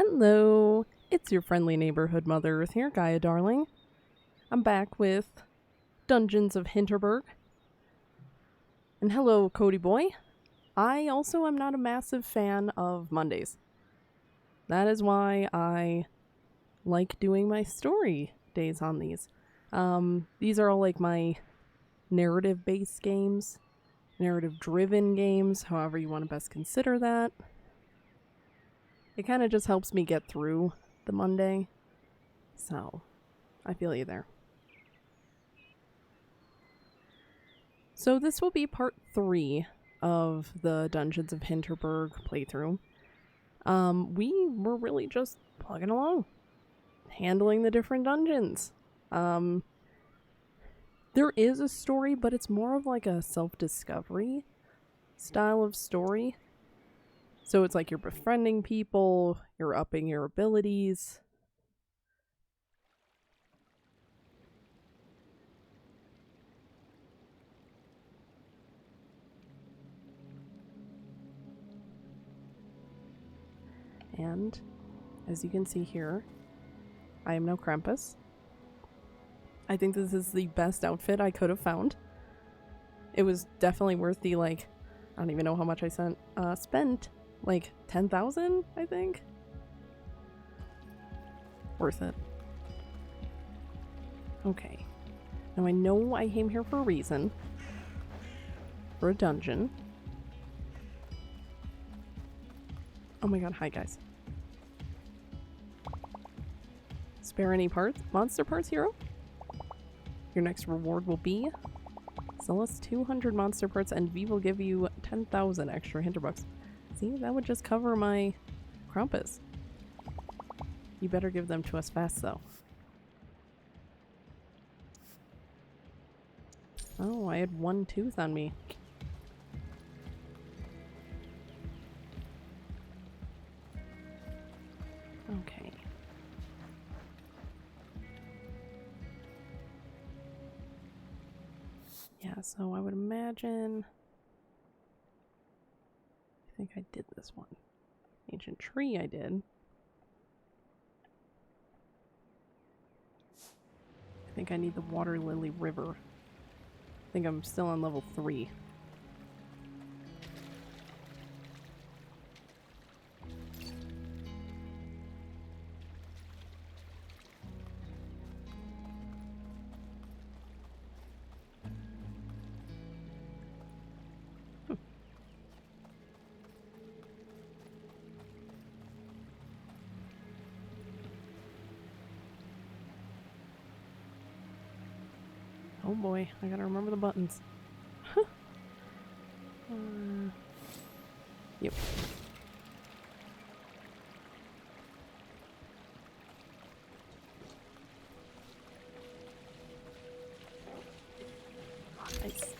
Hello, it's your friendly neighborhood Mother Earth here, Gaia darling. I'm back with Dungeons of Hinterberg. And hello, Cody boy. I also am not a massive fan of Mondays. That is why I like doing my story days on these. These are all like my narrative-based games, narrative-driven games, however you want to best consider that. It kind of just helps me get through the Monday. So, I feel you there. So this will be part 3 of the Dungeons of Hinterberg playthrough. We were really just plugging along, handling the different dungeons. There is a story, but it's more of like a self-discovery style of story. So it's like you're befriending people, you're upping your abilities. And as you can see here, I am no Krampus. I think this is the best outfit I could have found. It was definitely worth the, like, I don't even know how much I spent. Like 10,000, I think. Worth it. Okay. Now I know I came here for a reason. For a dungeon. Oh my god, hi guys. Spare any parts? Monster parts, hero? Your next reward will be sell us 200 monster parts and we will give you 10,000 extra Hinterbucks. See, that would just cover my Krampus. You better give them to us fast, though. Oh, I had one tooth on me. Okay. Yeah, so I would imagine... I think I did this one. Ancient tree I did. I think I need the Water Lily River. I think I'm still on level 3. Oh boy, I gotta remember the buttons. Yep. Oh, nice.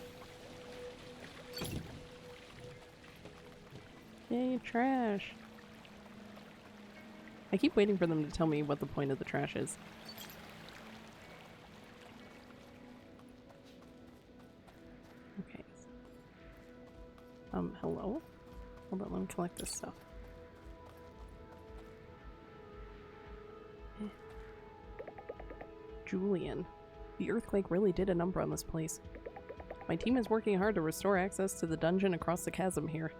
Yay, trash. I keep waiting for them to tell me what the point of the trash is. Hello? Hold on, let me collect this stuff. Julian. The earthquake really did a number on this place. My team is working hard to restore access to the dungeon across the chasm here.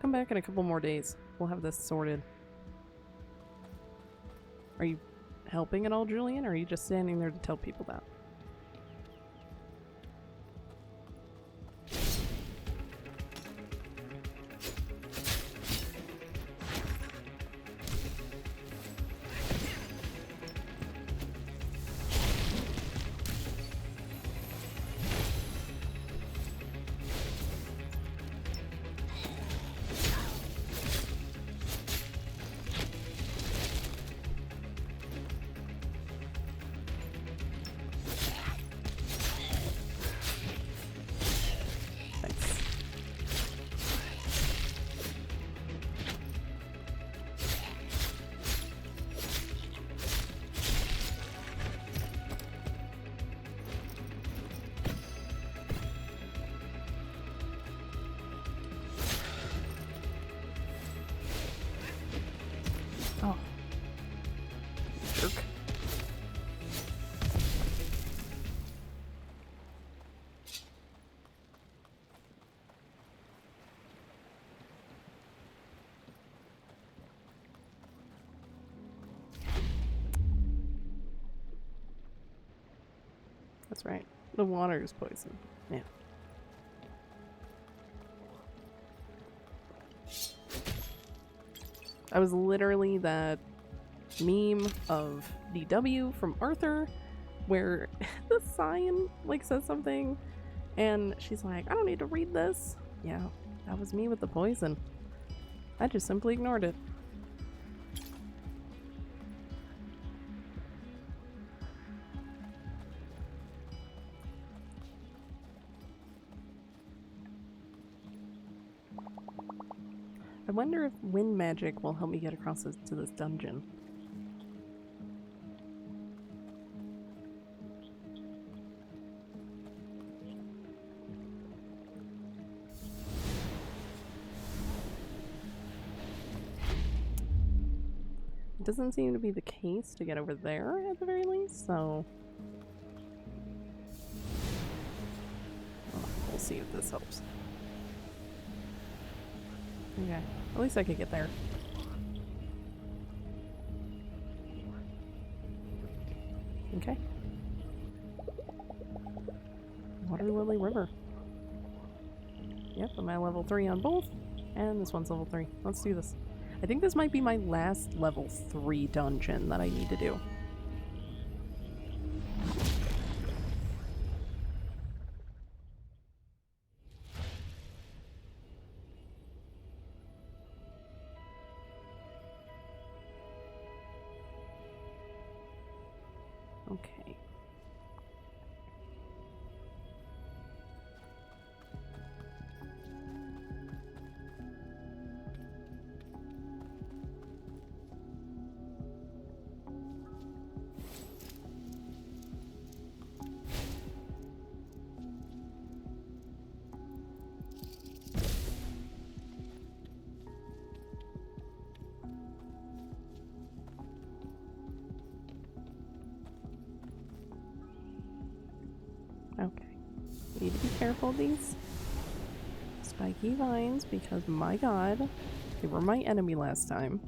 Come back in a couple more days. We'll have this sorted. Are you helping at all, Julian, or are you just standing there to tell people that? Oh. Jerk. That's right. The water is poison. Yeah. I was literally that meme of DW from Arthur where the sign like says something and she's like, I don't need to read this. Yeah, that was me with the poison. I just simply ignored it. I wonder if wind magic will help me get across to this dungeon. It doesn't seem to be the case to get over there at the very least, so we'll see if this helps. Okay, at least I could get there. Okay. Water Lily River. Yep, I'm at level 3 on both, and this one's level 3. Let's do this. I think this might be my last level 3 dungeon that I need to do. Okay. Okay. Need to be careful of these spiky vines because, my god, they were my enemy last time.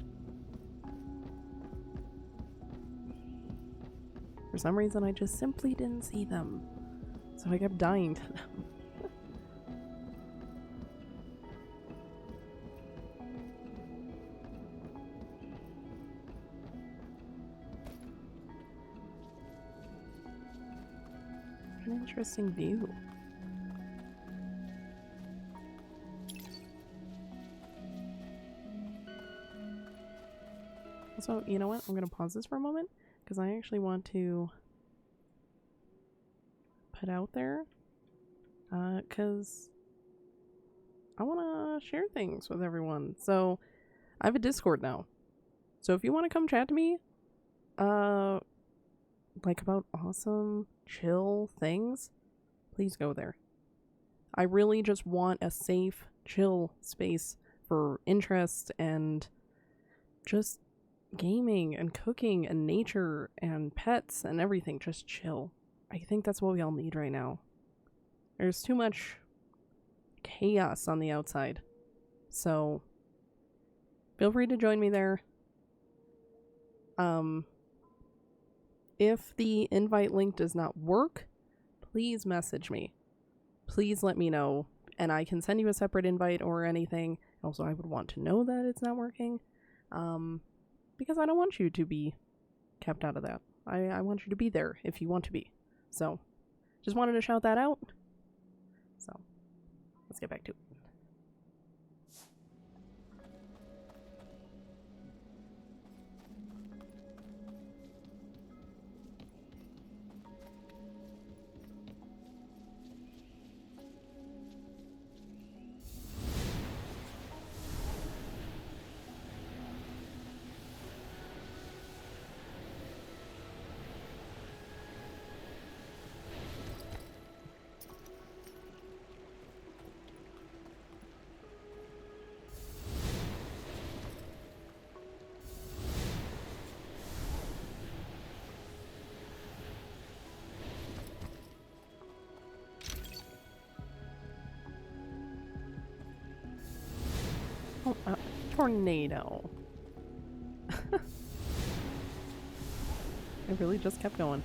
For some reason, I just simply didn't see them. So I kept dying to them. An interesting view. So, you know what? I'm going to pause this for a moment because I actually want to put out there because I want to share things with everyone. So, I have a Discord now. So, if you want to come chat to me, like about awesome, chill things, please go there. I really just want a safe, chill space for interest and just gaming and cooking and nature and pets and everything. Just chill. I think that's what we all need right now. There's too much chaos on the outside. So feel free to join me there. If the invite link does not work, please message me. Please let me know, and I can send you a separate invite or anything. Also, I would want to know that it's not working, because I don't want you to be kept out of that. I want you to be there if you want to be. So, just wanted to shout that out. So, let's get back to it. Oh, tornado. It really just kept going.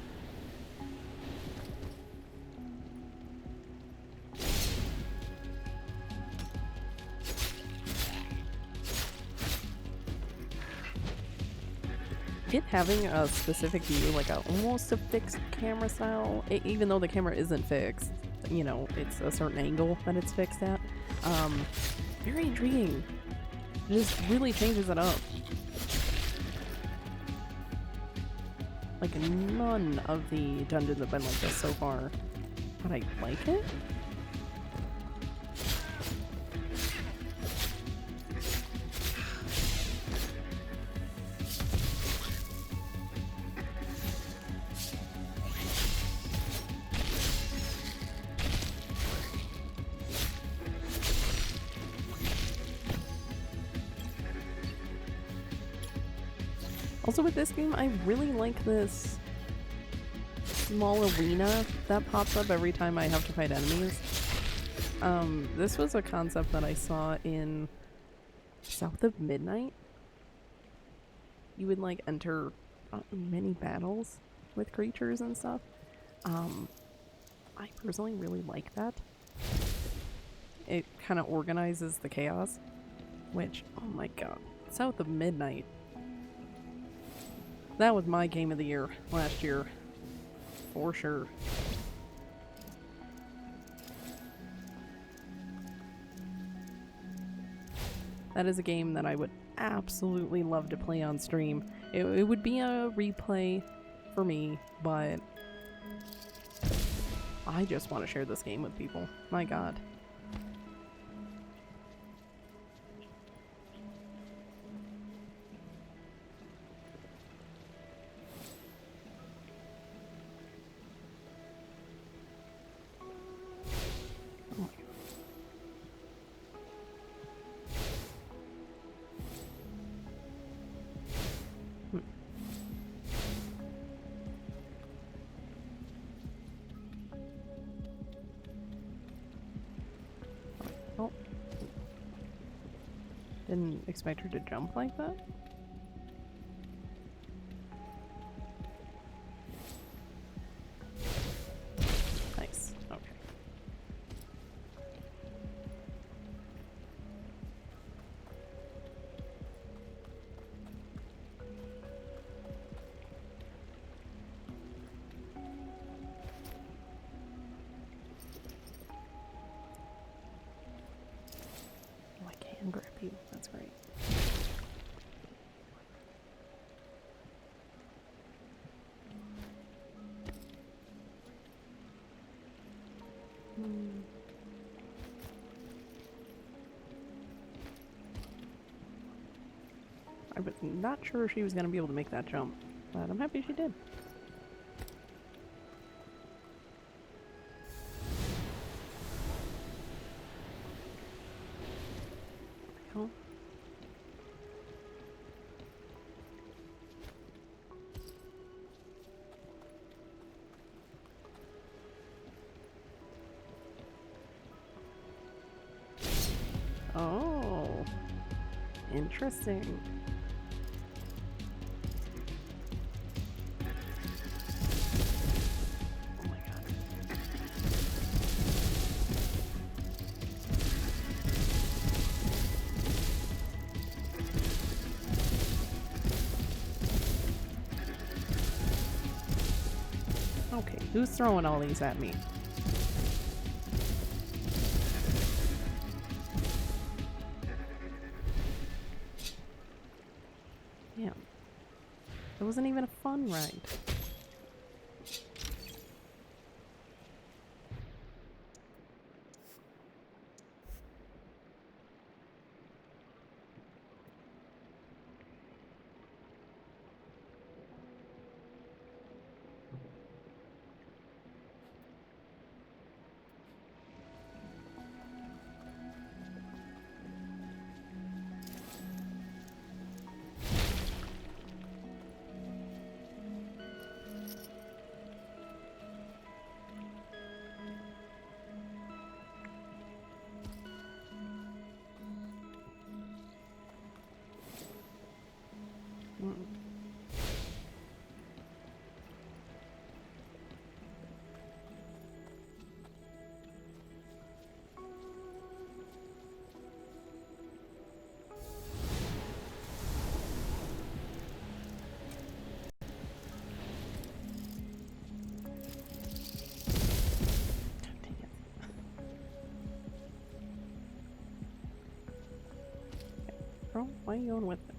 It having a specific view, like almost a fixed camera style, even though the camera isn't fixed, you know, it's a certain angle that it's fixed at. Very intriguing. It just really changes it up. Like none of the dungeons have been like this so far, but I like it. Also with this game, I really like this small arena that pops up every time I have to fight enemies. This was a concept that I saw in South of Midnight. You would like enter mini battles with creatures and stuff. I personally really like that. It kind of organizes the chaos, which, oh my god, South of Midnight. That was my game of the year last year, for sure. That is a game that I would absolutely love to play on stream. It would be a replay for me, but I just want to share this game with people. My god. Oh. Didn't expect her to jump like that. Nice. Okay. Oh, I can grab you. That's great. I was not sure she was going to be able to make that jump, but I'm happy she did. There we go. Oh, interesting. Oh my god. Okay, who's throwing all these at me? Damn. It wasn't even a fun ride. Mm. Girl, why are you going with it?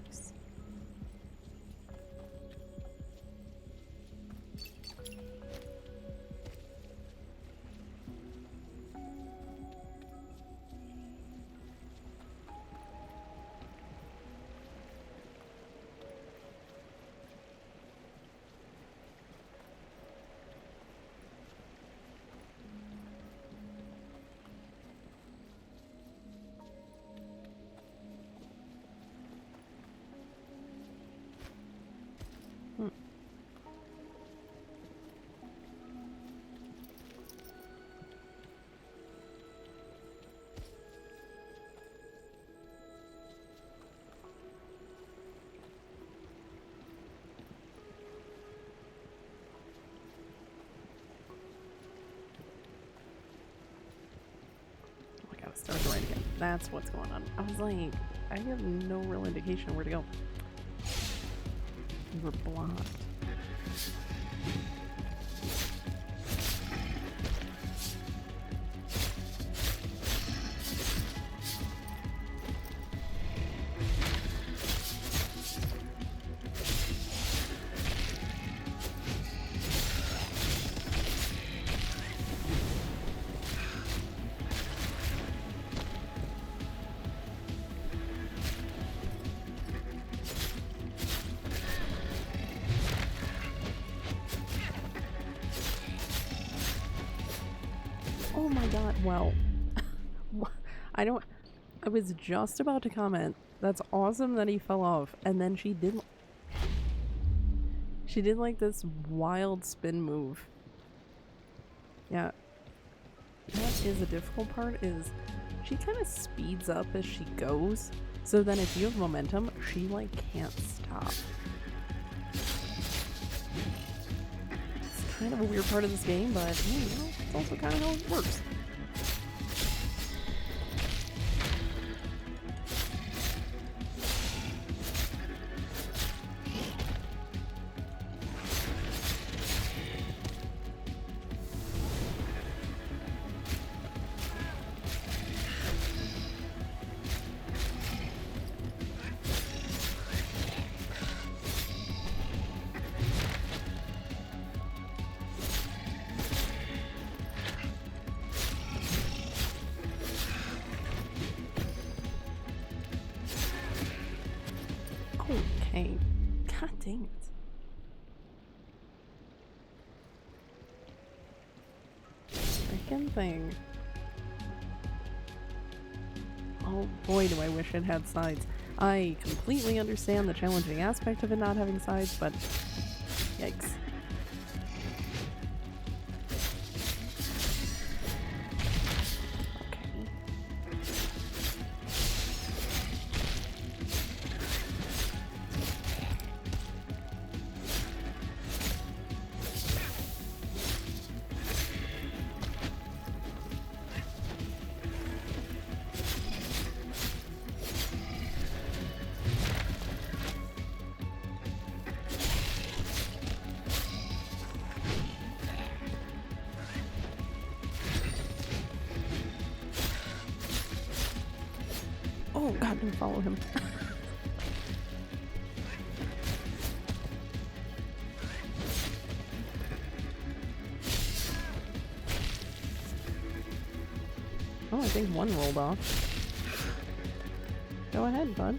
Nice. Hmm. I gotta start the right again. That's what's going on. I was like, I have no real indication of where to go. You were blocked. Oh my god, well, I was just about to comment, that's awesome that he fell off, and then she did like this wild spin move. Yeah, that is a difficult part, is she kind of speeds up as she goes, so then if you have momentum, she like can't stop. Kind of a weird part of this game, but hey, you know, it's also kind of how it works. Okay. God dang it. Freaking thing. Oh boy, do I wish it had sides. I completely understand the challenging aspect of it not having sides, but yikes. Oh god, don't follow him. Oh, I think one rolled off. Go ahead, bud.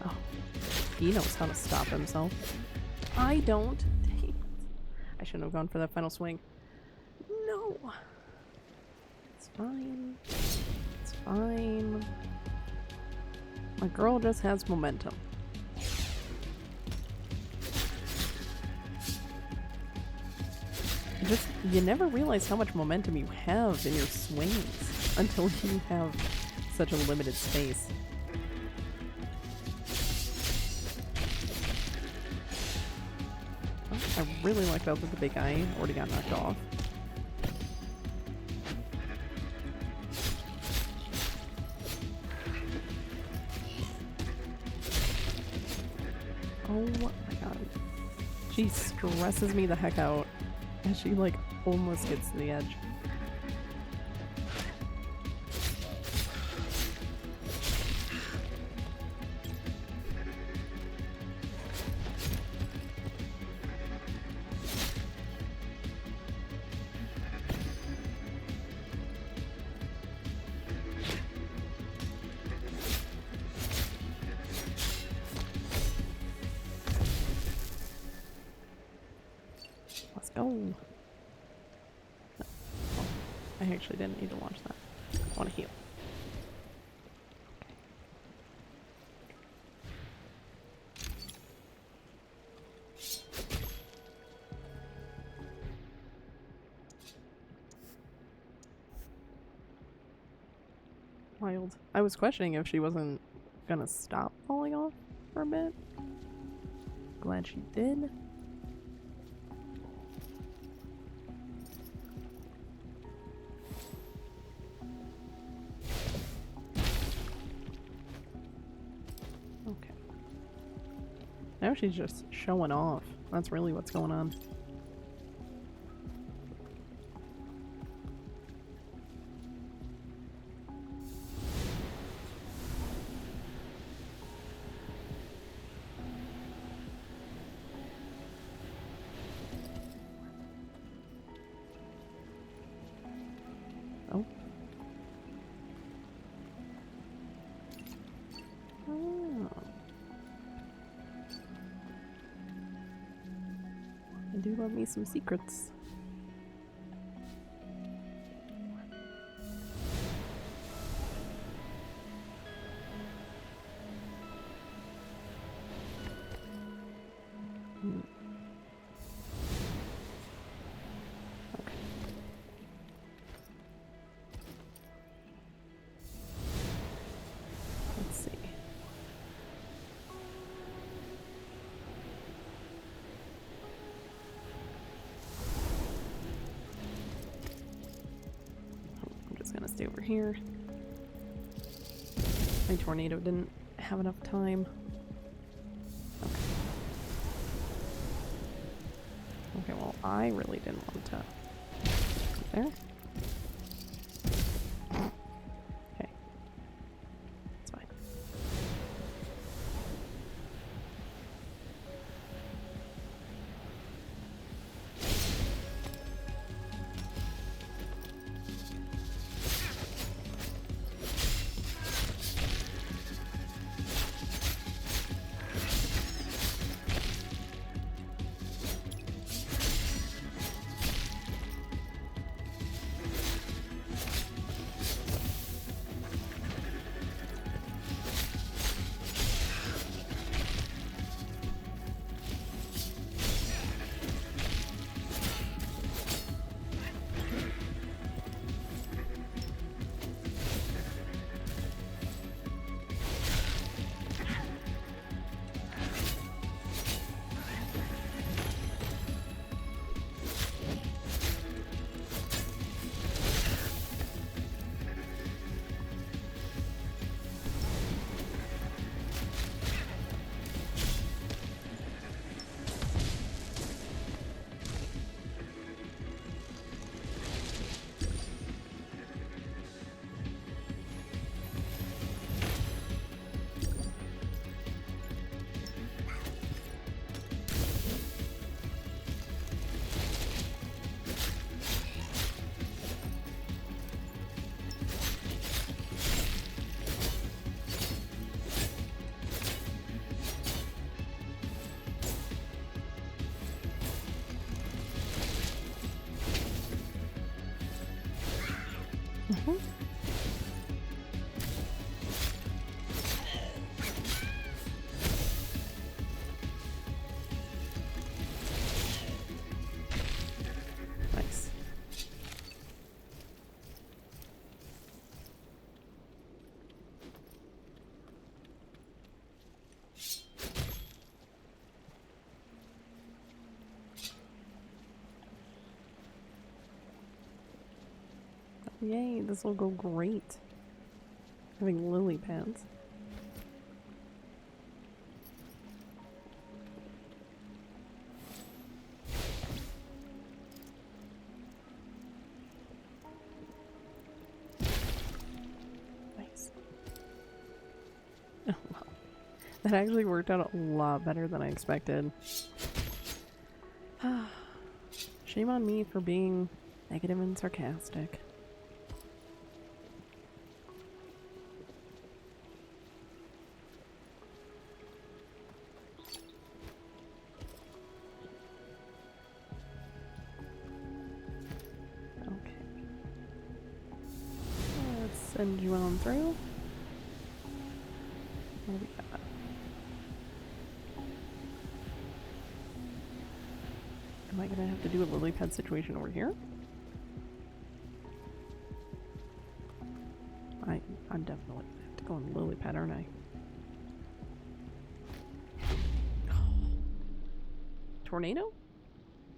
Oh, he knows how to stop himself. I don't. Dang it. I shouldn't have gone for that final swing. No. It's fine. It's fine. My girl just has momentum. just, you never realize how much momentum you have in your swings until you have such a limited space. Oh, I really like that the big guy already got knocked off. Oh my god. She stresses me the heck out as she like almost gets to the edge. Let's go. No. Oh, I actually didn't need to launch that. I want to heal. Wild. I was questioning if she wasn't gonna stop falling off for a bit. Glad she did. Okay. Now she's just showing off. That's really what's going on. Oh. Oh. I do love me some secrets. Okay. Let's see. I'm just gonna stay over here. My tornado didn't have enough time. Okay. Okay, well, I really didn't want to. There. Okay. It's fine. Mm-hmm. Nice. Yay, this will go great. Having lily pads. Nice. Oh, wow. That actually worked out a lot better than I expected. Shame on me for being negative and sarcastic. Okay. Let's send you on through. What do we got? Am I gonna have to do a lily pad situation over here? I'm definitely gonna have to go on lily pad, aren't I? Tornado? Do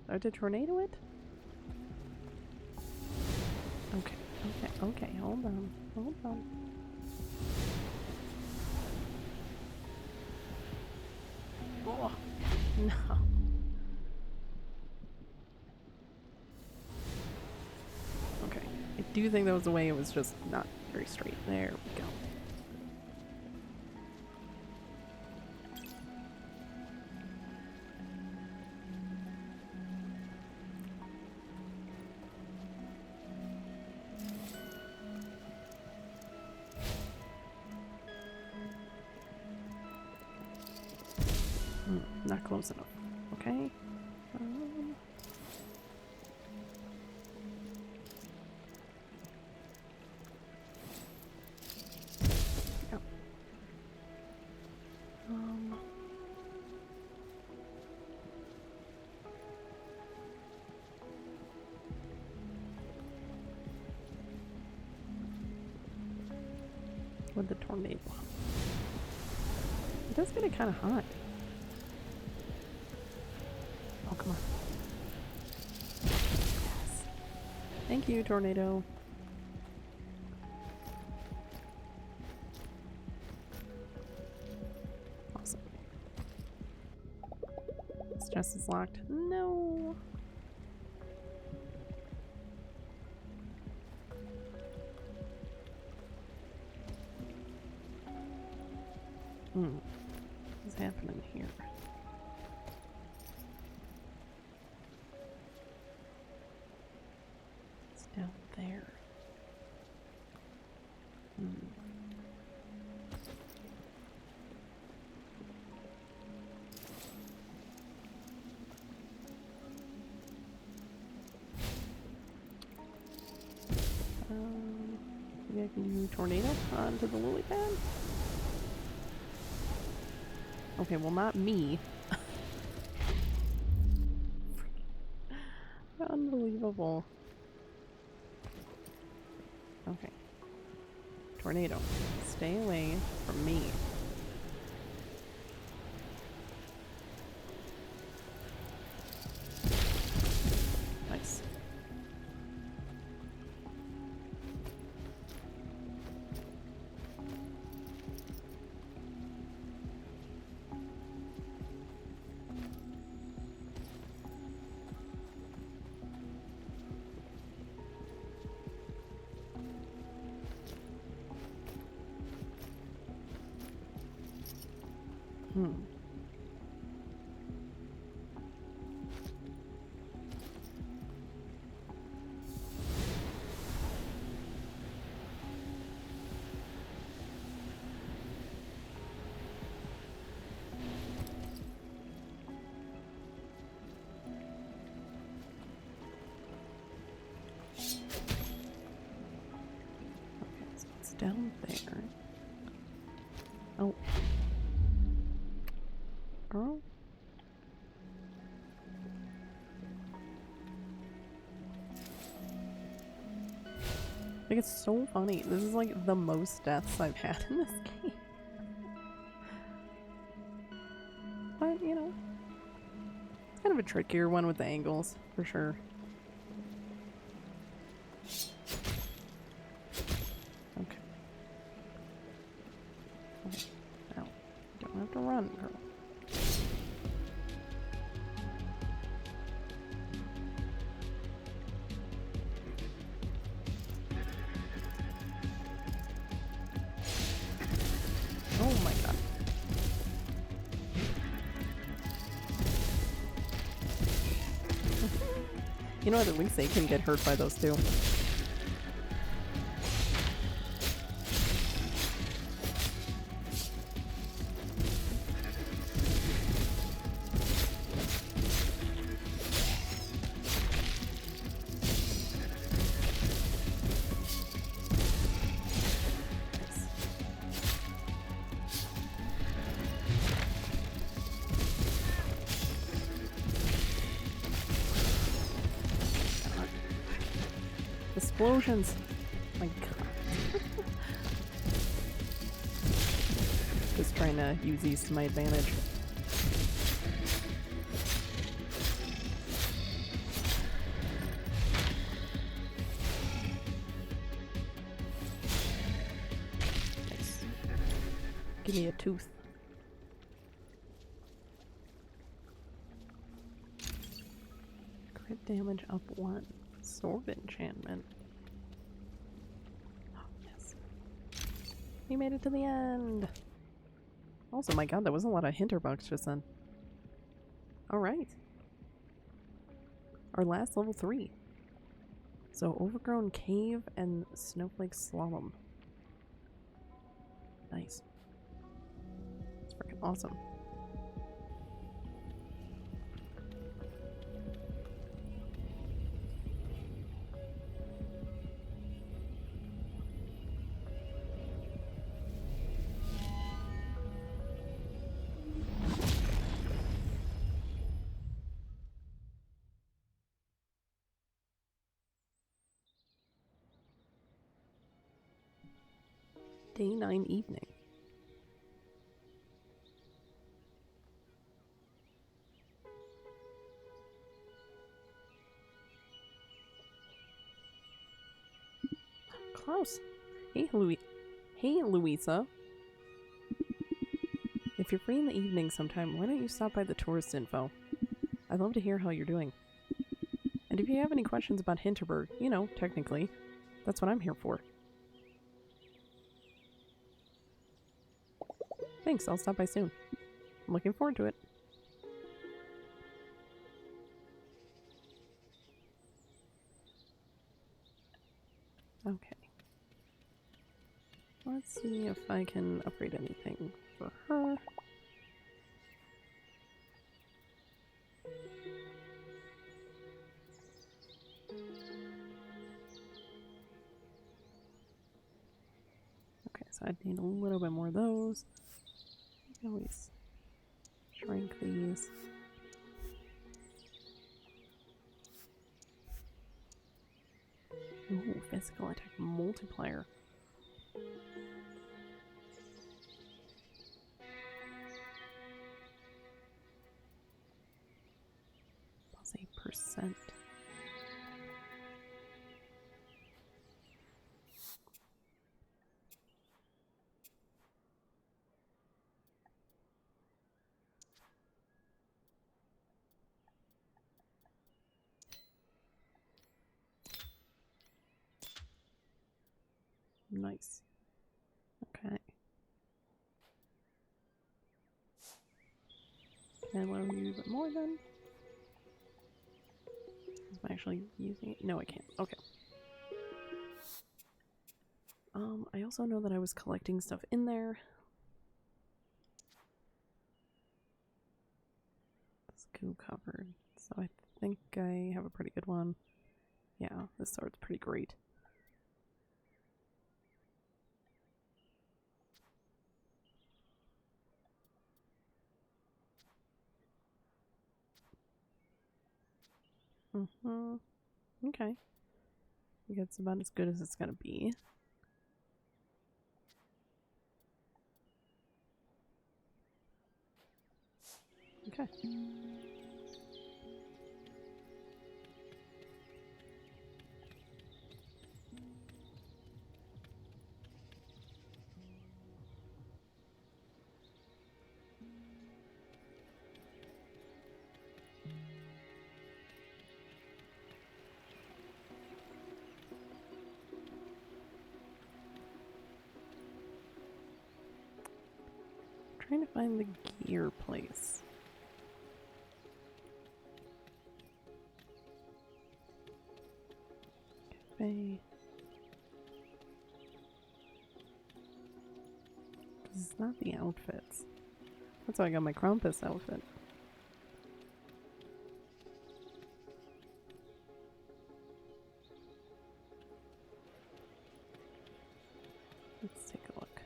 I have to tornado it? Okay, okay, hold on, hold on. Oh, no. Okay, I do think that was the way. It was just not very straight. There we go. Not close enough. Okay. Yeah. With the tornado. It does get it kind of hot. Oh, come on. Yes. Thank you, tornado. Awesome. This chest is locked. No. What's happening here? It's down there. Maybe I can do tornado onto the lily pad? Okay, well, not me. Unbelievable. Okay. Tornado, stay away from me. Nice. Down there. Oh. Girl. Like, it's so funny. This is like the most deaths I've had in this game. But, you know, it's kind of a trickier one with the angles, for sure. You know what? At least they can get hurt by those too. Explosions. My god. Just trying to use these to my advantage. Nice. Give me a tooth. Crit damage up 1. Sword enchantment. We made it to the end! Also, my god, that was a lot of Hinterbugs just then. Alright. Our last level 3. So, Overgrown Cave and Snowflake Slalom. Nice. It's freaking awesome. Day 9 evening. Klaus. Hey, Hey, Louisa. If you're free in the evening sometime, why don't you stop by the tourist info? I'd love to hear how you're doing. And if you have any questions about Hinterberg, you know, technically, that's what I'm here for. Thanks, I'll stop by soon. I'm looking forward to it. Okay. Let's see if I can upgrade anything for her. Okay, so I'd need a little bit more of those. I can always shrink these. Ooh, physical attack multiplier. Plus 8%. Nice. Okay. Can I lower you a bit more then? Am I actually using it? No, I can't. Okay. I also know that I was collecting stuff in there. It's goo covered, so I think I have a pretty good one. Yeah, this sword's pretty great. Okay. I think it's about as good as it's gonna be. Okay. Trying to find the gear place. Okay. This is not the outfits. That's why I got my Krampus outfit. Let's take a look.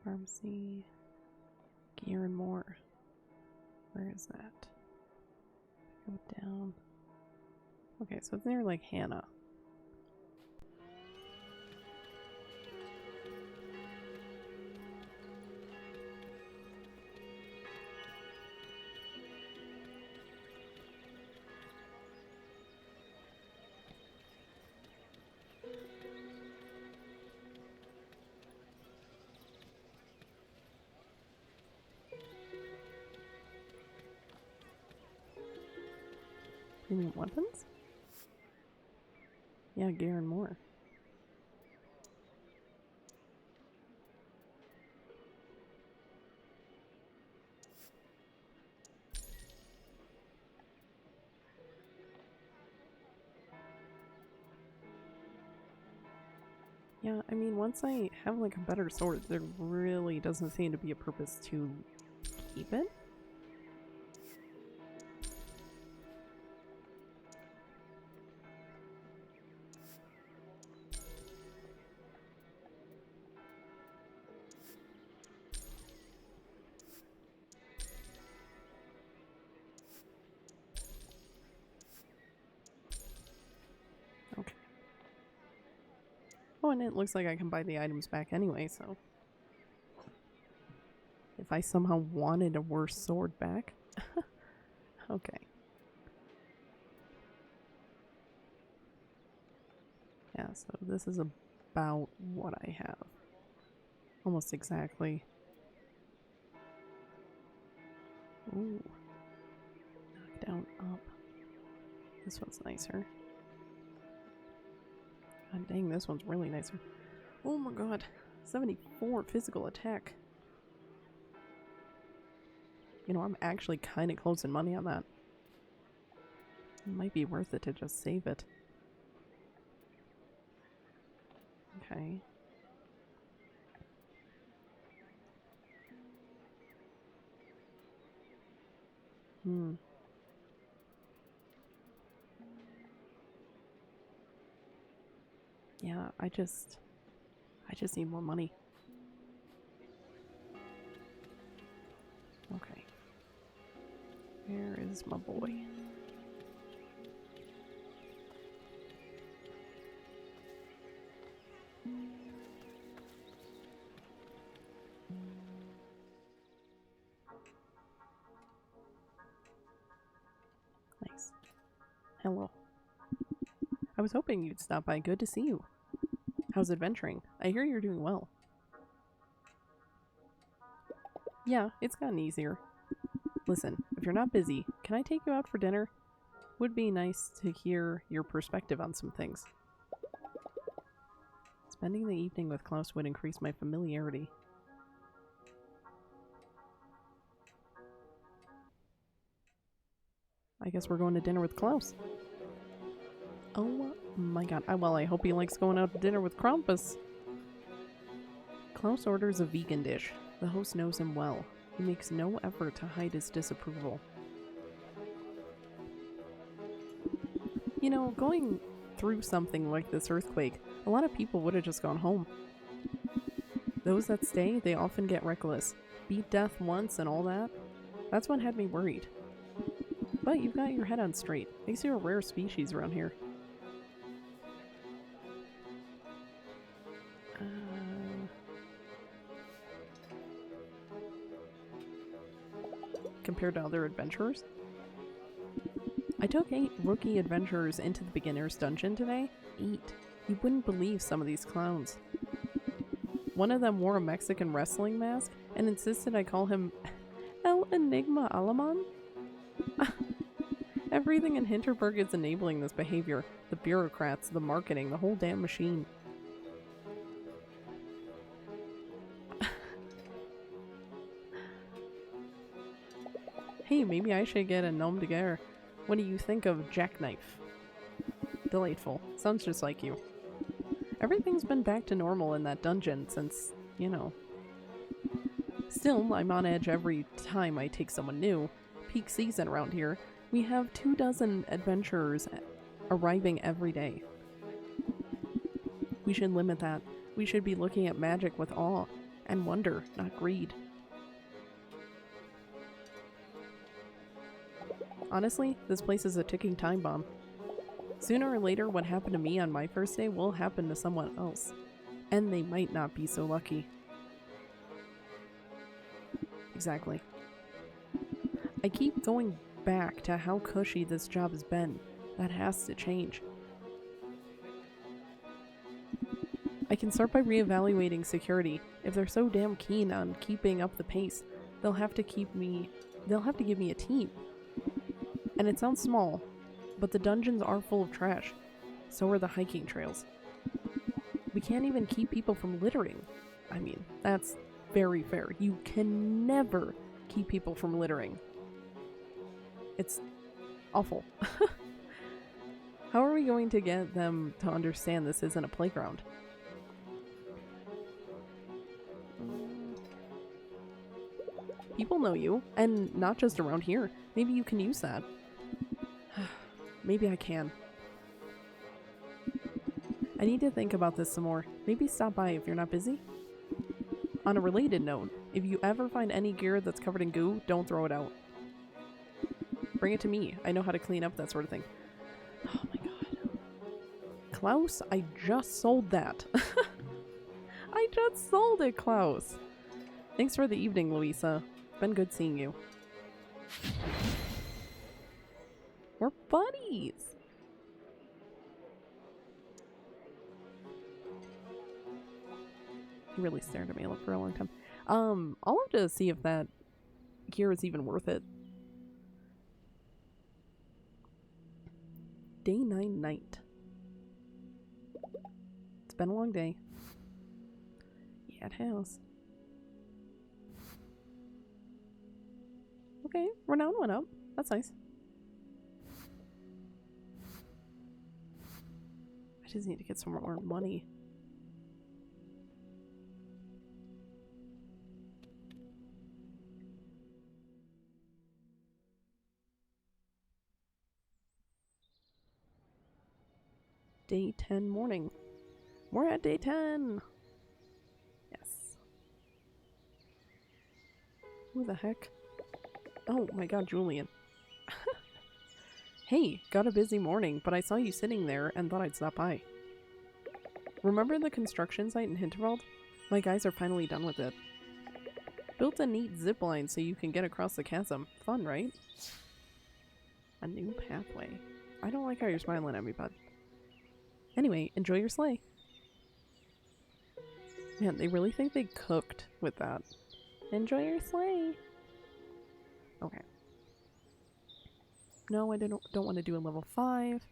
Pharmacy. Gear and more. Where is that? Go down. Okay, so it's near like Hannah. Premium weapons? Yeah, gear and more. Yeah, I mean, once I have like a better sword, there really doesn't seem to be a purpose to keep it. Okay. Oh, and it looks like I can buy the items back anyway, so... If I somehow wanted a worse sword back. Okay. Yeah, so this is about what I have. Almost exactly. Ooh. Knock down, up. This one's nicer. God dang, this one's really nicer. Oh my god. 74 physical attack. You know, I'm actually kind of close in money on that. It might be worth it to just save it. Okay. Yeah, I just need more money. Okay. Where is my boy? Nice. Hello. I was hoping you'd stop by. Good to see you. How's adventuring? I hear you're doing well. Yeah, it's gotten easier. Listen, if you're not busy, can I take you out for dinner? Would be nice to hear your perspective on some things. Spending the evening with Klaus would increase my familiarity. I guess we're going to dinner with Klaus. Oh my god. Well, I hope he likes going out to dinner with Krampus. Klaus orders a vegan dish. The host knows him well. He makes no effort to hide his disapproval. You know, going through something like this earthquake, a lot of people would have just gone home. Those that stay, they often get reckless. Beat death once and all that. That's what had me worried. But you've got your head on straight. Makes you a rare species around here. Compared to other adventurers? I took 8 rookie adventurers into the beginner's dungeon today. 8. You wouldn't believe some of these clowns. One of them wore a Mexican wrestling mask and insisted I call him El Enigma Alaman. Everything in Hinterberg is enabling this behavior. The bureaucrats, the marketing, the whole damn machine. Hey, maybe I should get a nom de guerre. What do you think of Jackknife? Delightful. Sounds just like you. Everything's been back to normal in that dungeon since, you know. Still, I'm on edge every time I take someone new. Peak season around here. We have 24 adventurers arriving every day. We should limit that. We should be looking at magic with awe and wonder, not greed. Honestly, this place is a ticking time bomb. Sooner or later, what happened to me on my first day will happen to someone else. And they might not be so lucky. Exactly. I keep going back to how cushy this job has been. That has to change. I can start by reevaluating security. If they're so damn keen on keeping up the pace, they'll have to give me a team. And it sounds small, but the dungeons are full of trash. So are the hiking trails. We can't even keep people from littering. I mean, that's very fair. You can never keep people from littering. It's awful. How are we going to get them to understand this isn't a playground? People know you, and not just around here. Maybe you can use that. Maybe I can. I need to think about this some more. Maybe stop by if you're not busy. On a related note, if you ever find any gear that's covered in goo, don't throw it out. Bring it to me. I know how to clean up that sort of thing. Oh my god. Klaus, I just sold that. I just sold it, Klaus. Thanks for the evening, Louisa. Been good seeing you. We're buddies! He really stared at me for a long time. I'll have to see if that gear is even worth it. Day 9 night. It's been a long day. Yeah, it has. Okay, renown went up. That's nice. I just need to get some more money. Day 10 morning. We're at day 10! Yes. Who the heck? Oh my god, Julian. Hey, got a busy morning, but I saw you sitting there and thought I'd stop by. Remember the construction site in Hinterberg? My guys are finally done with it. Built a neat zip line so you can get across the chasm. Fun, right? A new pathway. I don't like how you're smiling at me, bud. Anyway, enjoy your sleigh. Man, they really think they cooked with that. Enjoy your sleigh. Okay. No, I don't want to do a level 5.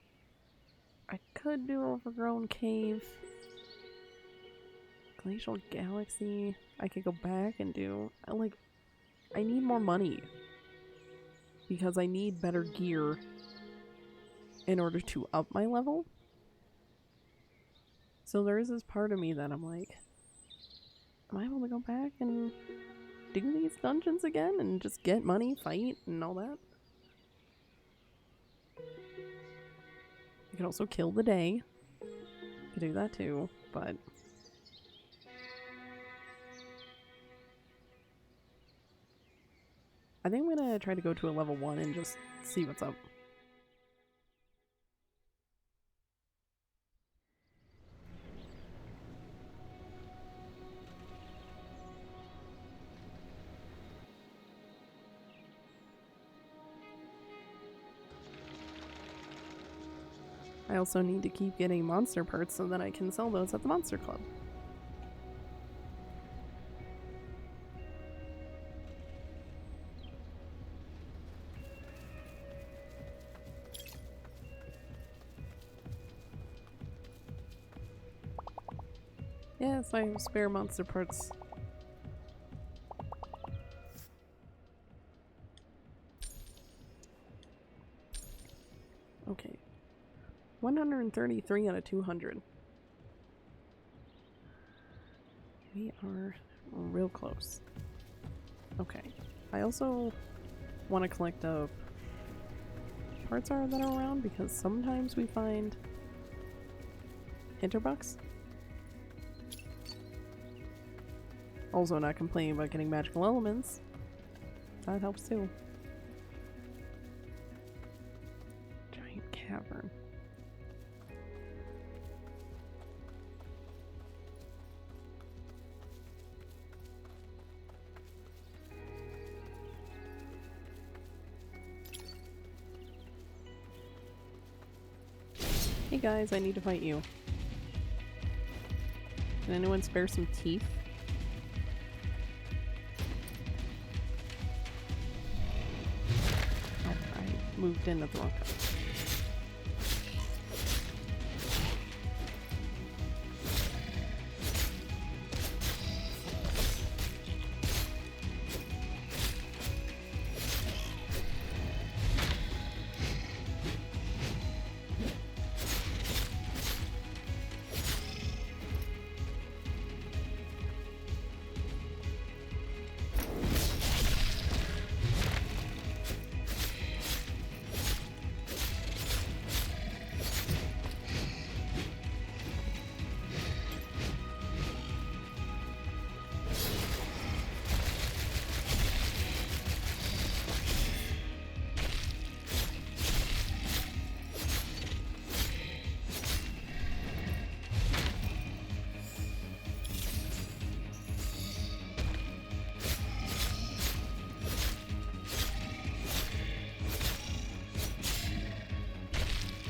I could do Overgrown Cave. Glacial Galaxy. I could go back and do... I need more money. Because I need better gear in order to up my level. So there is this part of me that I'm like, am I able to go back and do these dungeons again and just get money, fight, and all that? You could also kill the day. You could do that too, but... I think I'm gonna try to go to a level 1 and just see what's up. I also need to keep getting monster parts so that I can sell those at the Monster Club. Yes, I have spare monster parts. Okay. 133 out of 200. We are real close. Okay. I also want to collect up parts that are around because sometimes we find Hinterbugs. Also not complaining about getting magical elements. That helps too. Giant cavern. Hey guys, I need to fight you. Can anyone spare some teeth? Oh, I moved in at the wrong time.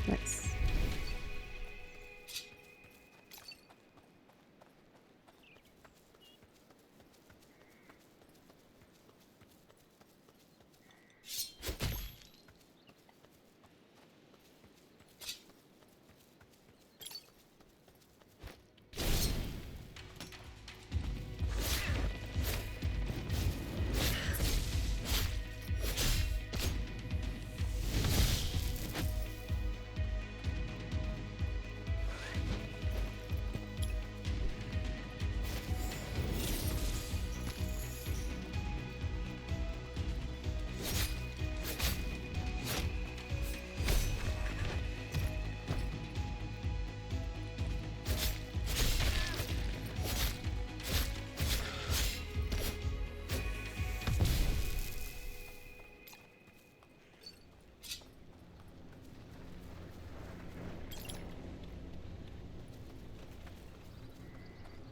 Nice.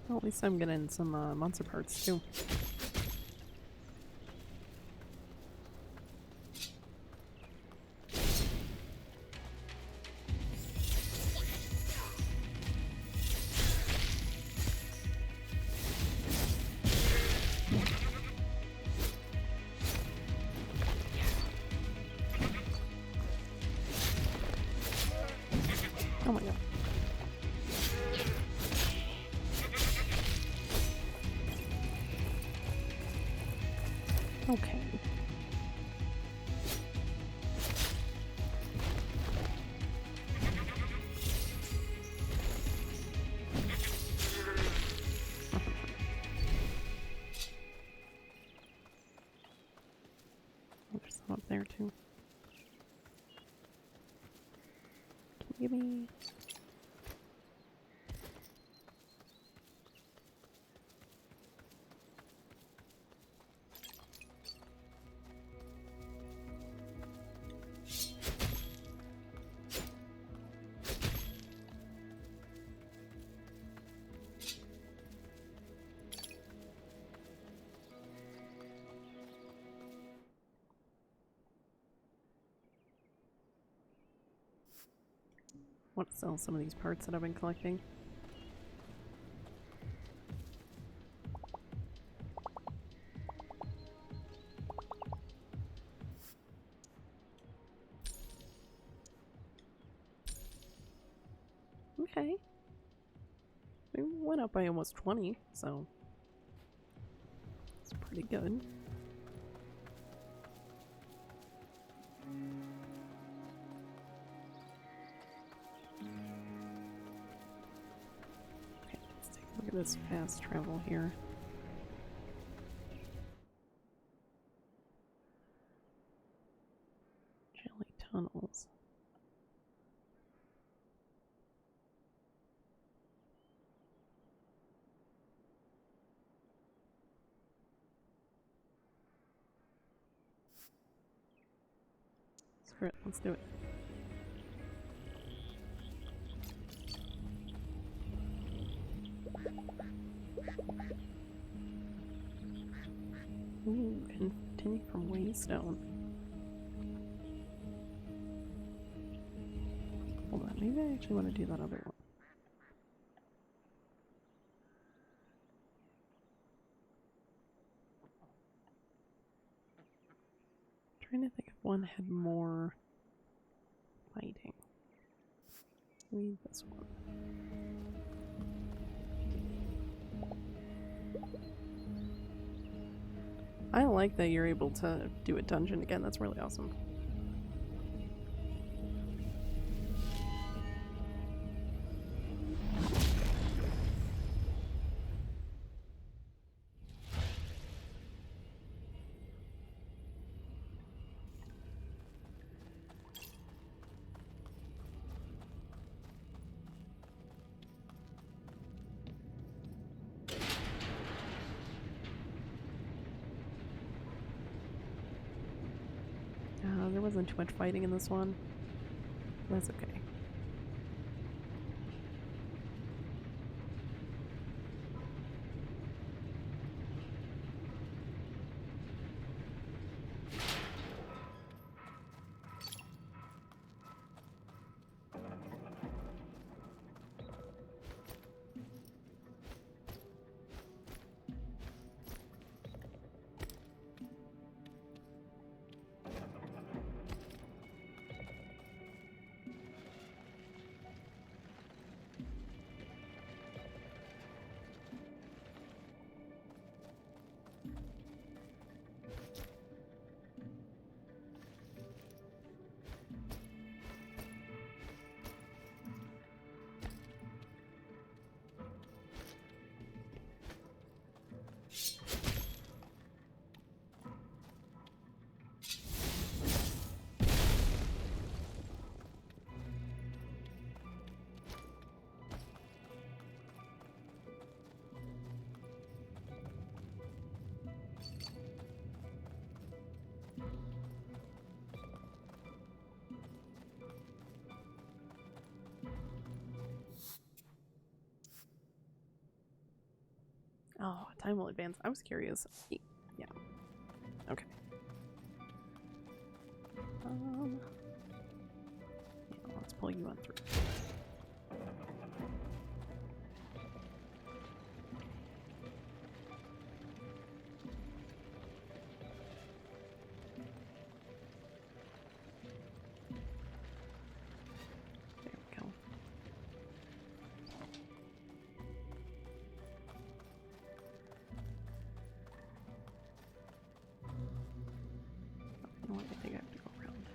Well, at least I'm getting some monster parts too. Oh my god. Okay. Oh, there's some up there too. Can you give me... want to sell some of these parts that I've been collecting. Okay. We went up by almost 20, so it's pretty good. this fast travel here. Jelly tunnels. Screw it, let's do it. Ooh, continue from Waystone. Hold on, maybe I actually want to do that other one. I'm trying to think if one had more fighting. Maybe this one. I like that you're able to do a dungeon again. That's really awesome. There wasn't too much fighting in this one. That's okay. Oh, time will advance. I was curious. Yeah. Okay. Yeah, let's pull you on through. There we go. You know what? I think I have to go around.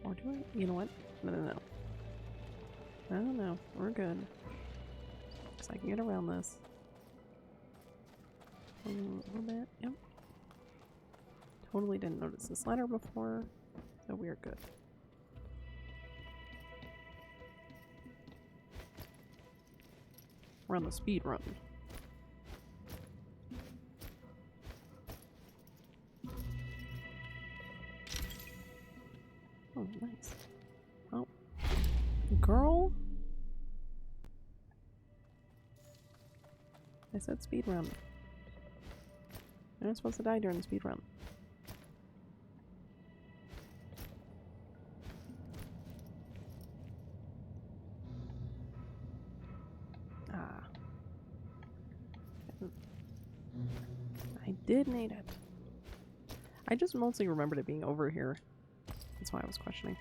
Or do I? You know what? No. No. We're good. Because I can get around this. A little bit. Yep. Totally didn't notice this ladder before, so we're good. We're on the speed run. Oh, nice. Oh. Girl? I said speed run. You're not supposed to die during the speed run. Ah. I did need it. I just mostly remembered it being over here. That's why I was questioning.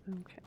Okay.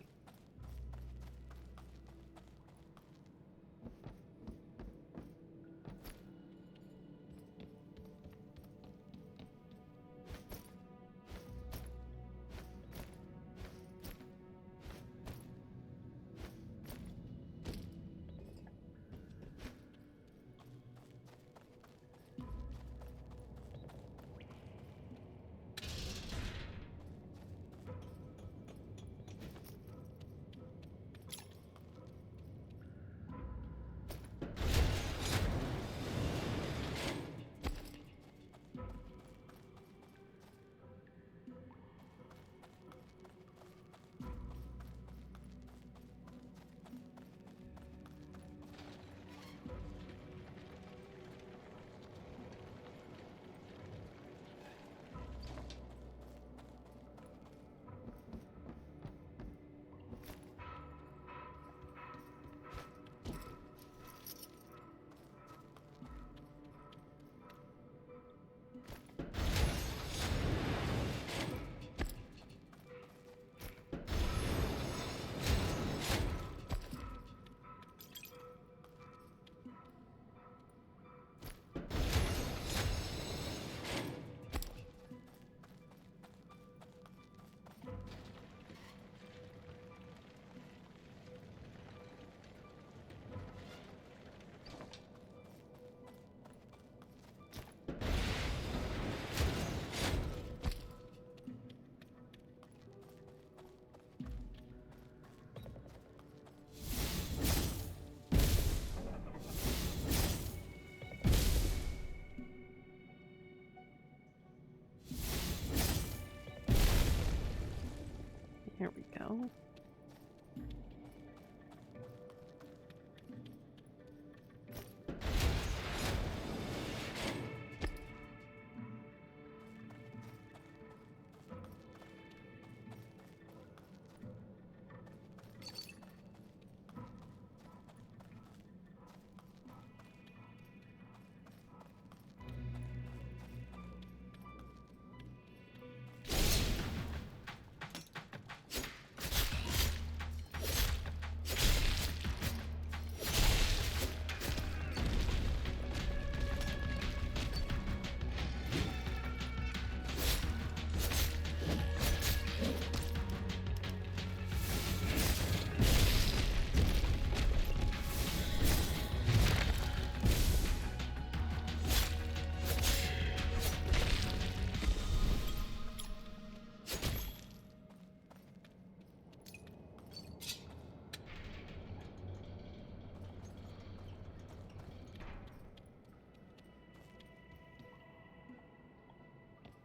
Here we go.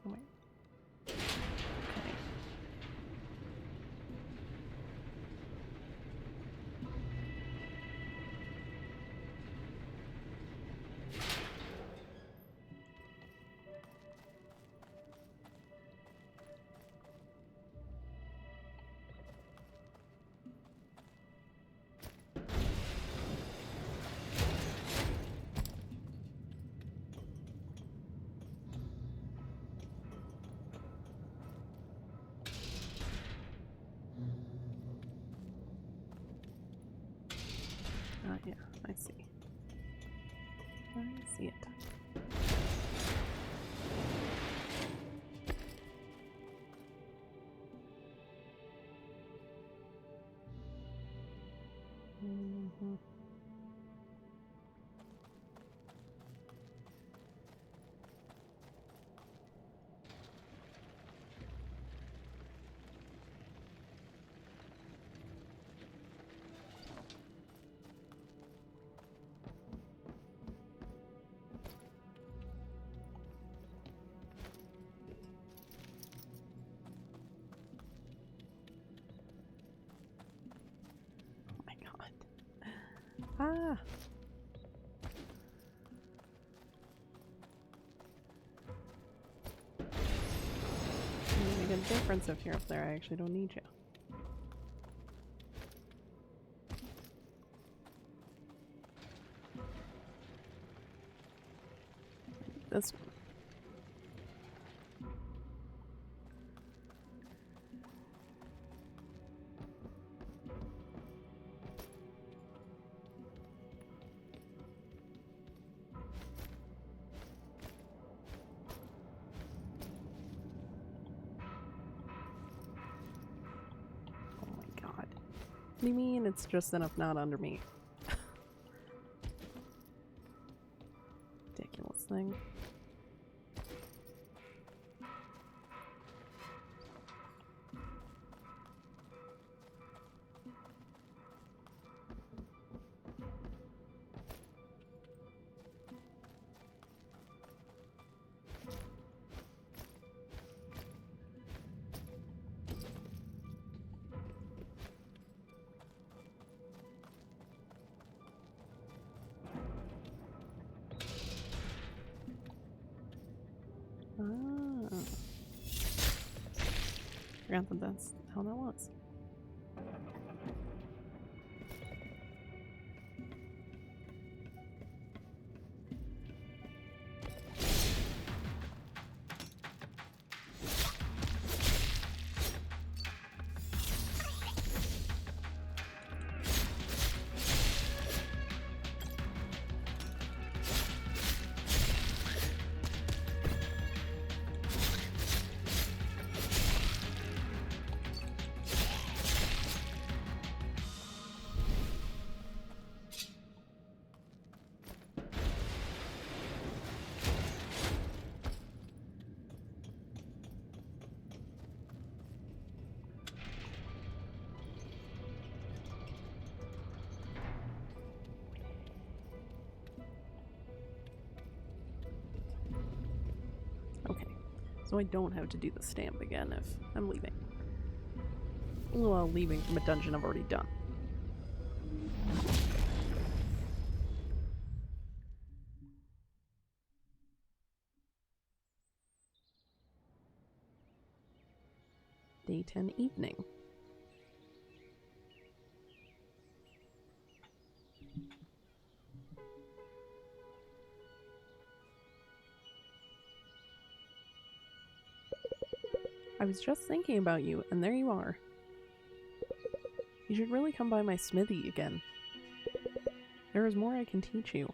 Wait. Okay. Yeah, I see. I see it. Mm-hmm. Ah! Make a difference if you're up there. I actually don't need you. This one. You mean it's just enough not under me? Ridiculous thing. Ah. Forgot that that's how that was. Okay, so I don't have to do the stamp again if I'm leaving. Well, leaving from a dungeon I've already done. Day 10 evening. I was just thinking about you, and there you are. You should really come by my smithy again. There is more I can teach you.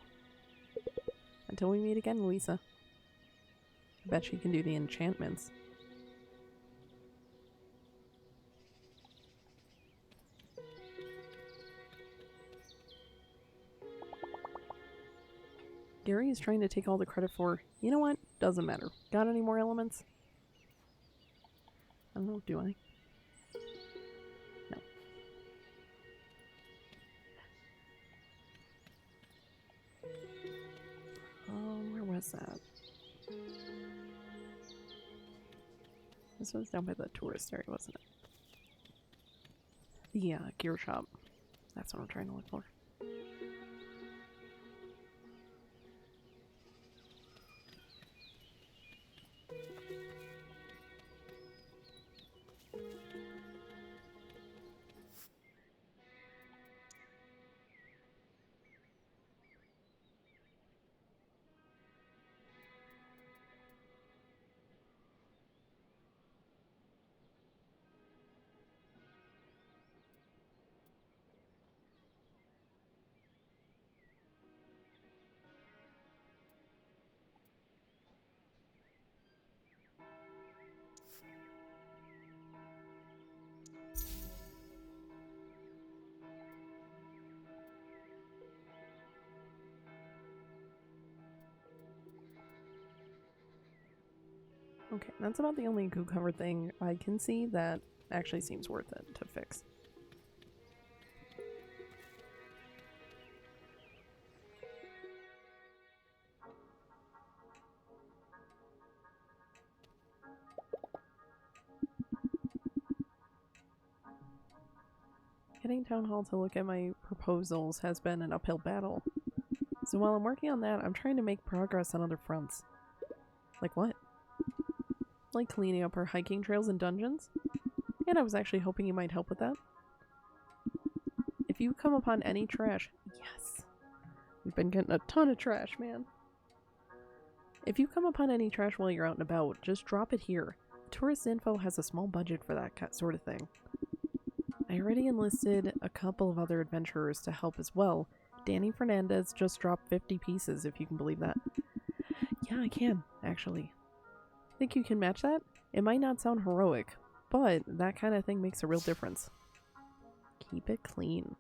Until we meet again, Louisa. I bet she can do the enchantments. Gary is trying to take all the credit for... You know what? Doesn't matter. Got any more elements? I don't know, do I? No. Where was that? This was down by the tourist area, wasn't it? The gear shop. That's what I'm trying to look for. Okay, that's about the only goo-covered thing I can see that actually seems worth it to fix. Getting Town Hall to look at my proposals has been an uphill battle. So while I'm working on that, I'm trying to make progress on other fronts. Like what? Like cleaning up our hiking trails and dungeons? And I was actually hoping you might help with that. If you come upon any trash... Yes! We've been getting a ton of trash, man. If you come upon any trash while you're out and about, just drop it here. Tourist Info has a small budget for that sort of thing. I already enlisted a couple of other adventurers to help as well. Danny Fernandez just dropped 50 pieces, if you can believe that. Yeah, I can, actually. Think you can match that? It might not sound heroic, but that kind of thing makes a real difference. Keep it clean.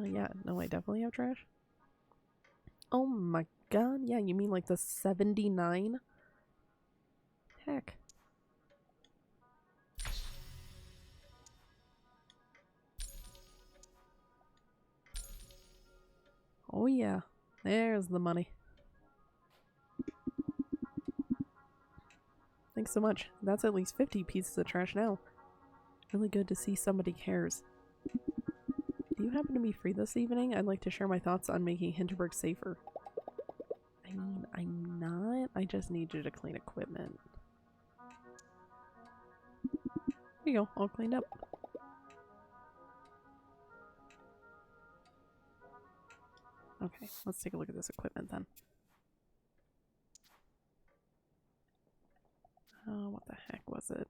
Yeah, no, I definitely have trash. Oh my god, yeah, you mean like the 79? Heck. Oh yeah, there's the money. Thanks so much. That's at least 50 pieces of trash now. Really good to see somebody cares. Do you happen to be free this evening? I'd like to share my thoughts on making Hinterberg safer. I mean, I'm not. I just need you to clean equipment. There you go, all cleaned up. Okay, let's take a look at this equipment then. What the heck was it?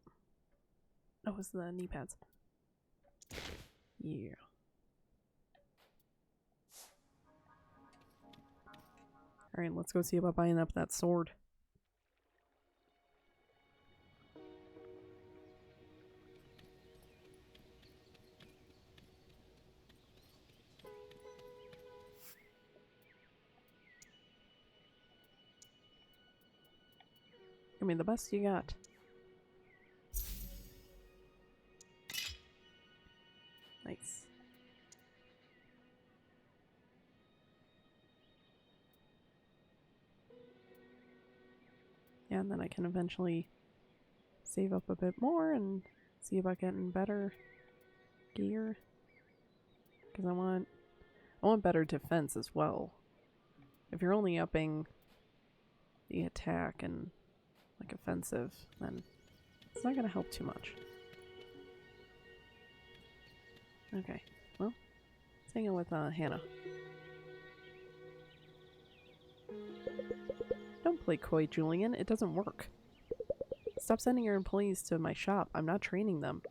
Oh, it was the knee pads. Yeah. Alright, let's go see about buying up that sword. Give me the best you got. Nice. Yeah, and then I can eventually save up a bit more and see about getting better gear. Because I want better defense as well. If you're only upping the attack and like offensive, then it's not going to help too much. Okay, well, let's hang out with Hannah. Don't play coy, Julian. It doesn't work. Stop sending your employees to my shop. I'm not training them.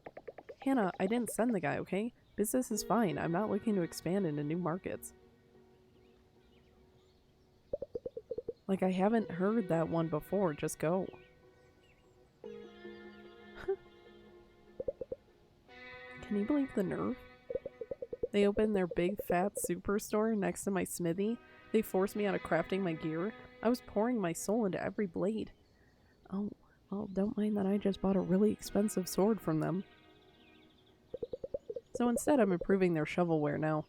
Hannah, I didn't send the guy, okay? Business is fine. I'm not looking to expand into new markets. Like, I haven't heard that one before. Just go. Can you believe the nerve? They opened their big fat superstore next to my smithy. They forced me out of crafting my gear. I was pouring my soul into every blade. Oh, well, don't mind that I just bought a really expensive sword from them. So instead I'm improving their shovelware now.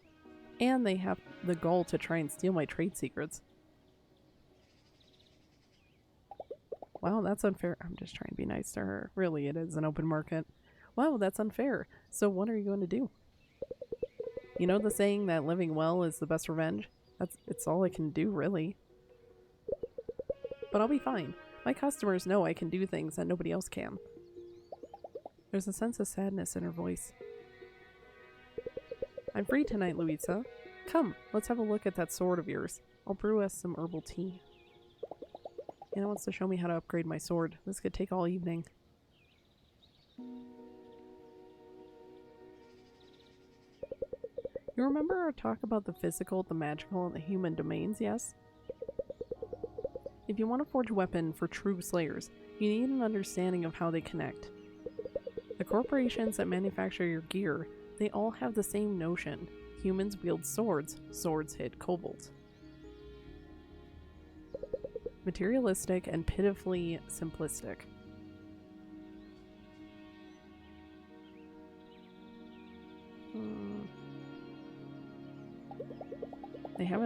And they have the goal to try and steal my trade secrets. Wow, that's unfair. I'm just trying to be nice to her. Really, it is an open market. Wow, that's unfair. So what are you going to do? You know the saying that living well is the best revenge? It's all I can do, really. But I'll be fine. My customers know I can do things that nobody else can. There's a sense of sadness in her voice. I'm free tonight, Louisa. Come, let's have a look at that sword of yours. I'll brew us some herbal tea. Anna wants to show me how to upgrade my sword. This could take all evening. You remember our talk about the physical, the magical, and the human domains, yes? If you want to forge a weapon for true slayers, you need an understanding of how they connect. The corporations that manufacture your gear, they all have the same notion. Humans wield swords, swords hit kobolds. Materialistic and pitifully simplistic. They have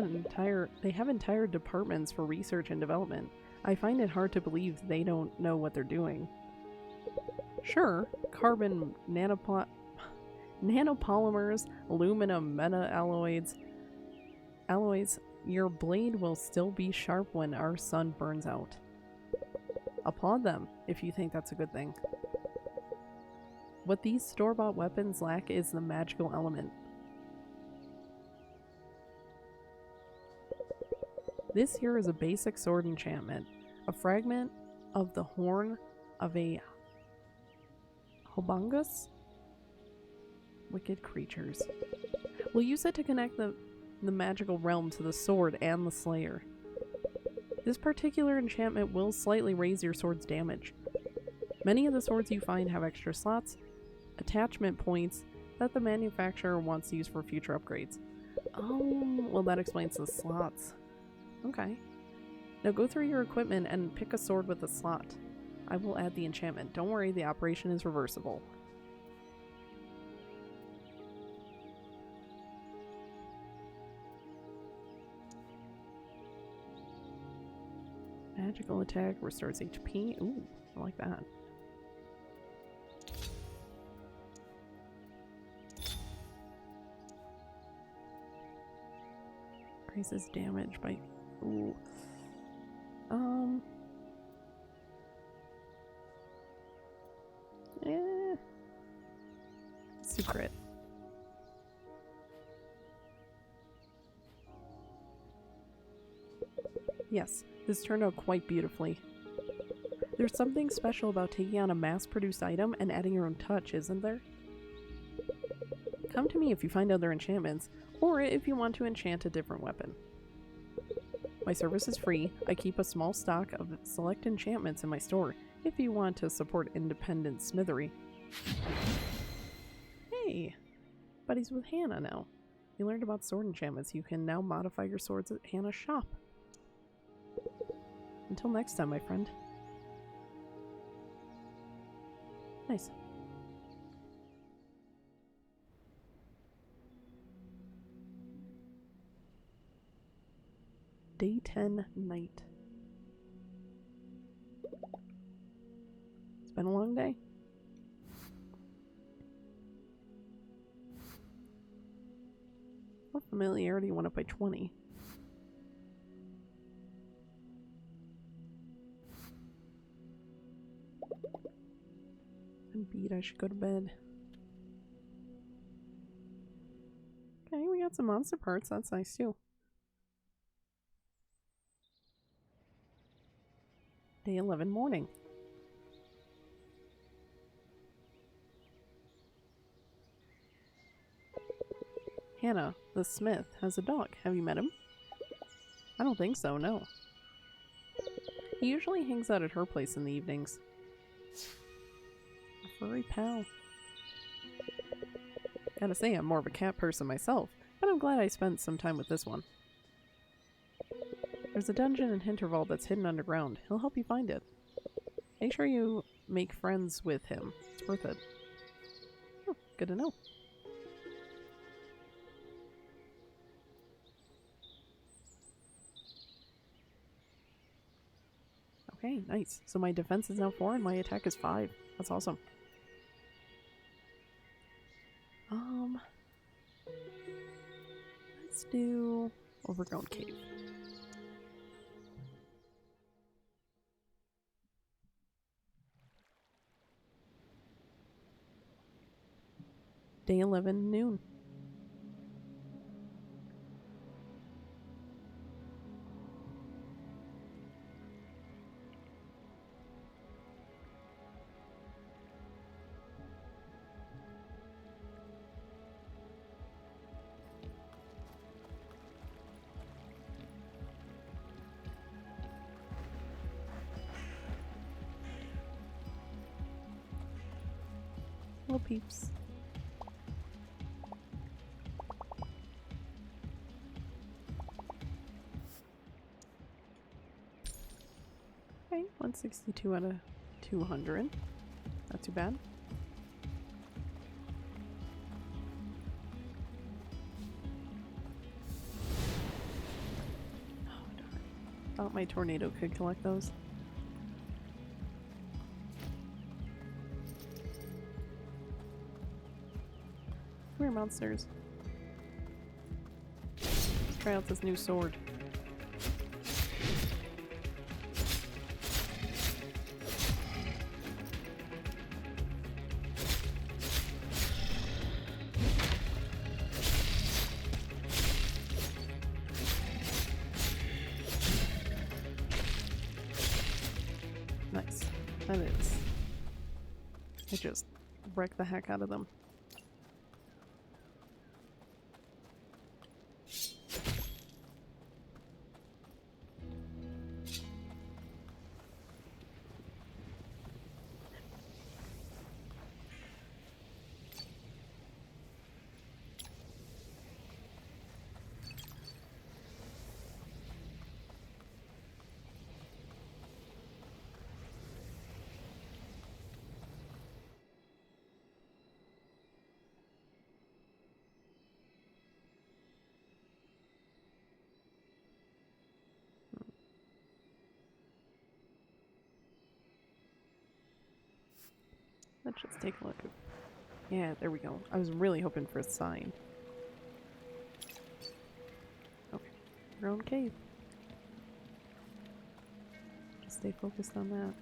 entire departments for research and development. I find it hard to believe they don't know what they're doing. Sure, carbon nanopolymers, aluminum meta-alloys. Your blade will still be sharp when our sun burns out. Applaud them if you think that's a good thing. What these store-bought weapons lack is the magical element. This here is a basic sword enchantment, a fragment of the horn of a hobungus? Wicked creatures. We'll use it to connect the magical realm to the sword and the slayer. This particular enchantment will slightly raise your sword's damage. Many of the swords you find have extra slots, attachment points, that the manufacturer wants to use for future upgrades. Oh, well that explains the slots. Okay. Now go through your equipment and pick a sword with a slot. I will add the enchantment. Don't worry, the operation is reversible. Magical attack restores HP. Ooh, I like that. Increases damage by... Ooh. Secret. Yes, this turned out quite beautifully. There's something special about taking on a mass-produced item and adding your own touch, isn't there? Come to me if you find other enchantments, or if you want to enchant a different weapon. My service is free. I keep a small stock of select enchantments in my store if you want to support independent smithery. Hey! Buddies with Hannah now. You learned about sword enchantments. You can now modify your swords at Hannah's shop. Until next time, my friend. Nice. Day 10 night. It's been a long day. Our familiarity went up by 20. I'm beat, I should go to bed. Okay, we got some monster parts, that's nice too. Day 11 morning. Hannah, the smith, has a dog. Have you met him? I don't think so, no. He usually hangs out at her place in the evenings. A furry pal. Gotta say, I'm more of a cat person myself, but I'm glad I spent some time with this one. There's a dungeon in Hinterberg that's hidden underground. He'll help you find it. Make sure you make friends with him. It's worth it. Oh, good to know. Okay, nice. So my defense is now 4 and my attack is 5. That's awesome. Let's do Overgrown Cave. Day 11 noon. Little peeps. Okay, 162 out of 200. Not too bad. Oh, darn. Thought my tornado could collect those. Come here, monsters. Let's try out this new sword. Nice. That is. I just wrecked the heck out of them. Let's just take a look. Yeah, there we go. I was really hoping for a sign. Okay. Your own cave. Just stay focused on that.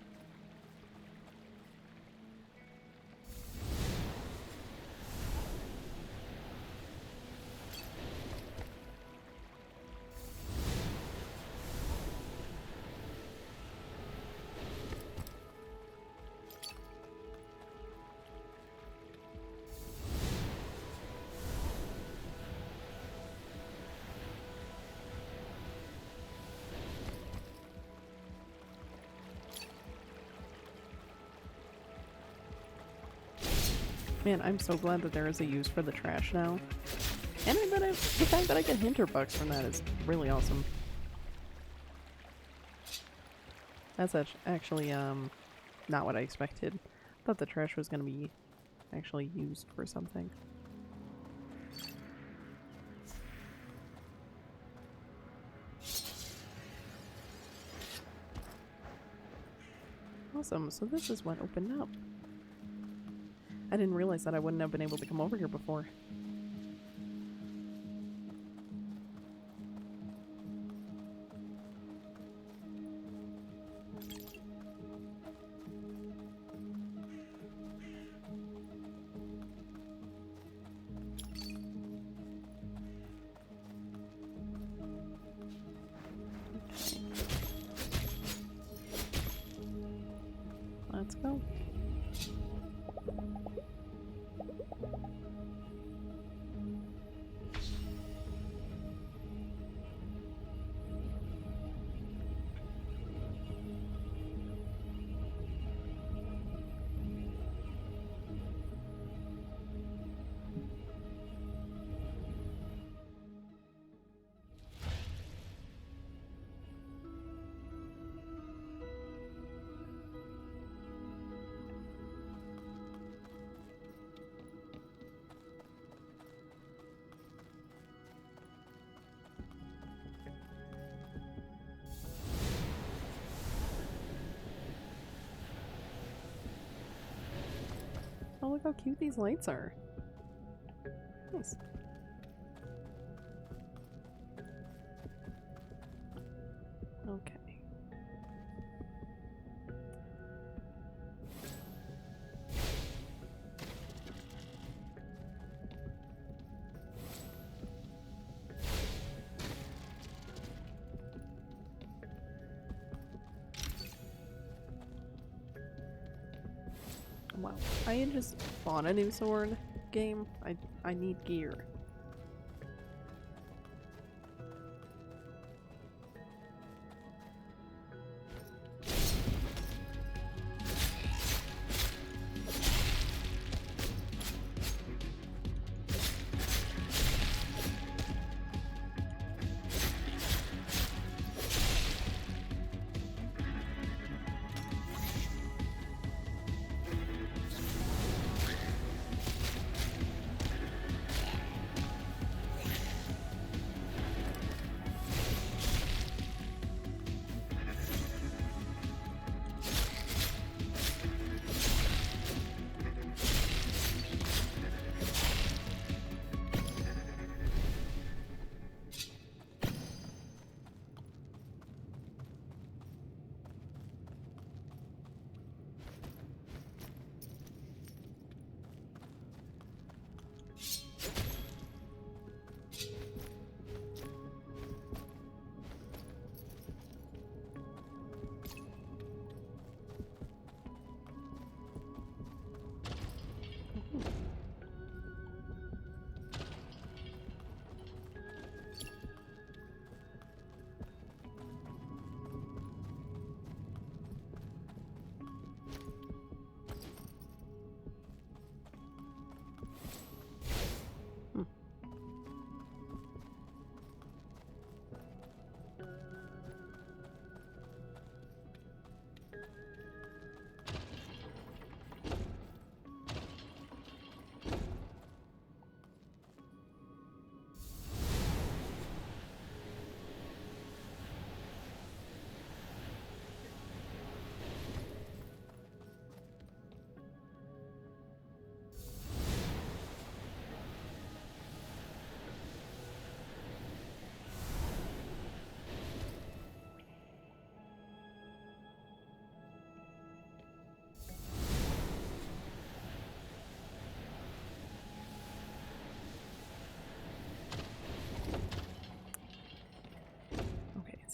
Man, I'm so glad that there is a use for the trash now. And the fact that I get Hinterbugs from that is really awesome. That's actually, not what I expected. I thought the trash was gonna be actually used for something. Awesome, so this is what opened up. I didn't realize that I wouldn't have been able to come over here before. Okay. Let's go. Oh, look how cute these lights are. Nice. Okay. Wow. I just bought a new sword game. I need gear.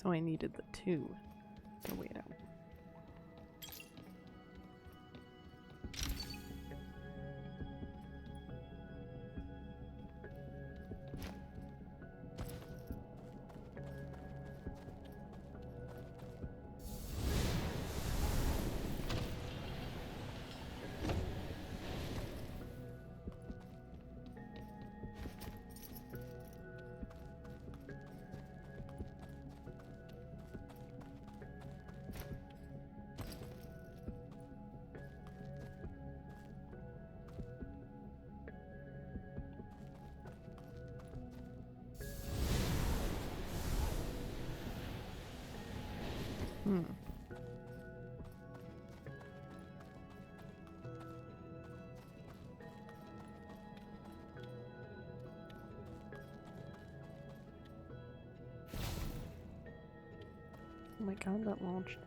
So I needed the 2 to wait out. Oh my god, that launched.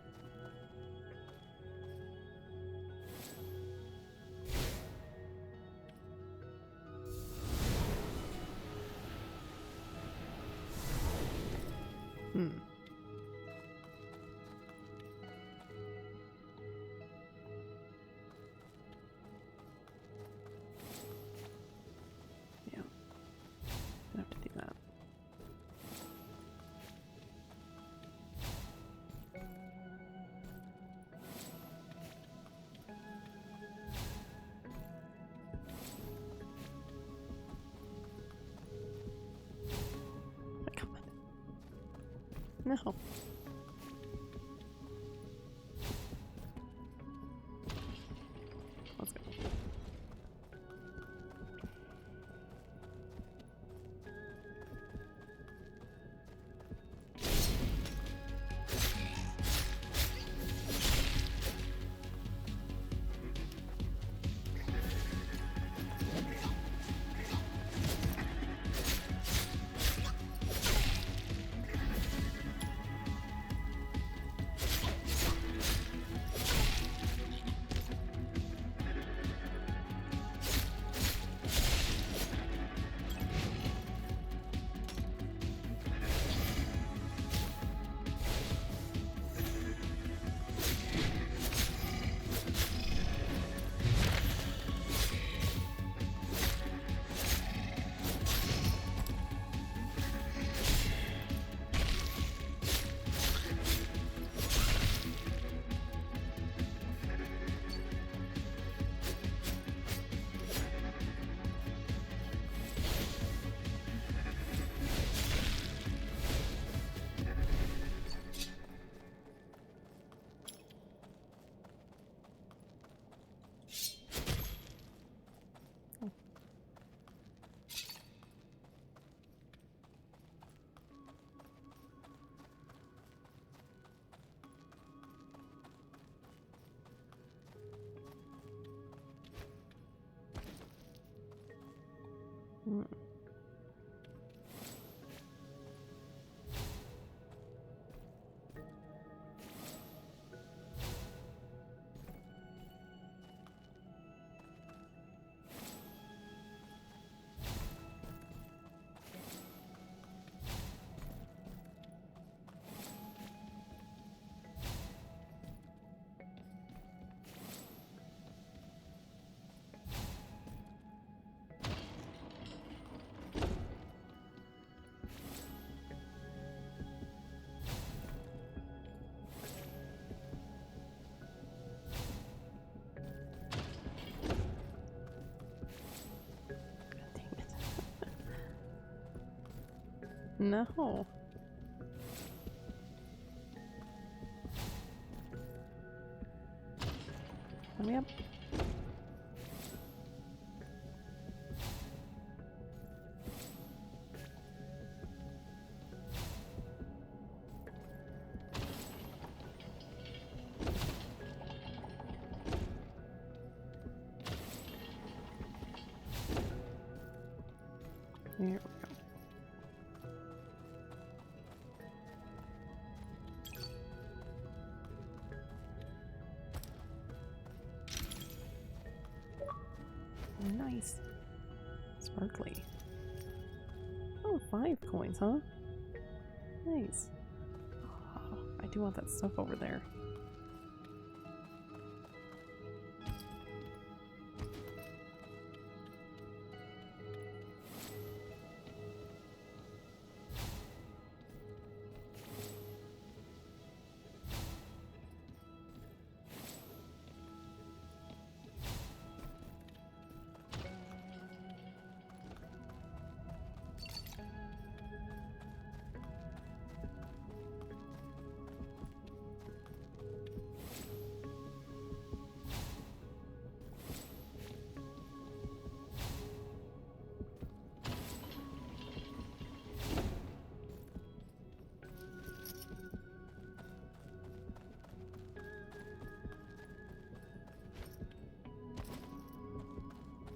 Yeah. I have to do that. Come on. No. Let's go. No. Let me up. There we go. Nice. Sparkly. Oh, 5 coins, huh? Nice. I do want that stuff over there.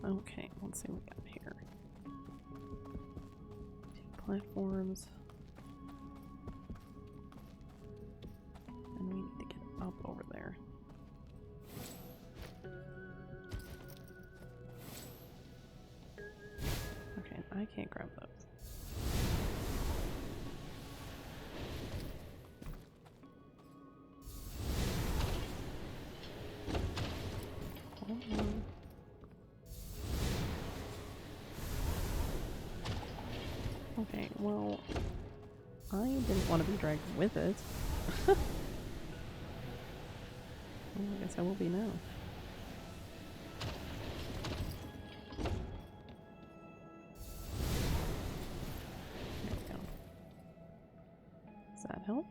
Okay, let's see what we got here. 2 platforms. And we need to get up over there. Okay, I can't grab those. Hold on. Okay, well, I didn't want to be dragged with it. Well, I guess I will be now. There we go. Does that help?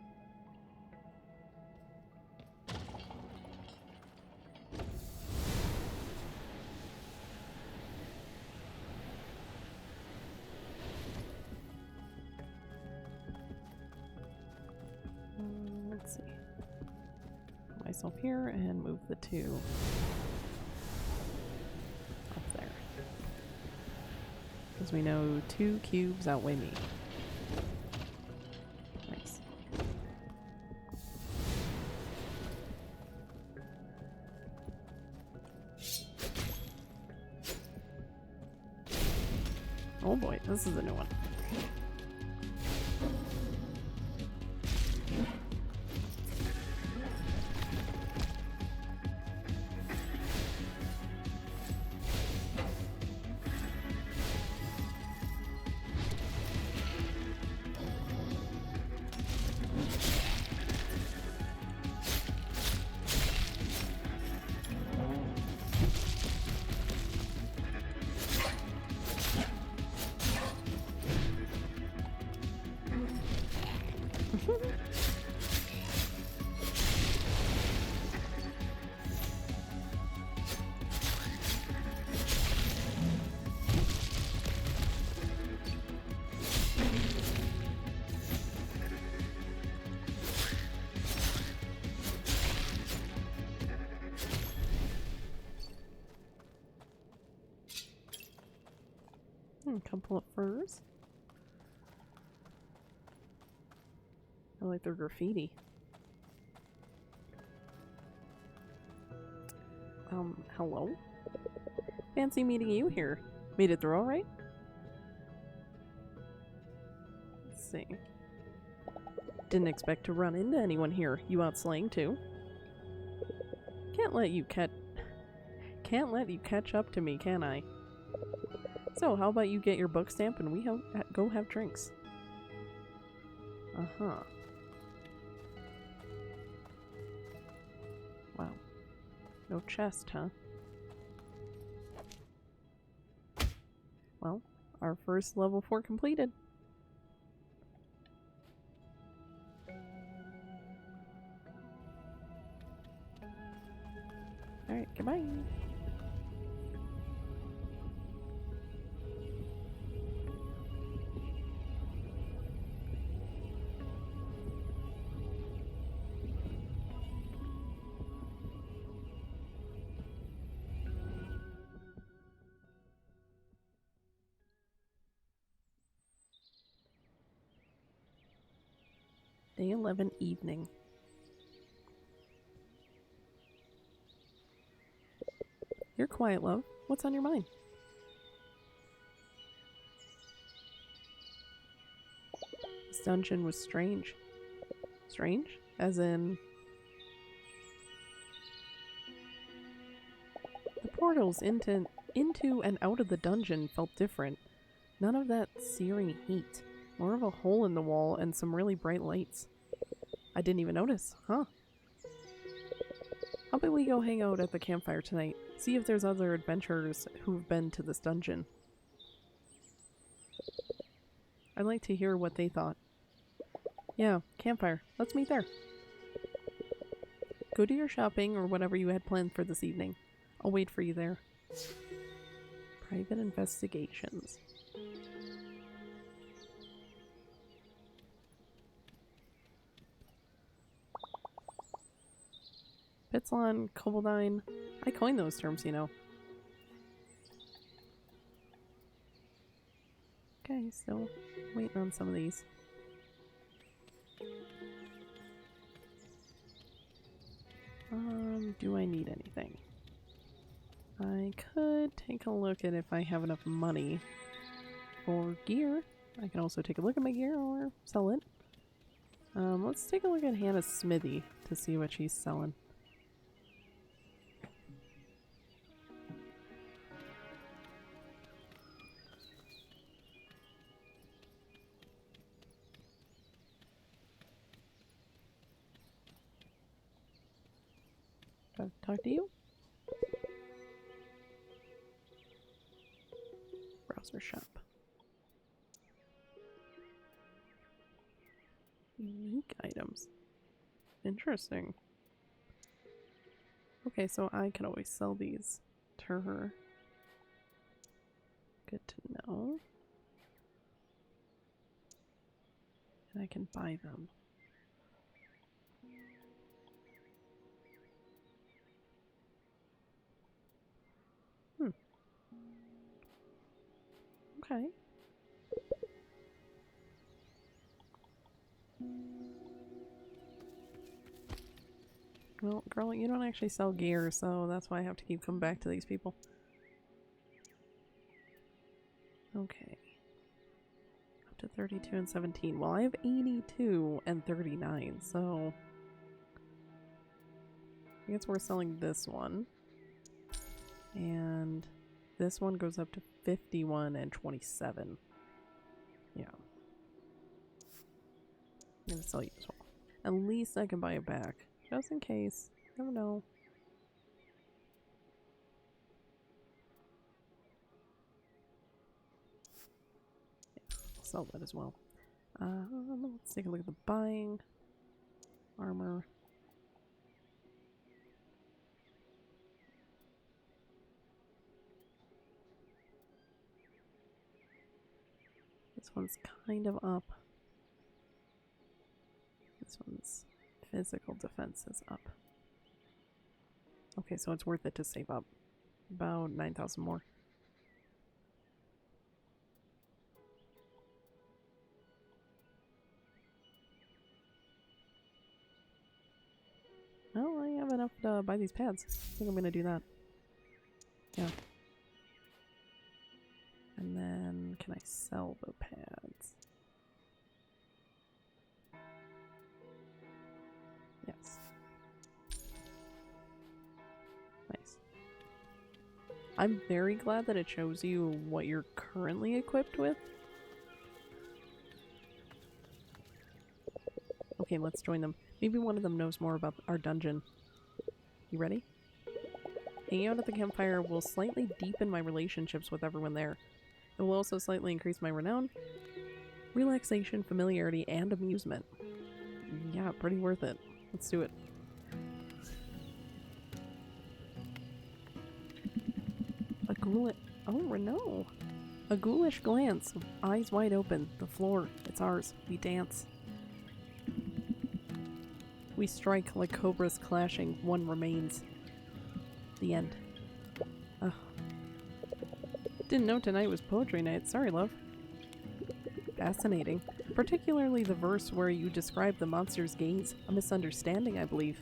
Let's see. Put myself here and move the 2 up there. Because we know 2 cubes outweigh me. Nice. Oh boy, this is a new one. A couple of furs. I like their graffiti. Hello? Fancy meeting you here. Made it through all right? Let's see. Didn't expect to run into anyone here. You out slaying too? Can't let you catch up to me, can I? So, how about you get your book stamp and we go have drinks? Uh-huh. Wow. No chest, huh? Well, our first level 4 completed. Alright, goodbye. Day 11 evening. You're quiet, love. What's on your mind? This dungeon was strange. Strange? As in... The portals into and out of the dungeon felt different. None of that searing heat. More of a hole in the wall and some really bright lights. I didn't even notice, huh? How about we go hang out at the campfire tonight? See if there's other adventurers who've been to this dungeon. I'd like to hear what they thought. Yeah, campfire. Let's meet there. Go do your shopping or whatever you had planned for this evening. I'll wait for you there. Private investigations. Pitsalon, Koboldine. I coined those terms, you know. Okay, still waiting on some of these. Do I need anything? I could take a look at if I have enough money for gear. I can also take a look at my gear or sell it. Let's take a look at Hannah's smithy to see what she's selling. Do I have to talk to you? Browser shop. Unique items. Interesting. Okay, so I can always sell these to her. Good to know. And I can buy them. Okay. Well, girl, you don't actually sell gear, so that's why I have to keep coming back to these people. Okay. Up to 32 and 17. Well, I have 82 and 39, so... I think it's worth selling this one. And this one goes up to 51 and 27. Yeah. I'm gonna sell you as well. At least I can buy it back. Just in case. Never know. Yeah, I'll sell that as well. Let's take a look at the buying. Armor. This one's kind of up. This one's physical defense is up. Okay, so it's worth it to save up about 9,000 more. Well, I have enough to buy these pads. I think I'm gonna do that. Yeah. And then, can I sell the pads? Yes. Nice. I'm very glad that it shows you what you're currently equipped with. Okay, let's join them. Maybe one of them knows more about our dungeon. You ready? Hanging out at the campfire will slightly deepen my relationships with everyone there. It will also slightly increase my renown, relaxation, familiarity, and amusement. Yeah, pretty worth it. Let's do it. A ghoulish... Oh, Renault! A ghoulish glance, eyes wide open. The floor, it's ours. We dance. We strike like cobras clashing. One remains. The end. Ugh. Didn't know tonight was poetry night. Sorry, love. Fascinating. Particularly the verse where you describe the monster's gaze. A misunderstanding, I believe.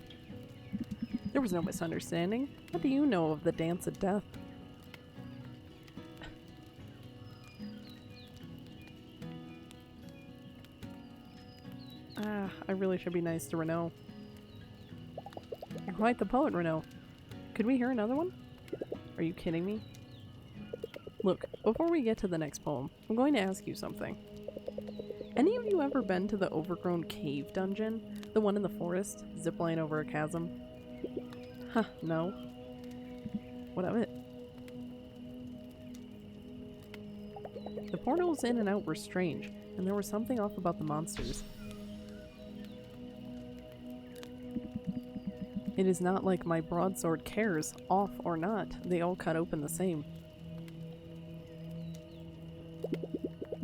There was no misunderstanding. What do you know of the dance of death? I really should be nice to Renault. You're quite the poet, Renault. Could we hear another one? Are you kidding me? Look, before we get to the next poem, I'm going to ask you something. Any of you ever been to the overgrown cave dungeon? The one in the forest? Zipline over a chasm? Huh, no. What of it? The portals in and out were strange, and there was something off about the monsters. It is not like my broadsword cares, off or not, they all cut open the same.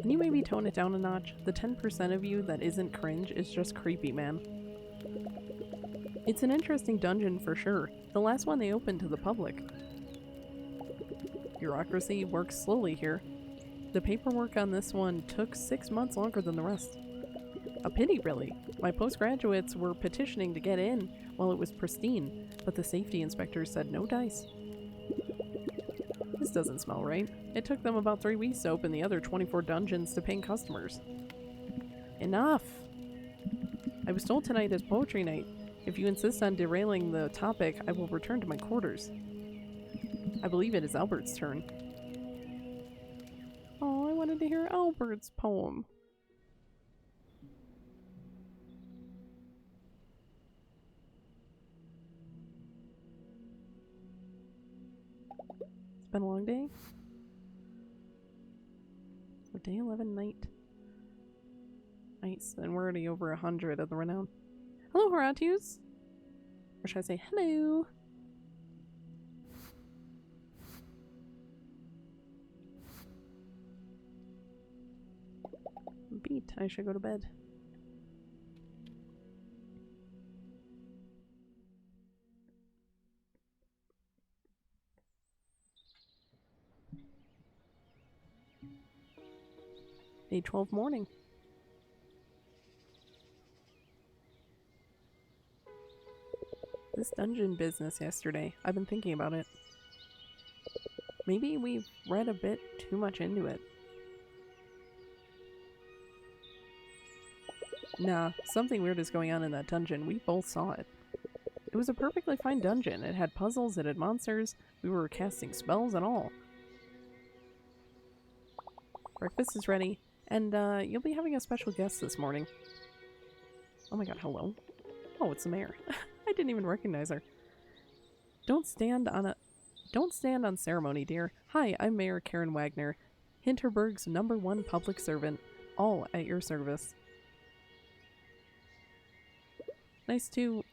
Can you maybe tone it down a notch? The 10% of you that isn't cringe is just creepy, man. It's an interesting dungeon for sure, the last one they opened to the public. Bureaucracy works slowly here. The paperwork on this one took 6 months longer than the rest. A pity, really. My postgraduates were petitioning to get in while it was pristine, but the safety inspector said no dice. This doesn't smell right. It took them about 3 weeks to open the other 24 dungeons to paying customers. Enough! I was told tonight is poetry night. If you insist on derailing the topic, I will return to my quarters. I believe it is Albert's turn. Oh, I wanted to hear Albert's poem. It's been a long day. So day 11 night. Nice, and we're already over 100 of the renown. Hello, Horatius! Or should I say hello? Beat, I should go to bed. Day 12 morning. This dungeon business yesterday, I've been thinking about it. Maybe we've read a bit too much into it. Nah, something weird is going on in that dungeon. We both saw it. It was a perfectly fine dungeon. It had puzzles, it had monsters, we were casting spells and all. Breakfast is ready, and you'll be having a special guest this morning. Oh my god, hello? Oh, it's the mayor. I didn't even recognize her. Don't stand on ceremony, dear. Hi, I'm Mayor Karen Wagner, Hinterberg's #1 public servant, all at your service. Nice to...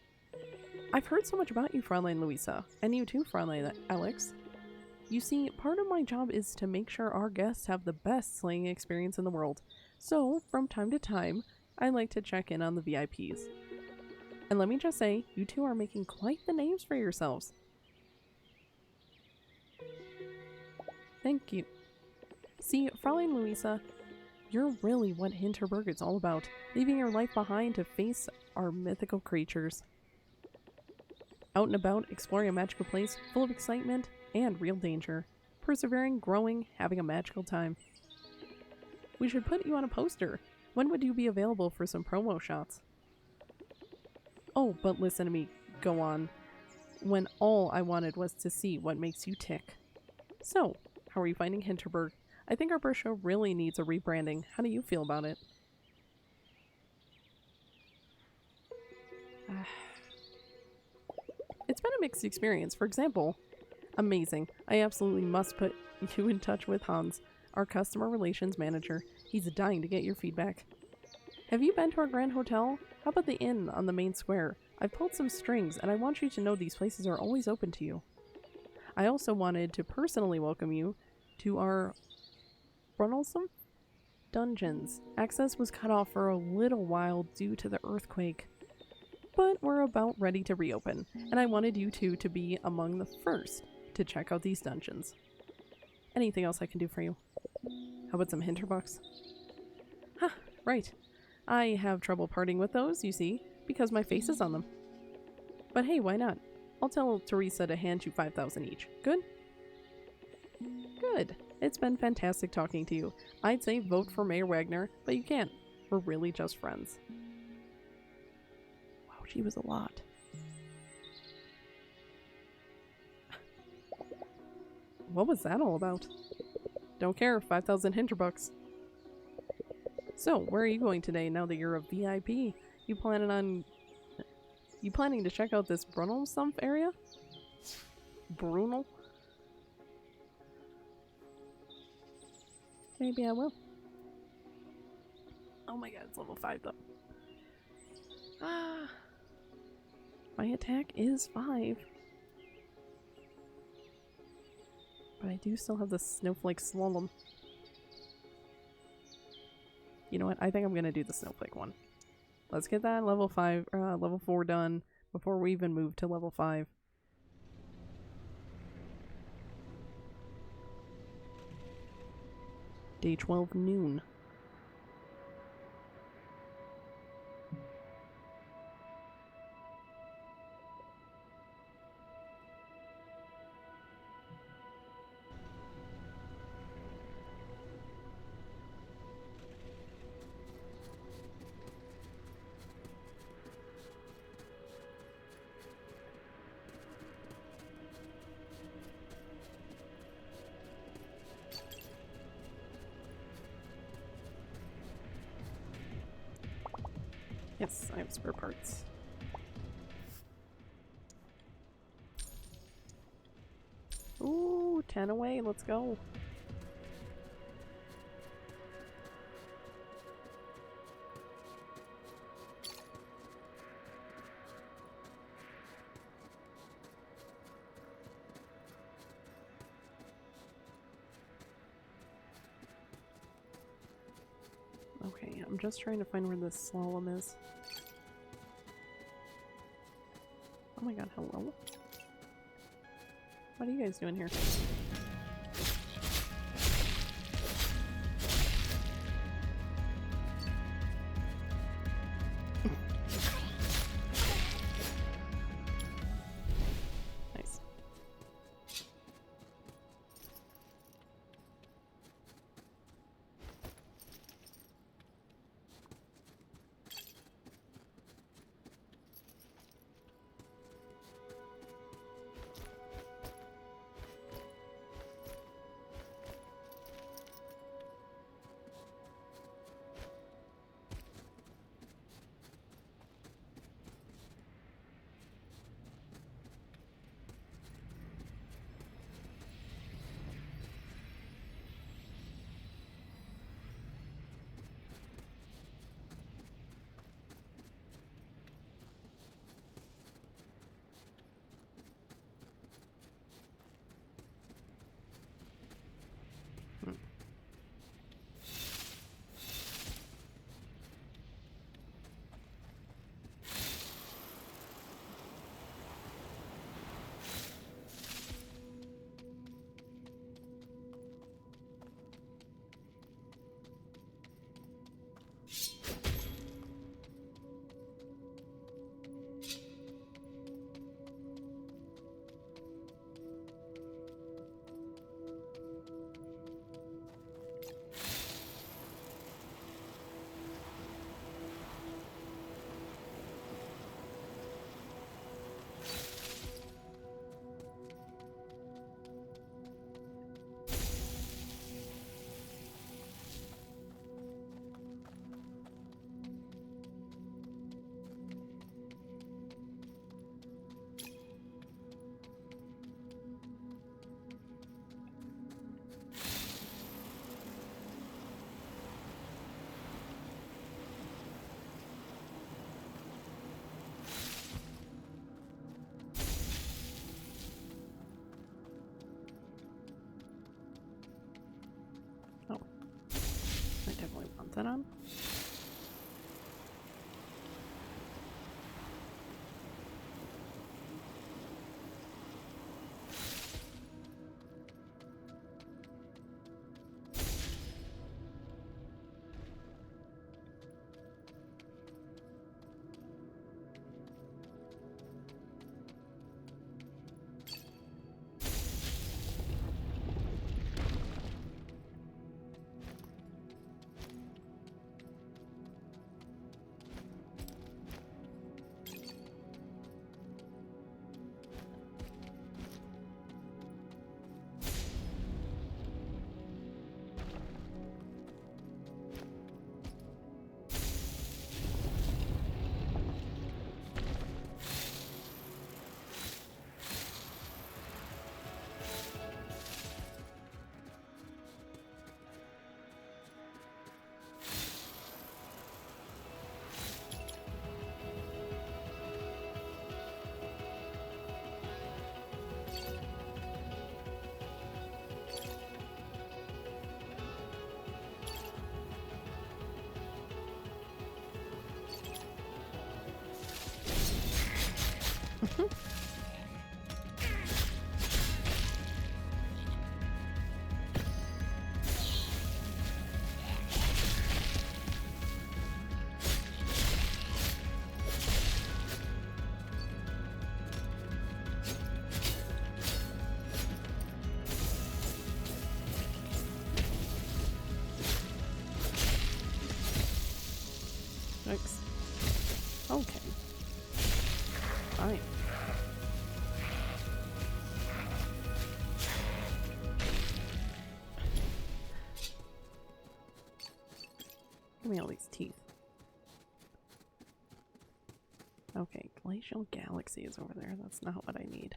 I've heard so much about you, Fräulein Louisa, and you too, Fräulein Alex. You see, part of my job is to make sure our guests have the best sleighing experience in the world, so from time to time, I like to check in on the VIPs. And let me just say, you two are making quite the names for yourselves. Thank you. See, Fräulein Louisa, you're really what Hinterberg is all about, leaving your life behind to face our mythical creatures. Out and about, exploring a magical place full of excitement and real danger. Persevering, growing, having a magical time. We should put you on a poster. When would you be available for some promo shots? Oh, but listen to me go on. When all I wanted was to see what makes you tick. So, how are you finding Hinterberg? I think our first show really needs a rebranding. How do you feel about it? It's been a mixed experience. For example, amazing. I absolutely must put you in touch with Hans, our customer relations manager. He's dying to get your feedback. Have you been to our Grand Hotel? How about the inn on the main square? I've pulled some strings, and I want you to know these places are always open to you. I also wanted to personally welcome you to our Brunelsum dungeons. Access was cut off for a little while due to the earthquake, but we're about ready to reopen, and I wanted you two to be among the first to check out these dungeons. Anything else I can do for you? How about some Hinterbucks? Huh, right. I have trouble parting with those, you see, because my face is on them. But hey, why not? I'll tell Teresa to hand you 5,000 each. Good? Good. It's been fantastic talking to you. I'd say vote for Mayor Wagner, but you can't. We're really just friends. she was a lot. What was that all about? Don't care, 5,000 Hinterbucks. So, where are you going today now that you're a VIP? You planning to check out this Brunel Sumph area? Brunel? Maybe I will. Oh my god, it's level 5 though. Ah. My attack is 5. But I do still have the snowflake slalom. You know what? I think I'm gonna do the snowflake one. Let's get that level 4 done before we even move to level 5. Day 12 noon. Yes, I have spare parts. Ooh, 10 away, let's go. Okay, I'm just trying to find where this slalom is. Oh my god, hello? What are you guys doing here? Nice. That on? Thanks. Okay. Fine. Give me all these teeth. Okay, glacial galaxy is over there. That's not what I need.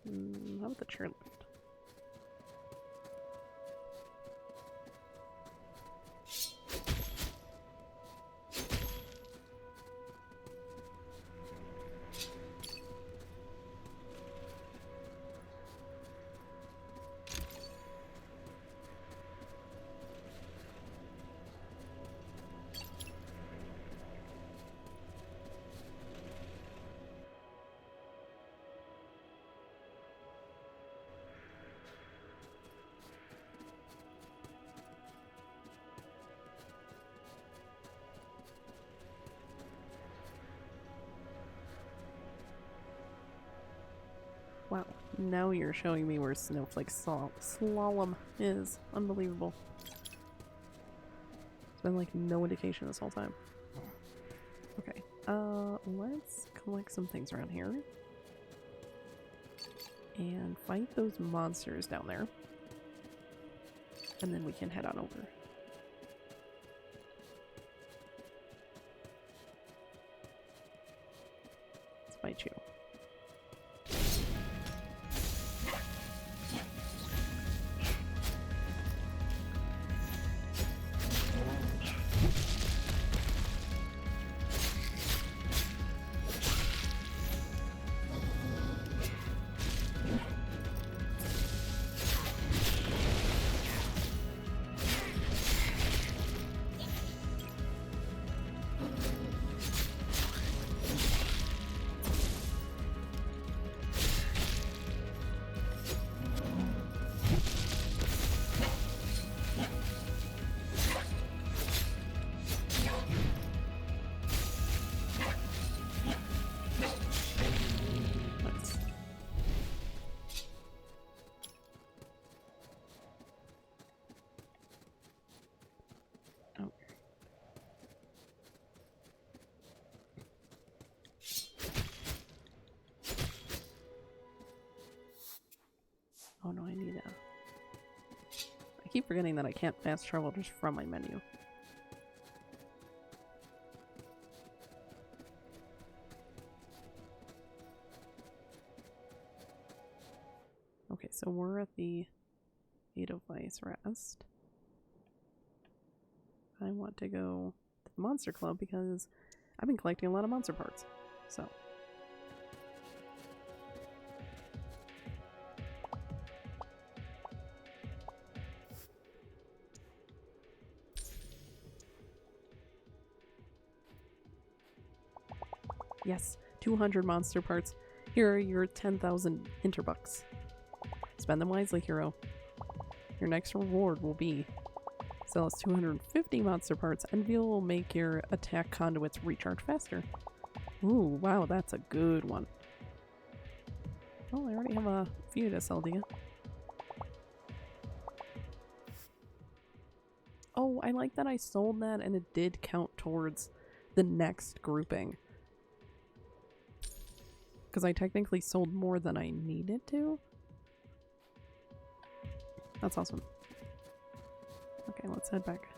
How about the chairlift? Wow, now you're showing me where Snowflake Slalom is. Unbelievable. It's been like no indication this whole time. Okay, let's collect some things around here. And fight those monsters down there. And then we can head on over. Let's fight you. Oh no, I need a... I keep forgetting that I can't fast travel just from my menu. Okay, so we're at the Edelweiss rest. I want to go to the Monster Club because I've been collecting a lot of monster parts. So... Yes, 200 monster parts. Here are your 10,000 Hinterbucks. Spend them wisely, hero. Your next reward will be sell us 250 monster parts and will make your attack conduits recharge faster. Ooh, wow, that's a good one. Oh, I already have a few to sell to you. Oh, I like that I sold that and it did count towards the next grouping. Because I technically sold more than I needed to. That's awesome. Okay, let's head back.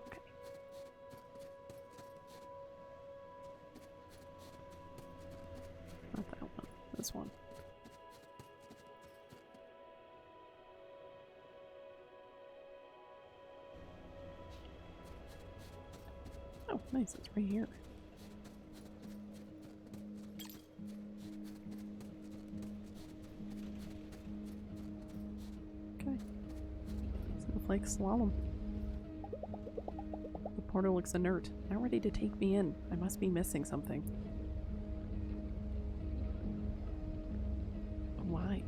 Okay. Not that one. This one. Oh, nice. It's right here. Okay. like slalom. The portal looks inert, not ready to take me in. I must be missing something. Why?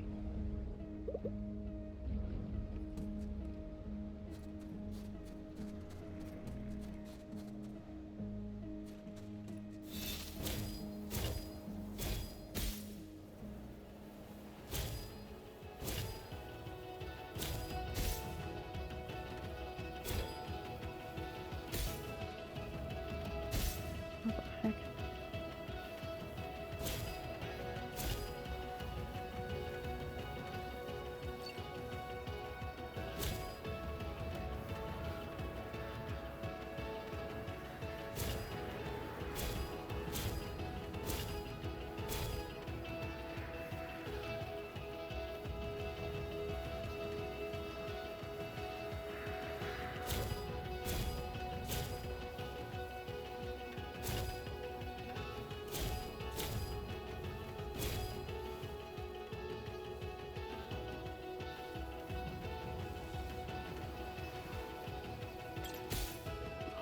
What the heck?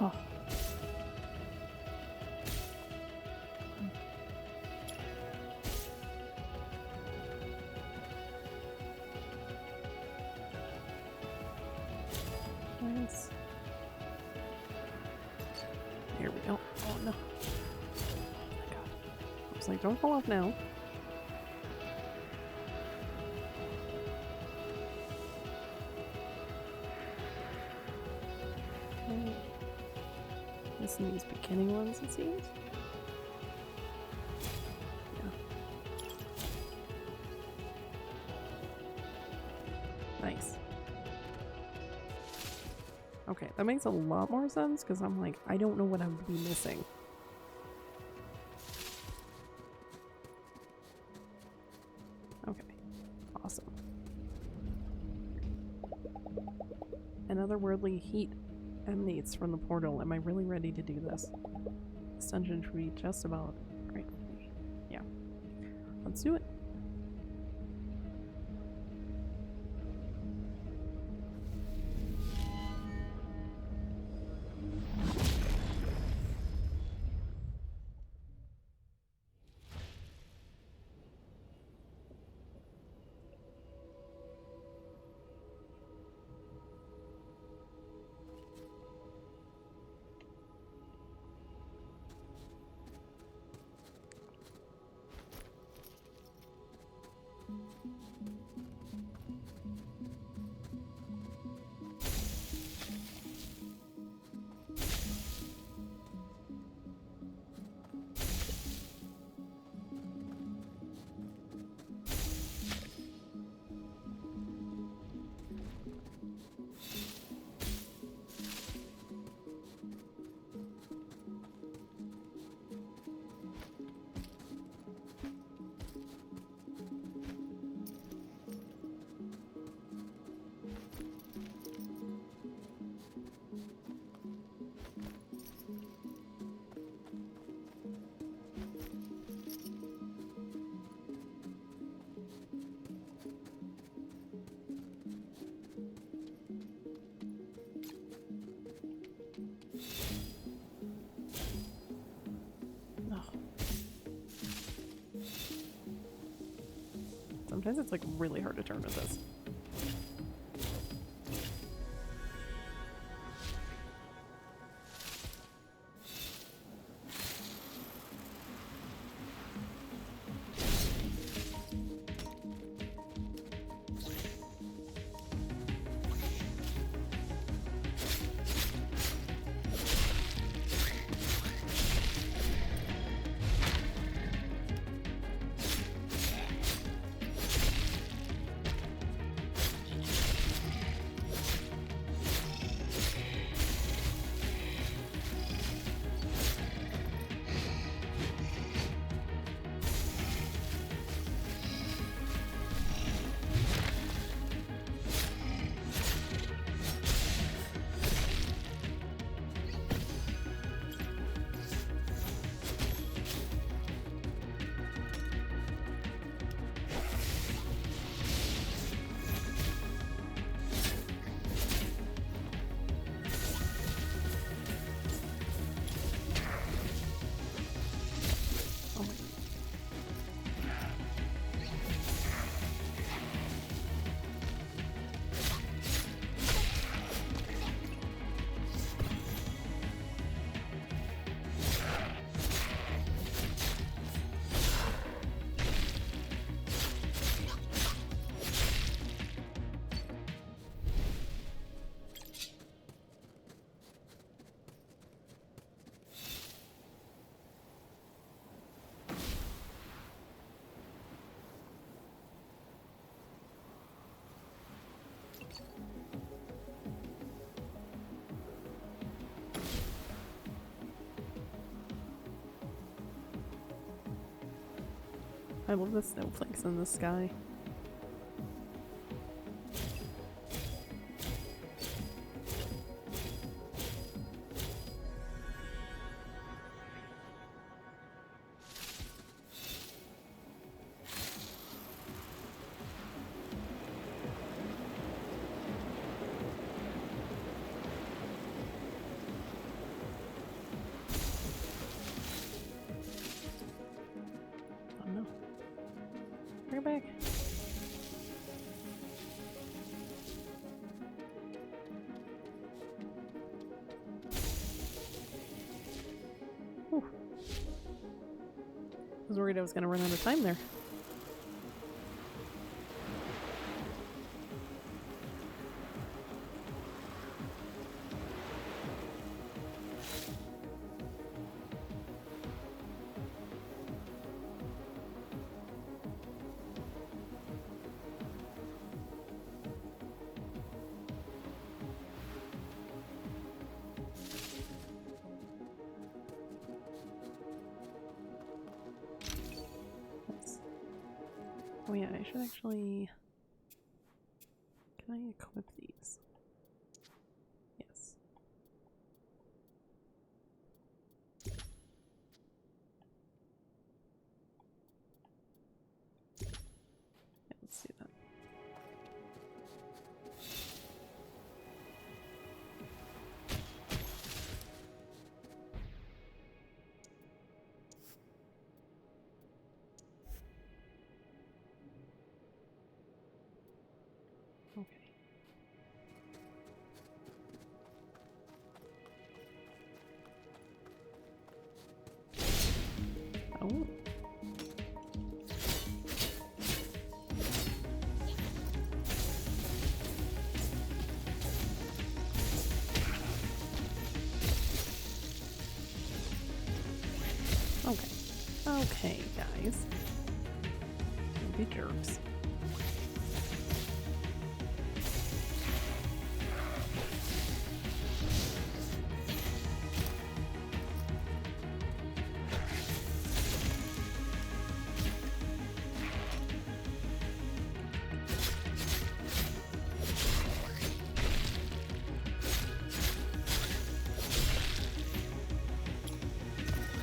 Oh. Nice. Here we go. Oh no. Oh my god. I was like, don't fall off now. Okay. Missing these beginning ones, it seems. Yeah. Nice. Okay, that makes a lot more sense because I'm like, I don't know what I would be missing. Okay, awesome. Another worldly heat emanates from the portal. Am I really ready to do this? This dungeon should be just about right for me. Yeah. Let's do it. Sometimes it's like really hard to turn with this. I love the snowflakes in the sky. Bring her back. Whew. I was worried I was going to run out of time there. Oh yeah, I should actually... Can I equip these? Yes. Yeah, let's do that. Okay. Oh. Okay. Okay, guys. Don't be jerks.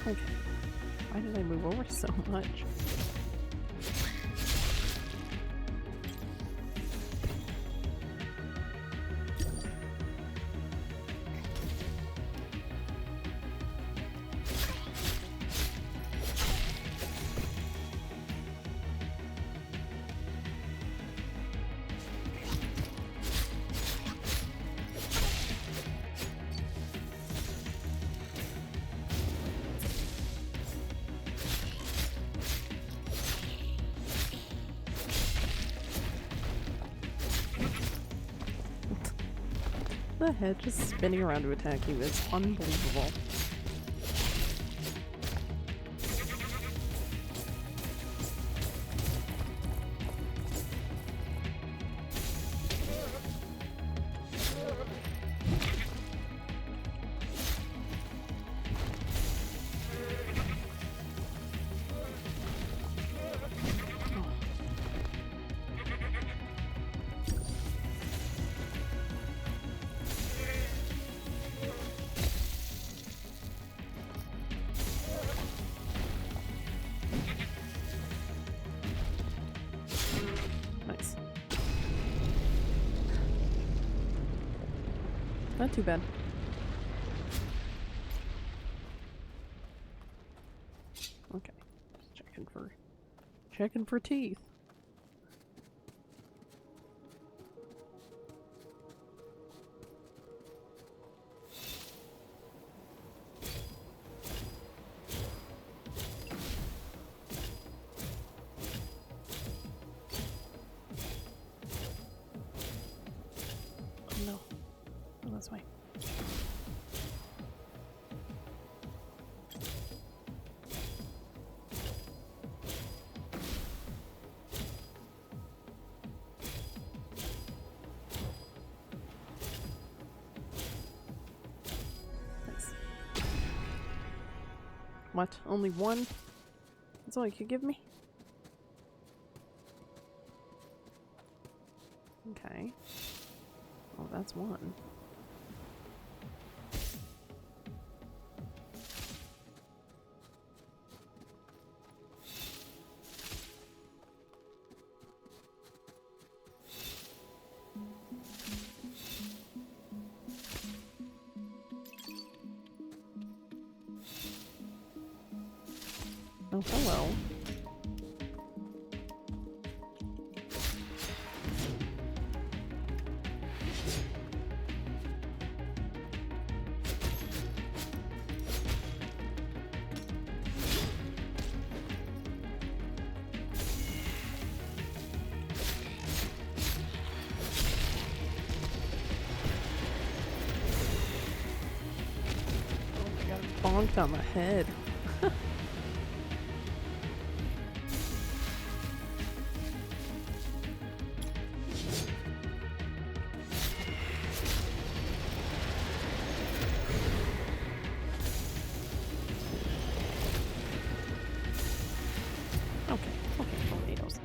Okay. Why did I move over so much? The head just spinning around to attack you is unbelievable. Nice. Not too bad. Okay. Just checking for teeth. No. Go this way. Nice. What? Only one? That's all you could give me? Okay. Oh, that's one. Oh, hello. Bonked on the head. Okay, tornadoes.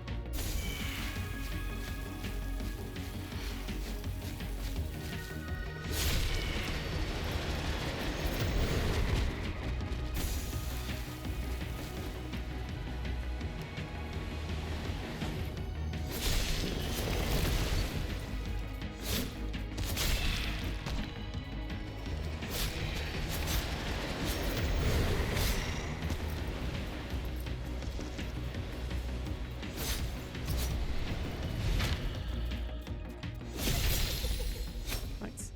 Nice.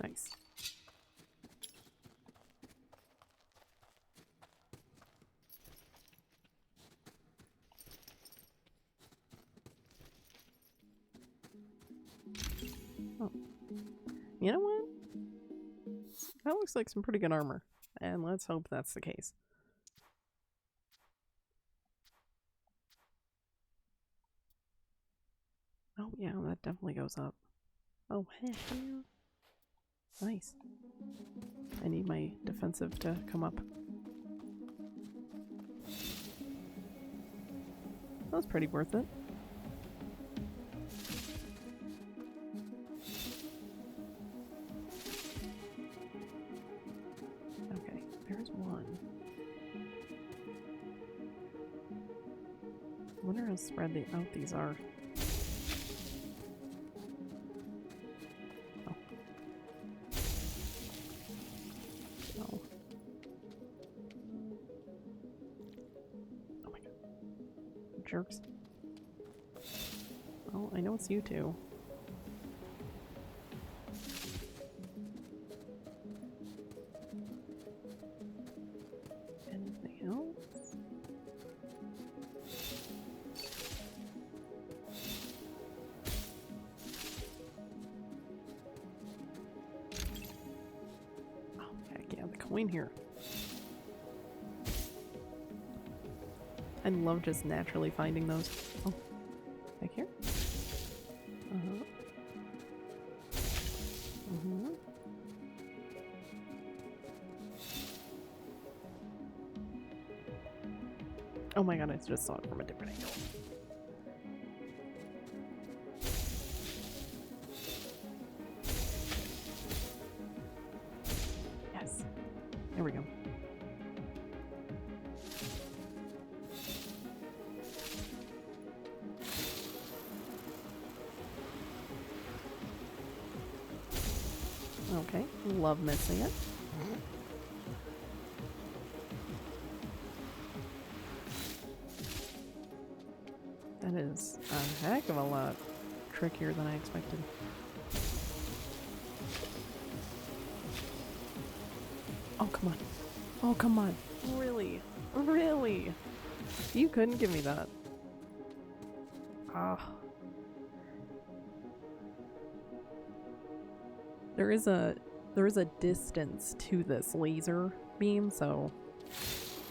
Nice. Oh. You know what? That looks like some pretty good armor. And let's hope that's the case. Oh yeah, that definitely goes up. Oh heck yeah. Nice. I need my defensive to come up. That was pretty worth it. Okay, there's one. I wonder how spread out these are. Oh. No. Oh my god. Jerks. Oh, I know it's you two. Anything else? Oh, heck yeah, the coin here. I love just naturally finding those. Oh, back here? Uh-huh. Mm-hmm. Oh my god, I just saw it from a different angle. Yes. There we go. Okay, love missing it. heck of a lot trickier than I expected. Oh, come on. Oh, come on. Really? Really? You couldn't give me that. Ah. There is a distance to this laser beam, so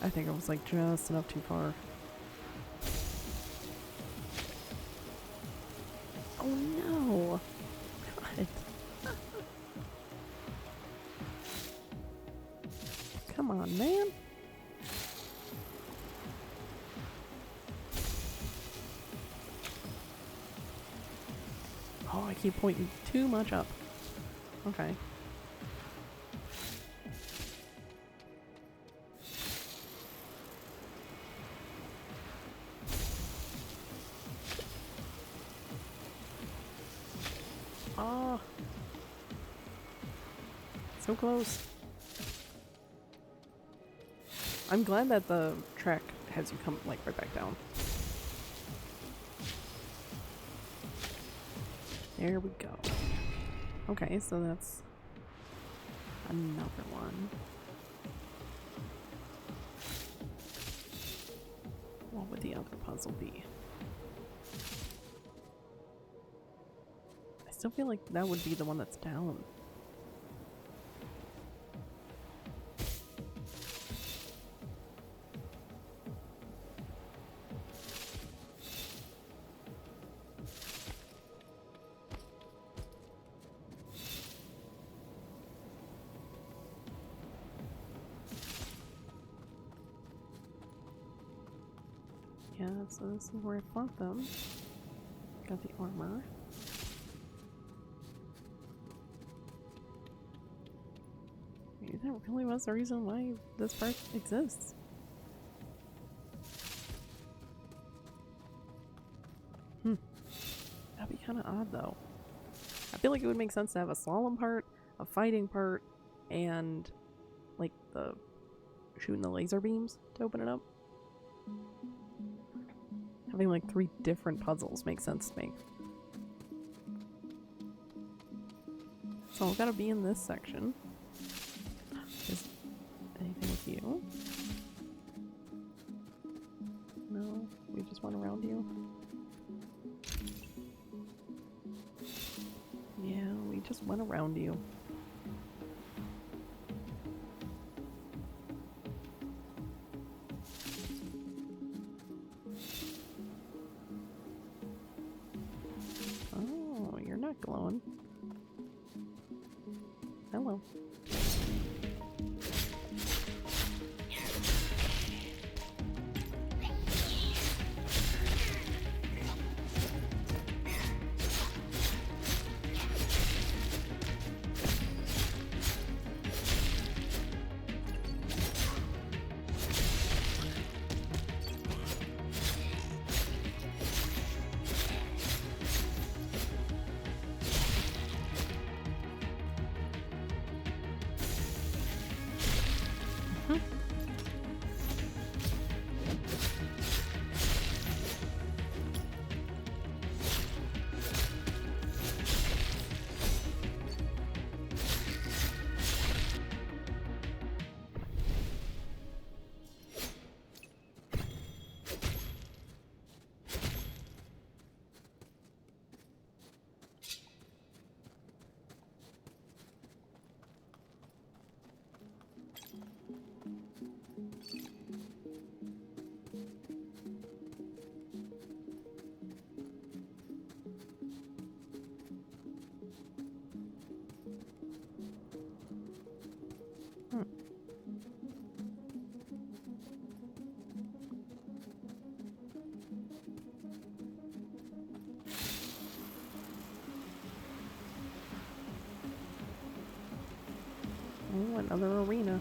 I think I was like just enough too far. Oh no! God. Come on, man. Oh, I keep pointing too much up. Okay. Ah. So close. I'm glad that the track has you come like right back down. There we go. Okay, so that's another one. What would the other puzzle be? I still feel like that would be the one that's down. Yeah, so this is where I fought them. Got the armor. Maybe that really was the reason why this part exists. That'd be kind of odd though. I feel like it would make sense to have a slalom part, a fighting part, and like the shooting the laser beams to open it up. Having like 3 different puzzles makes sense to me. So I've got to be in this section. Is anything with you? No? We just went around you? Yeah, we just went around you. Oh, you're not glowing. Hello. Oh, another arena.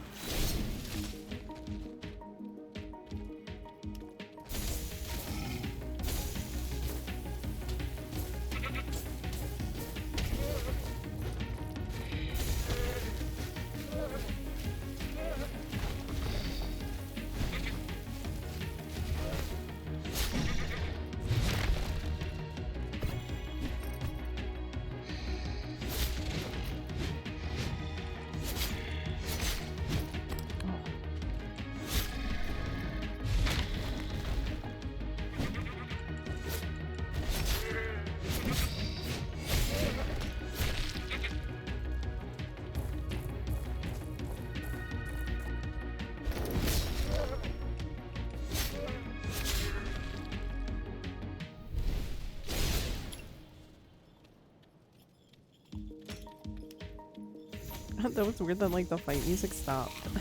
That was weird that like the fight music stopped. Oh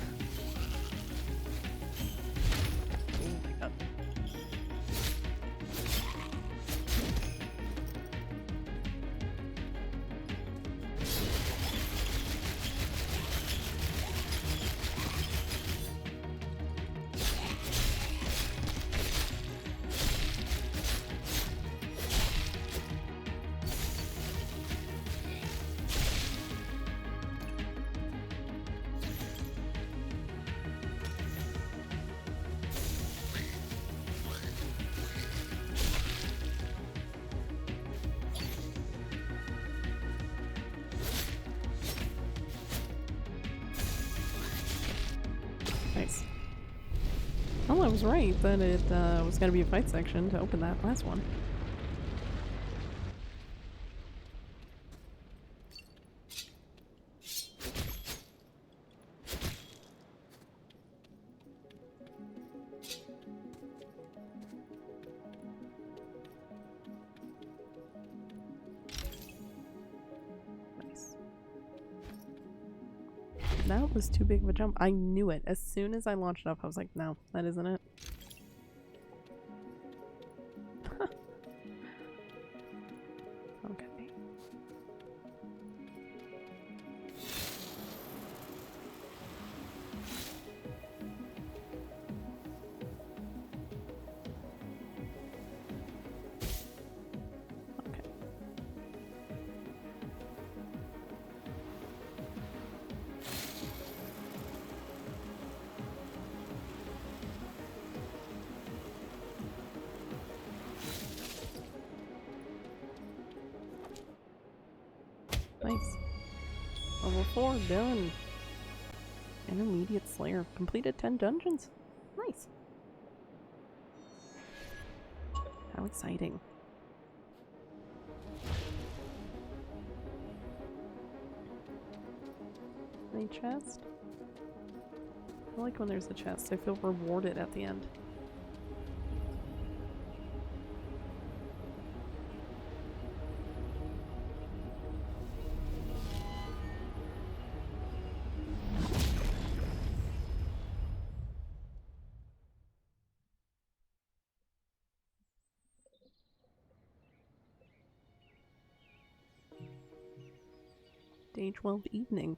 my god. Nice. Well, I was right that it was going to be a fight section to open that last one. Nice. That was too big of a jump. I knew it. As soon as I launched up, I was like, no, that isn't it. Okay. Okay. Nice. Level 4, done. Intermediate Slayer. Completed 10 dungeons. Nice. How exciting. Any chest? I like when there's a chest. I feel rewarded at the end. Day 12 evening.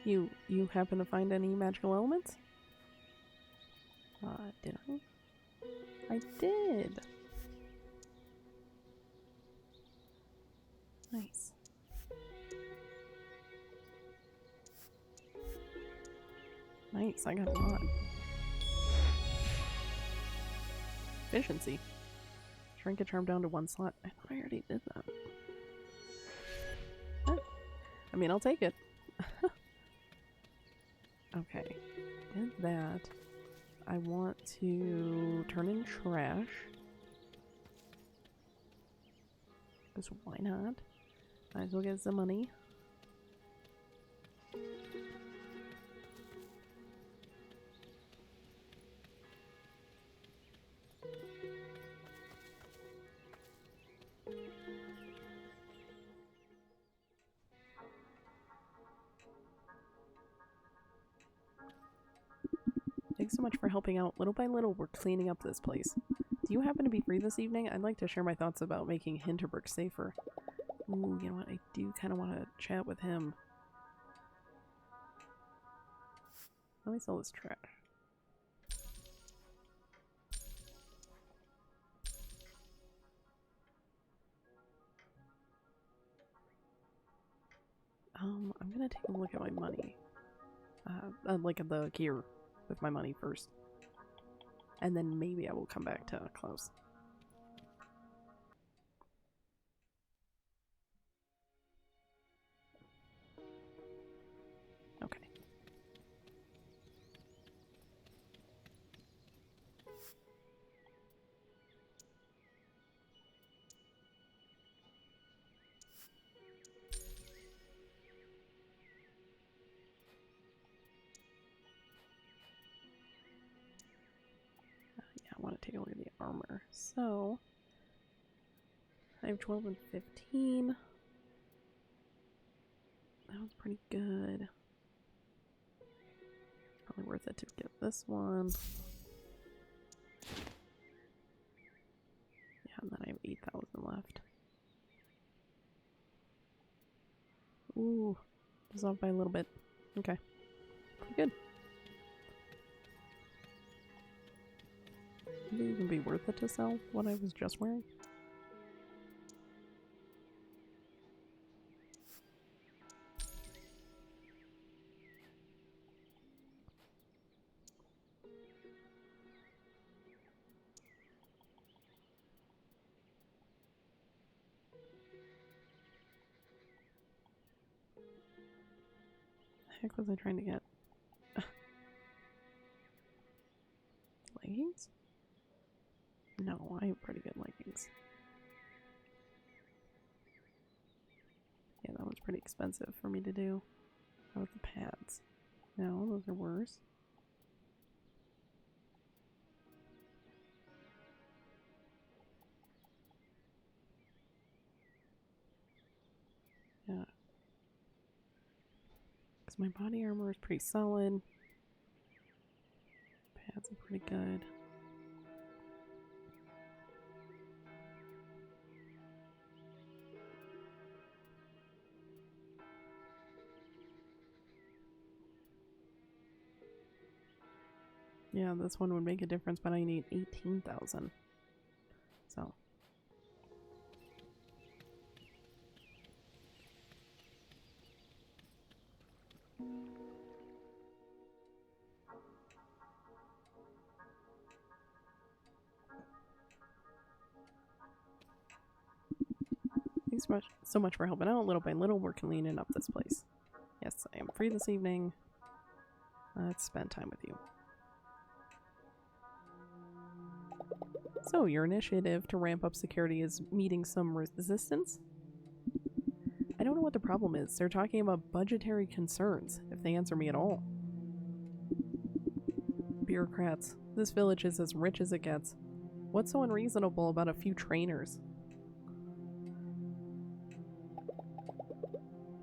You happen to find any magical elements? Did I? I did! Nice. Nice, I got a lot. Efficiency. Shrink a charm down to 1 slot. I thought I already did that. Huh. I mean, I'll take it. Okay. Did that. I want to turn in trash. Because why not? Might as well get some money. Thanks so much for helping out. Little by little, we're cleaning up this place. Do you happen to be free this evening? I'd like to share my thoughts about making Hinterberg safer. Ooh, you know what? I do kind of want to chat with him. Let me sell this trash. I'm gonna take a look at my money. Like at the gear with my money first. And then maybe I will come back to Klaus. Okay. So I have 12 and 15. That was pretty good. Probably worth it to get this one. Yeah, and then I have 8,000 left. Ooh, it's off by a little bit. Okay, pretty good. Maybe it would be worth it to sell what I was just wearing. The heck was I trying to get? Leggings? No, I have pretty good leggings. Yeah, that one's pretty expensive for me to do. How about the pads? No, those are worse. Yeah. Because my body armor is pretty solid. Pads are pretty good. Yeah, this one would make a difference, but I need 18,000. So. Thanks so much for helping out little by little. We're cleaning up this place. Yes, I am free this evening. Let's spend time with you. So, your initiative to ramp up security is meeting some resistance? I don't know what the problem is. They're talking about budgetary concerns, if they answer me at all. Bureaucrats. This village is as rich as it gets. What's so unreasonable about a few trainers?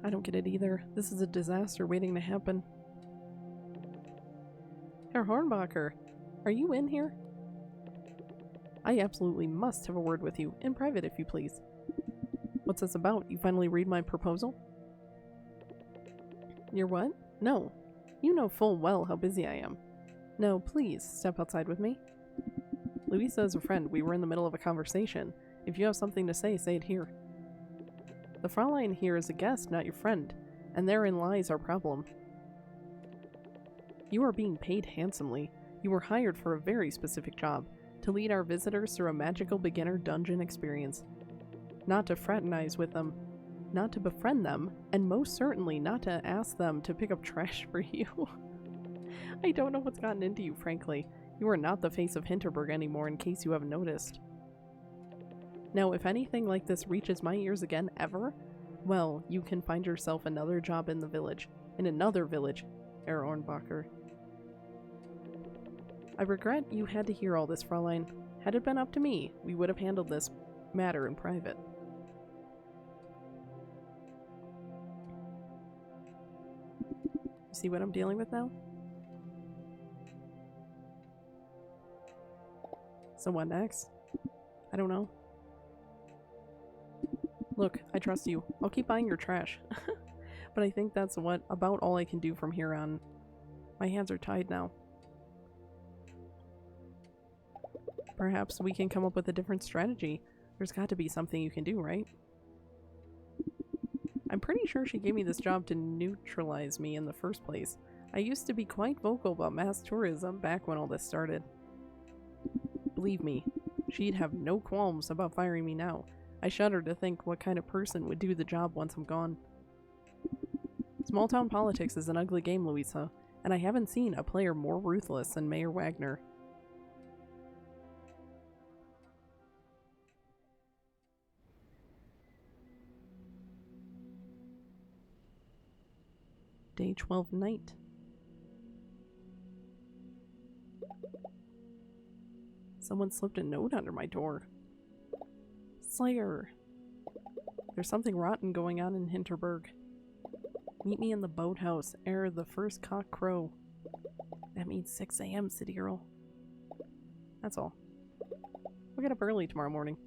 I don't get it either. This is a disaster waiting to happen. Herr Hornbacher, are you in here? I absolutely must have a word with you, in private if you please. What's this about? You finally read my proposal? Your what? No. You know full well how busy I am. No, please, step outside with me. Louisa is a friend. We were in the middle of a conversation. If you have something to say it here. The Fraulein here is a guest, not your friend, and therein lies our problem. You are being paid handsomely. You were hired for a very specific job, to lead our visitors through a magical beginner dungeon experience. Not to fraternize with them, not to befriend them, and most certainly not to ask them to pick up trash for you. I don't know what's gotten into you, frankly. You are not the face of Hinterberg anymore, in case you haven't noticed. Now, if anything like this reaches my ears again ever, well, you can find yourself another job in the village. In another village, Herr Ornbacher. I regret you had to hear all this, Fraulein. Had it been up to me, we would have handled this matter in private. You see what I'm dealing with now? So what next? I don't know. Look, I trust you. I'll keep buying your trash. But I think that's about all I can do from here on. My hands are tied now. Perhaps we can come up with a different strategy. There's got to be something you can do, right? I'm pretty sure she gave me this job to neutralize me in the first place. I used to be quite vocal about mass tourism back when all this started. Believe me, she'd have no qualms about firing me now. I shudder to think what kind of person would do the job once I'm gone. Small town politics is an ugly game, Louisa, and I haven't seen a player more ruthless than Mayor Wagner. Day 12 night. Someone slipped a note under my door. Slayer. There's something rotten going on in Hinterberg. Meet me in the boathouse, ere the first cock crow. That means 6 a.m., City Girl. That's all. We'll get up early tomorrow morning.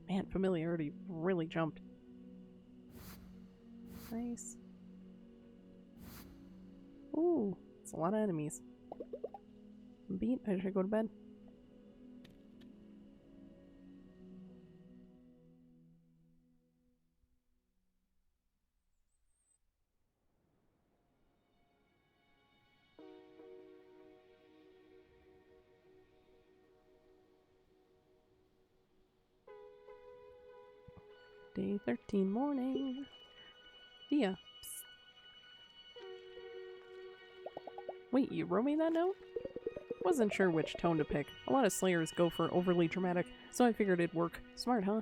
Man, familiarity really jumped. Nice. Ooh, it's a lot of enemies. I'm beat. I should go to bed. Day 13 morning. Yeah. Psst. Wait, you wrote me that note? Wasn't sure which tone to pick. A lot of Slayers go for overly dramatic, so I figured it'd work. Smart, huh?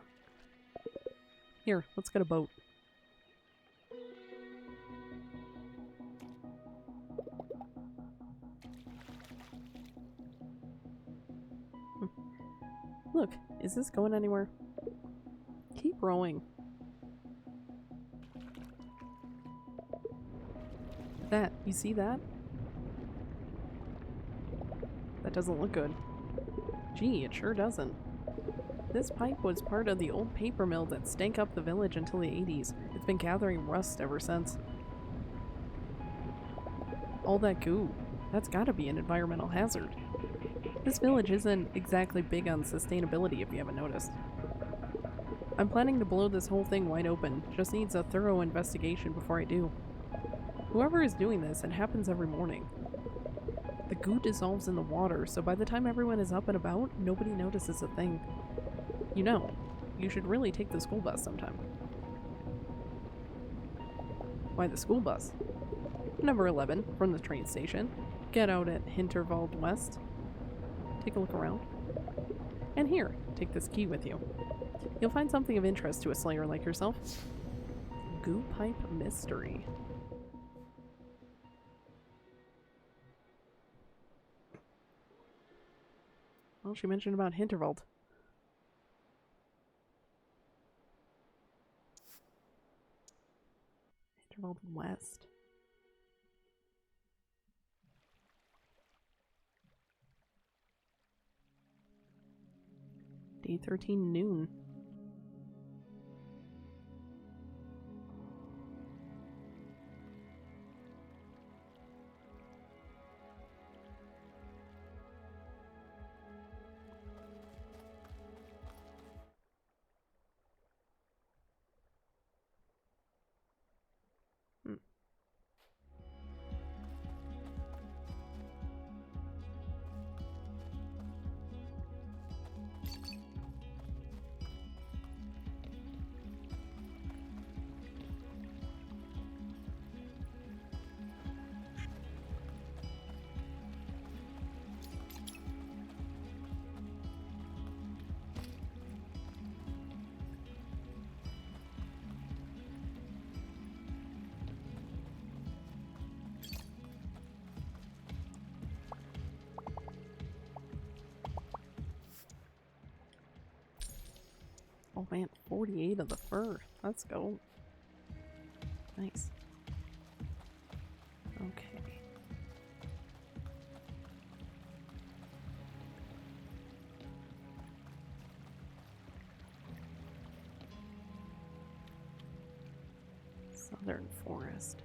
Here, let's get a boat. Look, is this going anywhere? Keep rowing. That, you see that? That doesn't look good. Gee, it sure doesn't. This pipe was part of the old paper mill that stank up the village until the 80s. It's been gathering rust ever since. All that goo. That's gotta be an environmental hazard. This village isn't exactly big on sustainability if you haven't noticed. I'm planning to blow this whole thing wide open. Just needs a thorough investigation before I do. Whoever is doing this, it happens every morning. The goo dissolves in the water, so by the time everyone is up and about, nobody notices a thing. You know, you should really take the school bus sometime. Why the school bus? Number 11, from the train station. Get out at Hinterberg West. Take a look around. And here, take this key with you. You'll find something of interest to a Slayer like yourself. Goo pipe mystery. Well, she mentioned about Hinterberg. Hinterberg West. Day 13 noon. Oh man, 48 of the fur. Let's go. Nice. Okay. Southern Forest.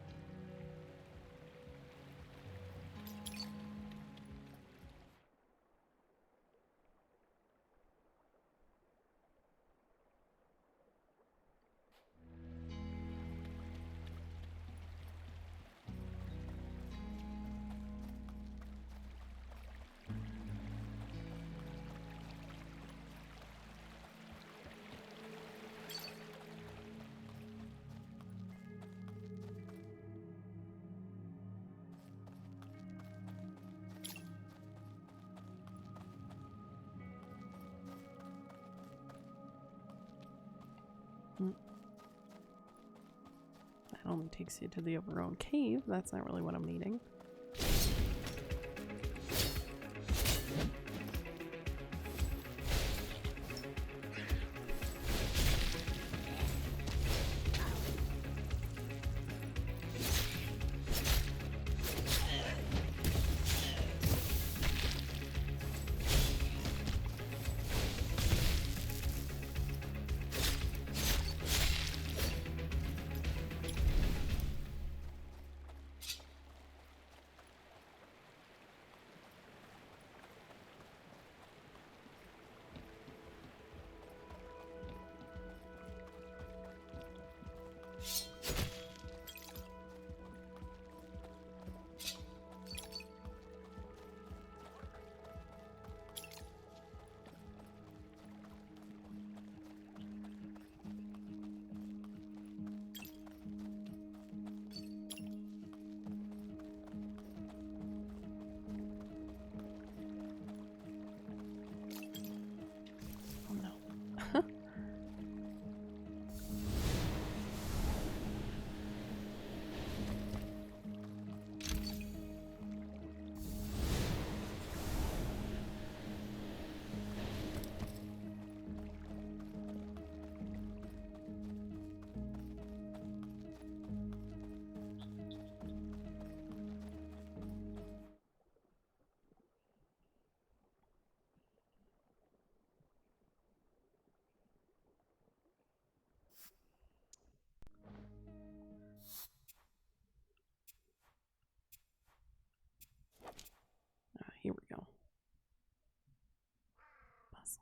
That only takes you to the overgrown cave. That's not really what I'm needing.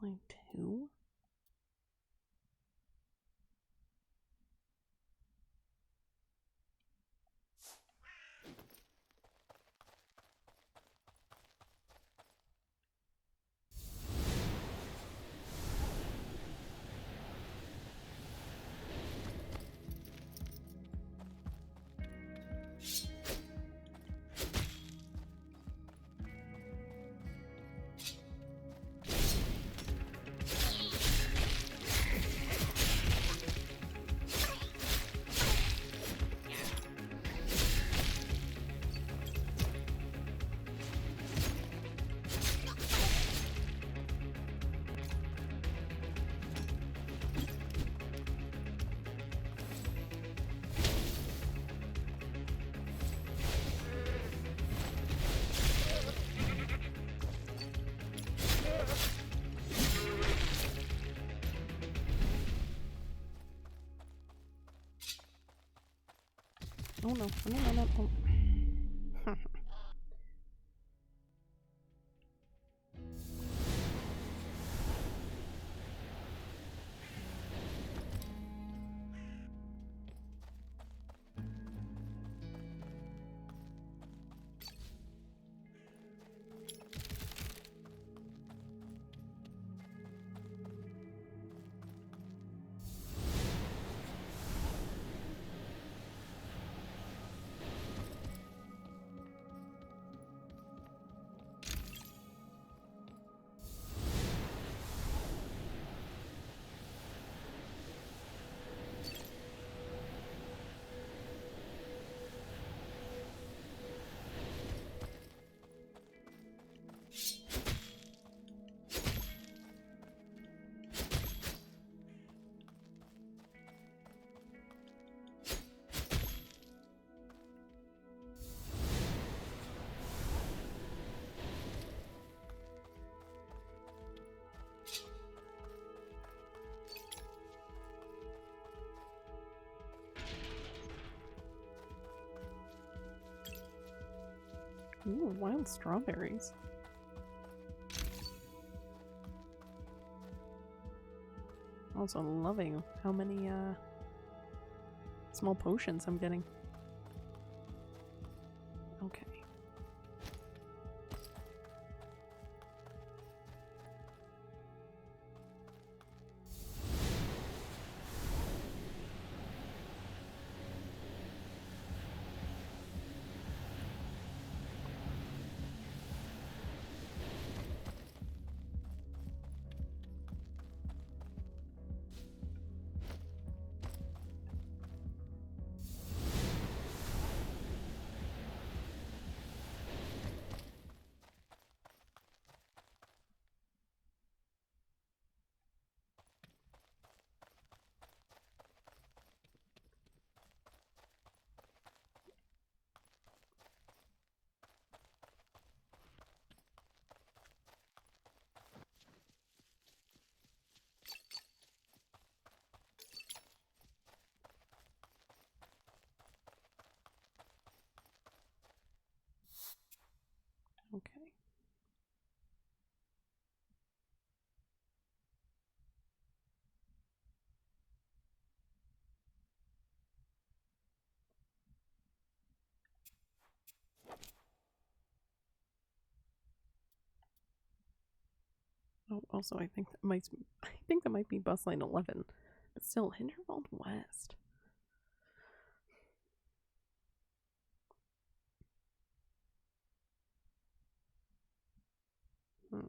line 2? Oh no, no. Oh. Ooh, wild strawberries. Also loving how many small potions I'm getting. Okay. Okay. Oh, also I think that might be bus line 11, but still Hinterberg West. Hmm.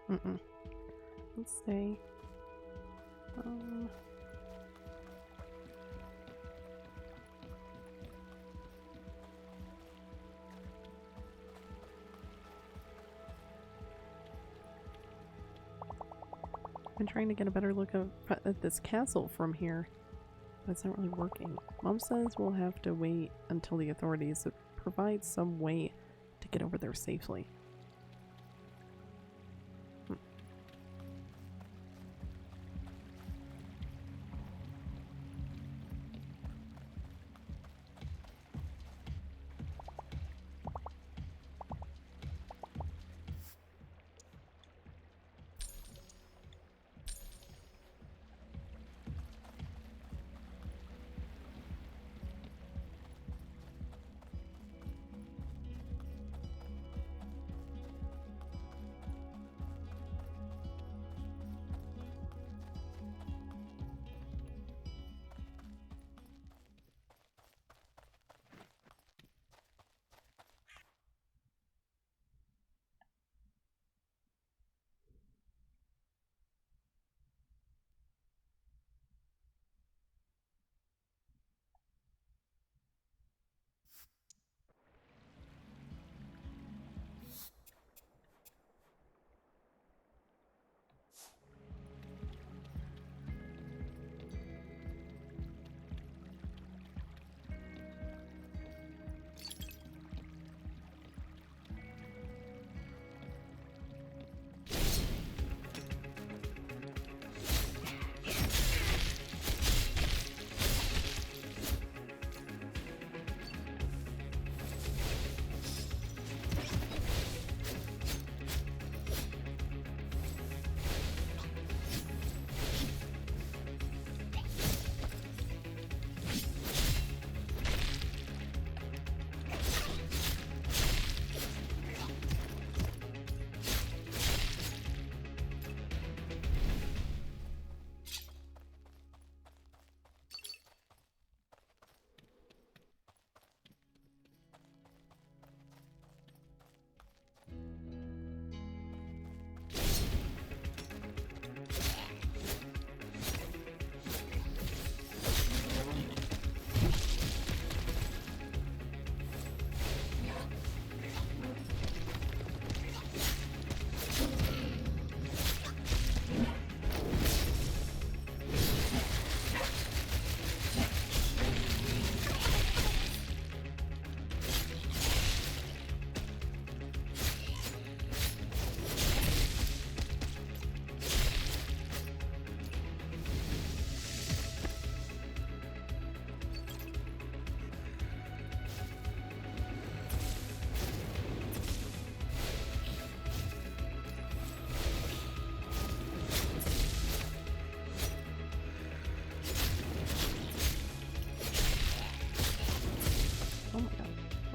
Let's stay. I've been trying to get a better look at this castle from here, but it's not really working. Mom says we'll have to wait until the authorities provide some way to get over there safely.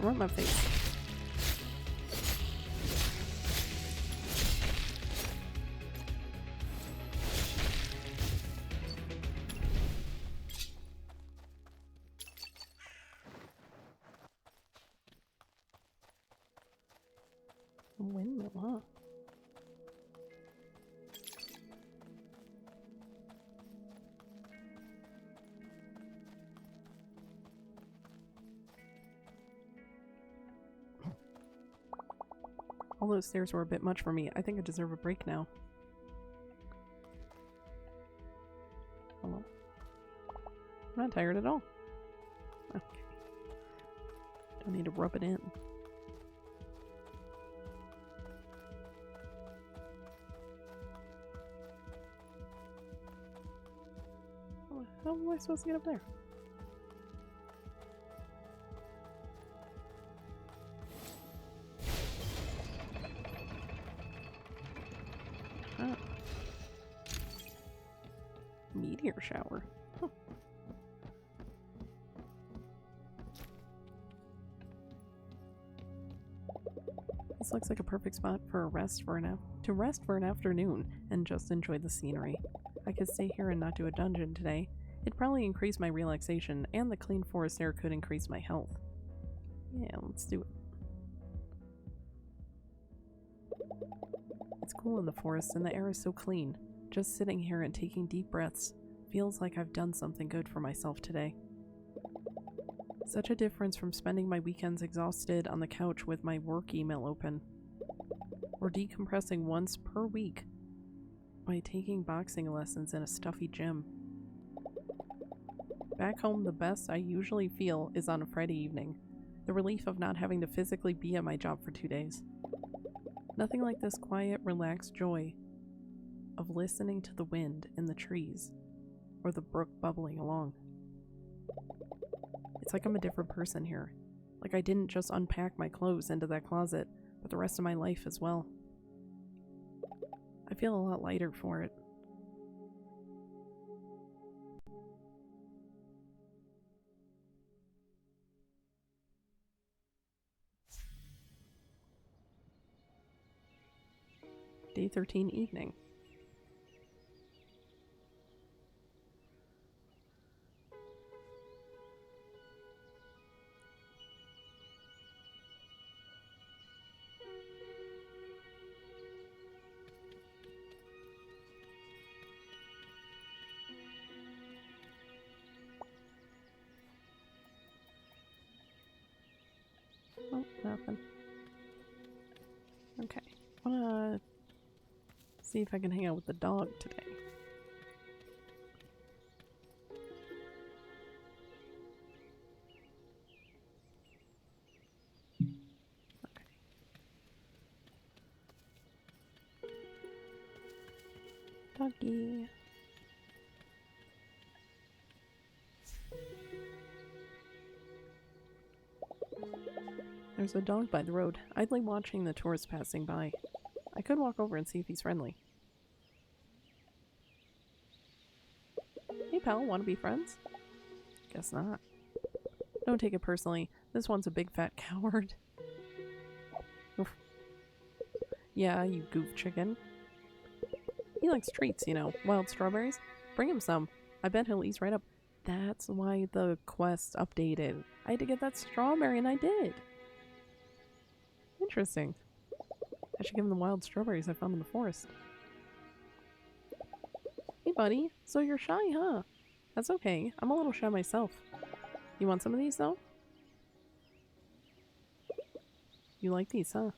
Right in my face. A windmill, huh? All those stairs were a bit much for me. I think I deserve a break now. Hello? I'm not tired at all. Okay. Don't need to rub it in. How am I supposed to get up there? Huh. Meteor shower. Huh. This looks like a perfect spot for a rest for to rest for an afternoon and just enjoy the scenery. I could stay here and not do a dungeon today. It'd probably increase my relaxation, and the clean forest air could increase my health. Yeah, let's do it. It's cool in the forest and the air is so clean. Just sitting here and taking deep breaths feels like I've done something good for myself today. Such a difference from spending my weekends exhausted on the couch with my work email open, or decompressing once per week by taking boxing lessons in a stuffy gym. Back home, the best I usually feel is on a Friday evening, the relief of not having to physically be at my job for 2 days. Nothing like this quiet, relaxed joy of listening to the wind in the trees or the brook bubbling along. It's like I'm a different person here. Like I didn't just unpack my clothes into that closet, but the rest of my life as well. I feel a lot lighter for it. Day 13 evening. Oh, nothing. Okay. I wanna see if I can hang out with the dog today. Okay. Doggy. There's a dog by the road, idly watching the tourists passing by. I could walk over and see if he's friendly. Hey pal, wanna be friends? Guess not. Don't take it personally. This one's a big fat coward. Oof. Yeah, you goof chicken. He likes treats, you know, wild strawberries. Bring him some. I bet he'll ease right up. That's why the quest updated. I had to get that strawberry and I did. Interesting. I should give him the wild strawberries I found in the forest. Hey buddy, so you're shy, huh? That's okay, I'm a little shy myself. You want some of these though? You like these, huh?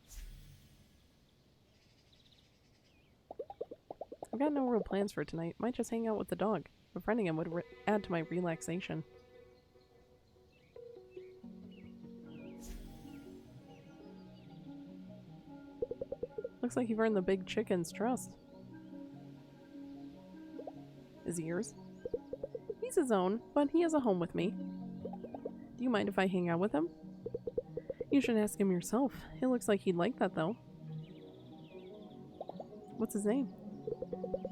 I've got no real plans for tonight. Might just hang out with the dog. Befriending him would add to my relaxation. Looks like you've earned the big chicken's trust. Is he yours? He's his own, but he has a home with me. Do you mind if I hang out with him? You should ask him yourself. It looks like he'd like that though. What's his name?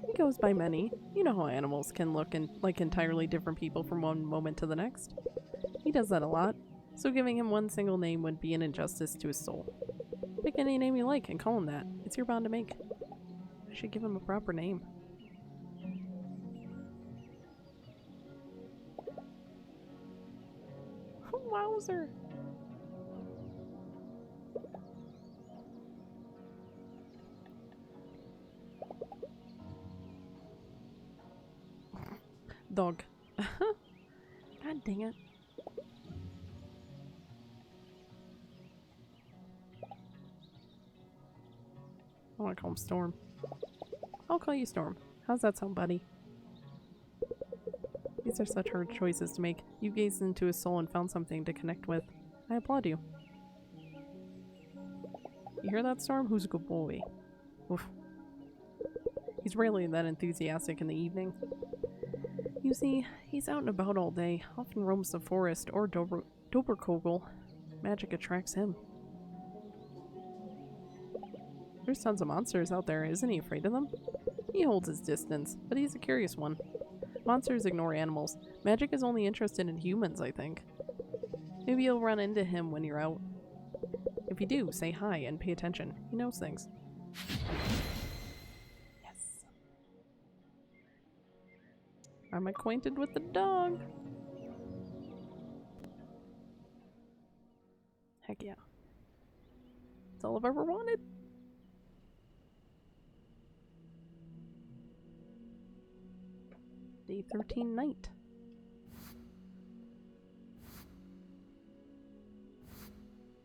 He goes by many. You know how animals can look like entirely different people from one moment to the next. He does that a lot, so giving him one single name would be an injustice to his soul. Pick any name you like and call him that. It's your bond to make. I should give him a proper name. Wowzer! Dog. God dang it. I want to call him Storm. I'll call you Storm. How's that sound, buddy? These are such hard choices to make. You gazed into his soul and found something to connect with. I applaud you. You hear that, Storm? Who's a good boy? Oof. He's rarely that enthusiastic in the evening. You see, he's out and about all day, often roams the forest or Doberkogel. Magic attracts him. There's tons of monsters out there, isn't he afraid of them? He holds his distance, but he's a curious one. Monsters ignore animals. Magic is only interested in humans, I think. Maybe you'll run into him when you're out. If you do, say hi and pay attention. He knows things. Yes. I'm acquainted with the dog. Heck yeah. That's all I've ever wanted. Day 13 night.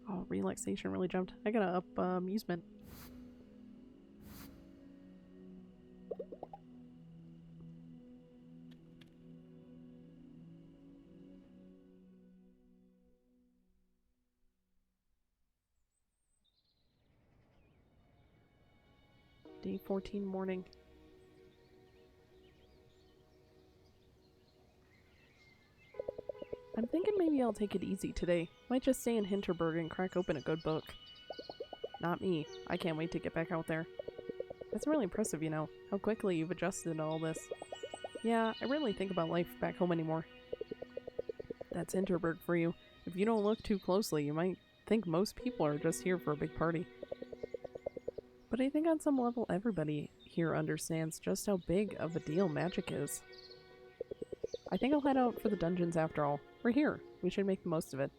Oh, relaxation really jumped. I gotta up amusement. Day 14 morning. I'm thinking maybe I'll take it easy today. Might just stay in Hinterberg and crack open a good book. Not me. I can't wait to get back out there. That's really impressive, you know, how quickly you've adjusted to all this. Yeah, I rarely think about life back home anymore. That's Hinterberg for you. If you don't look too closely, you might think most people are just here for a big party. But I think on some level everybody here understands just how big of a deal magic is. I think I'll head out for the dungeons after all. We're here. We should make the most of it.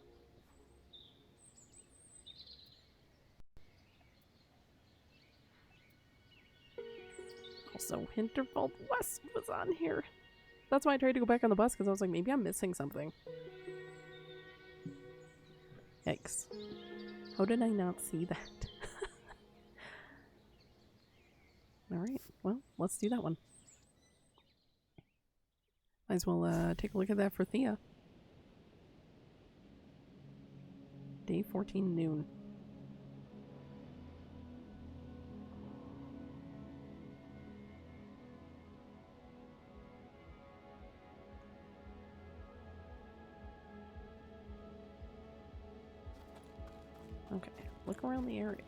Also, Hinterberg West was on here. That's why I tried to go back on the bus, because I was like, maybe I'm missing something. Yikes. How did I not see that? Alright, well, let's do that one. Might as well take a look at that for Thea. Day 14 noon. Okay, look around the area.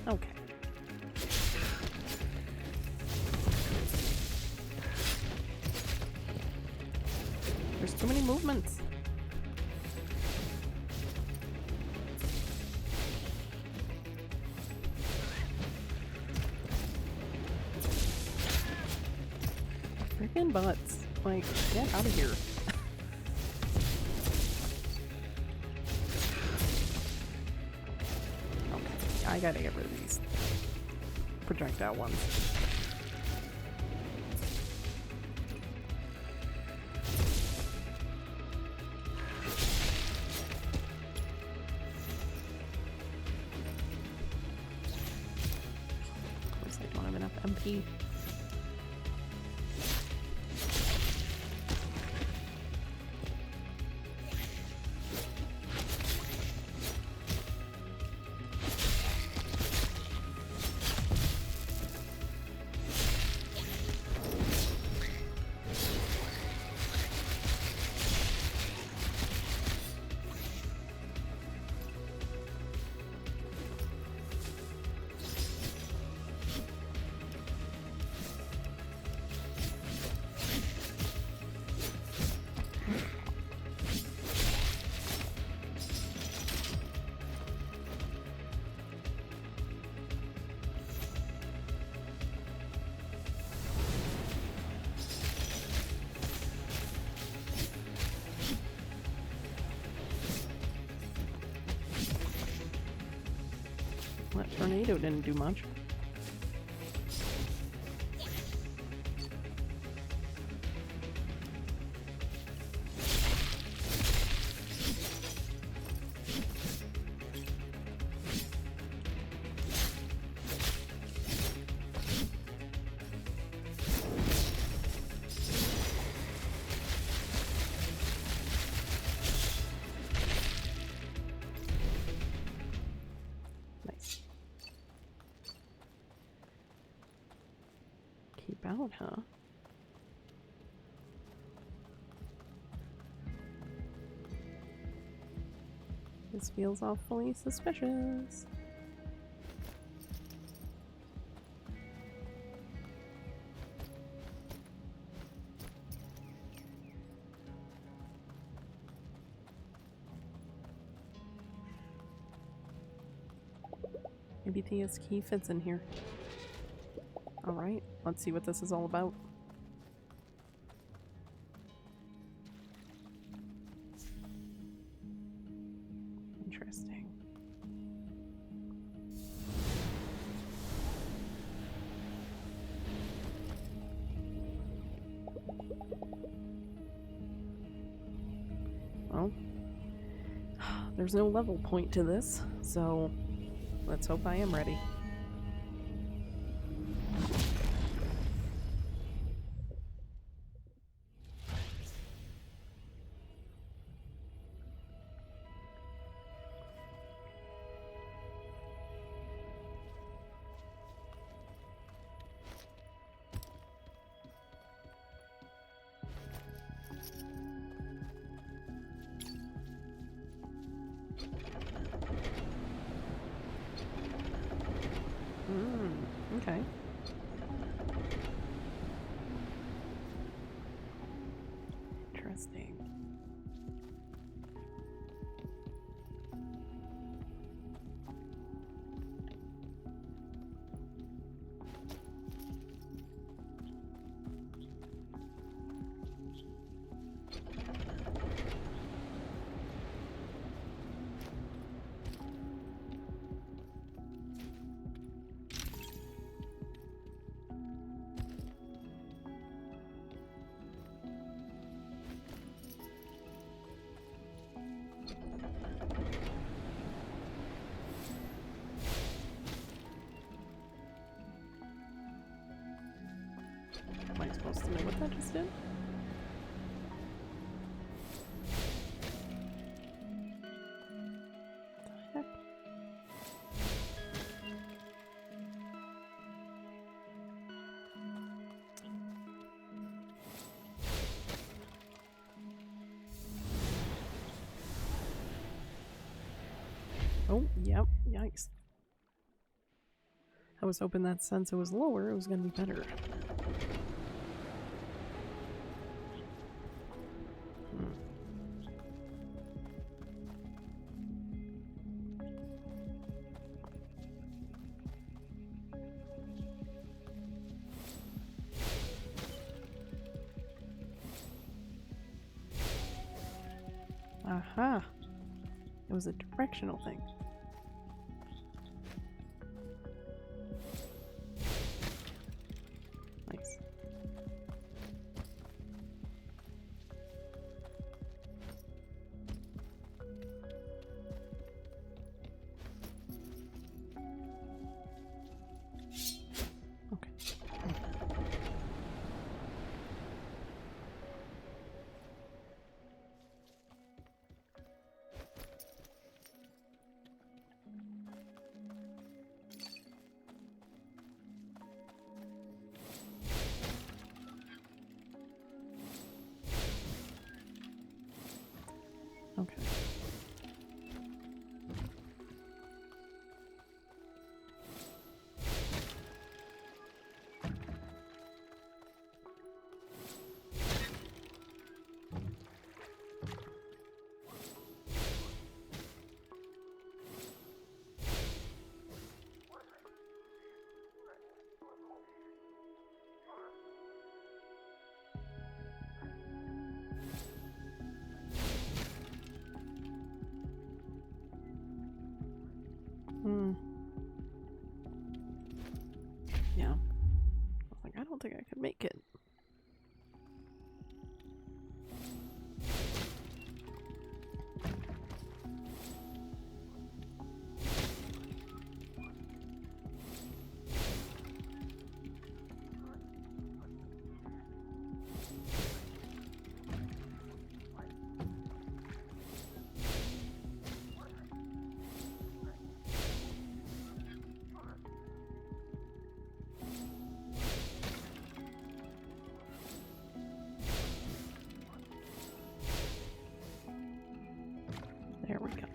Okay. There's too many movements. Freaking butts. Like, get out of here. Okay, I gotta get rid of these projectile ones. Of course, I don't have enough MP. That tornado didn't do much. Keep out, huh? This feels awfully suspicious. Maybe Thea's key fits in here. Alright, let's see what this is all about. There's no level point to this, so let's hope I am ready. Okay. Interesting. Am I supposed to know what that just did? The heck? Oh, yep, yikes. I was hoping that since it was lower, it was going to be better. Aha! It was a directional thing. Nice. Okay. Okay. Yeah. I was like, I don't think I could make it. There we go.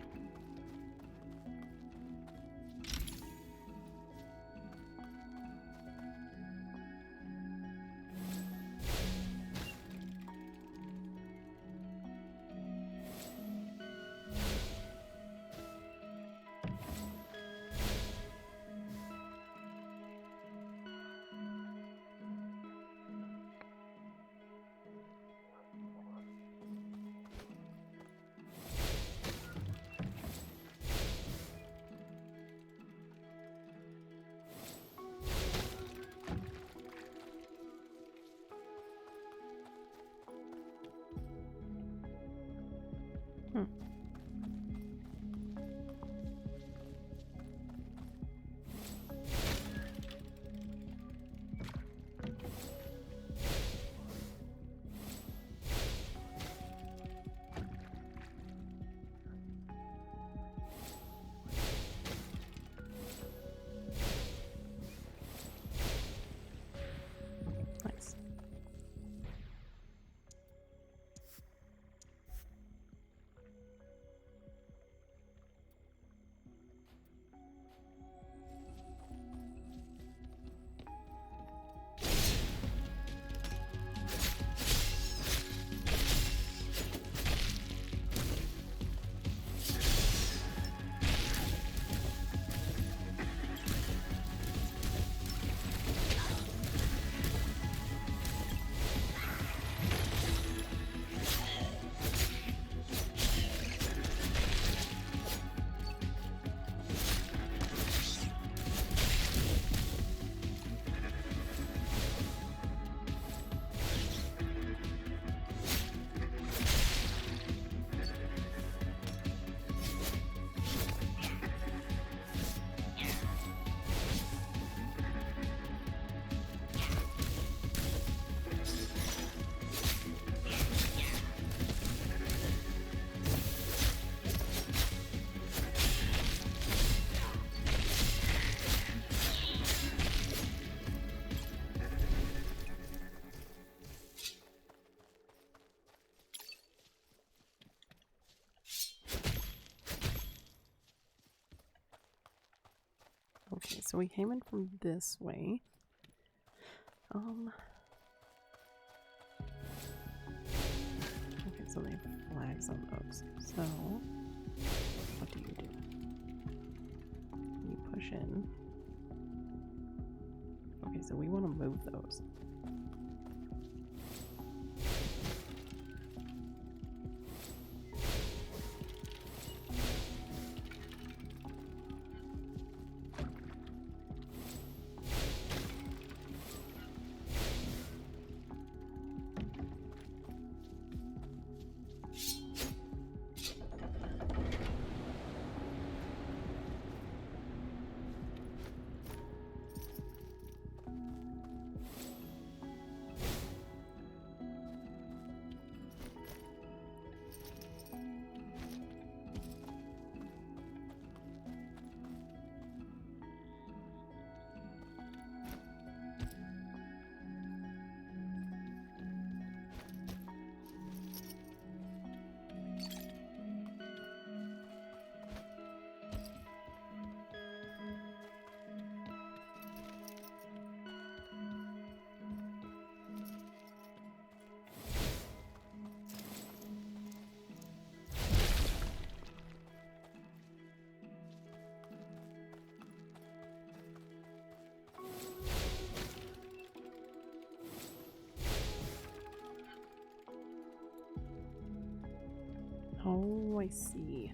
so we came in from this way. Okay, so they have flags on those. So, what do? You push in. Okay, so we want to move those. Oh, I see.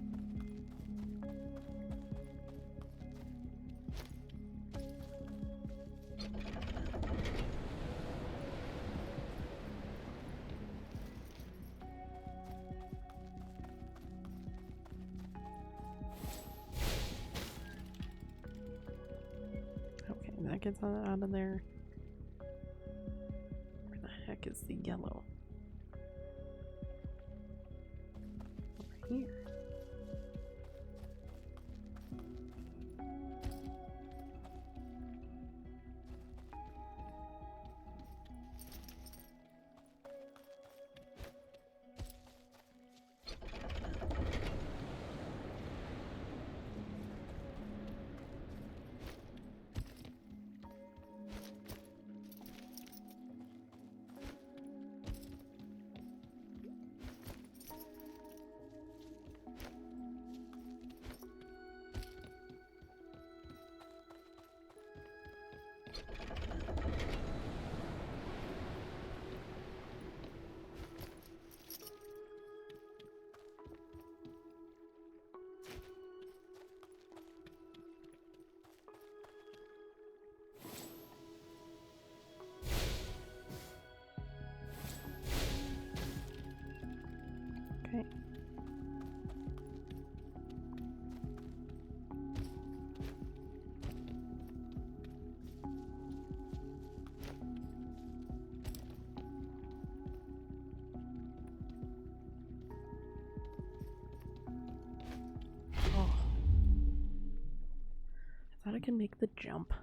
Okay, that gets out of there. Where the heck is the yellow? Over here. Okay. Oh. I thought I could make the jump.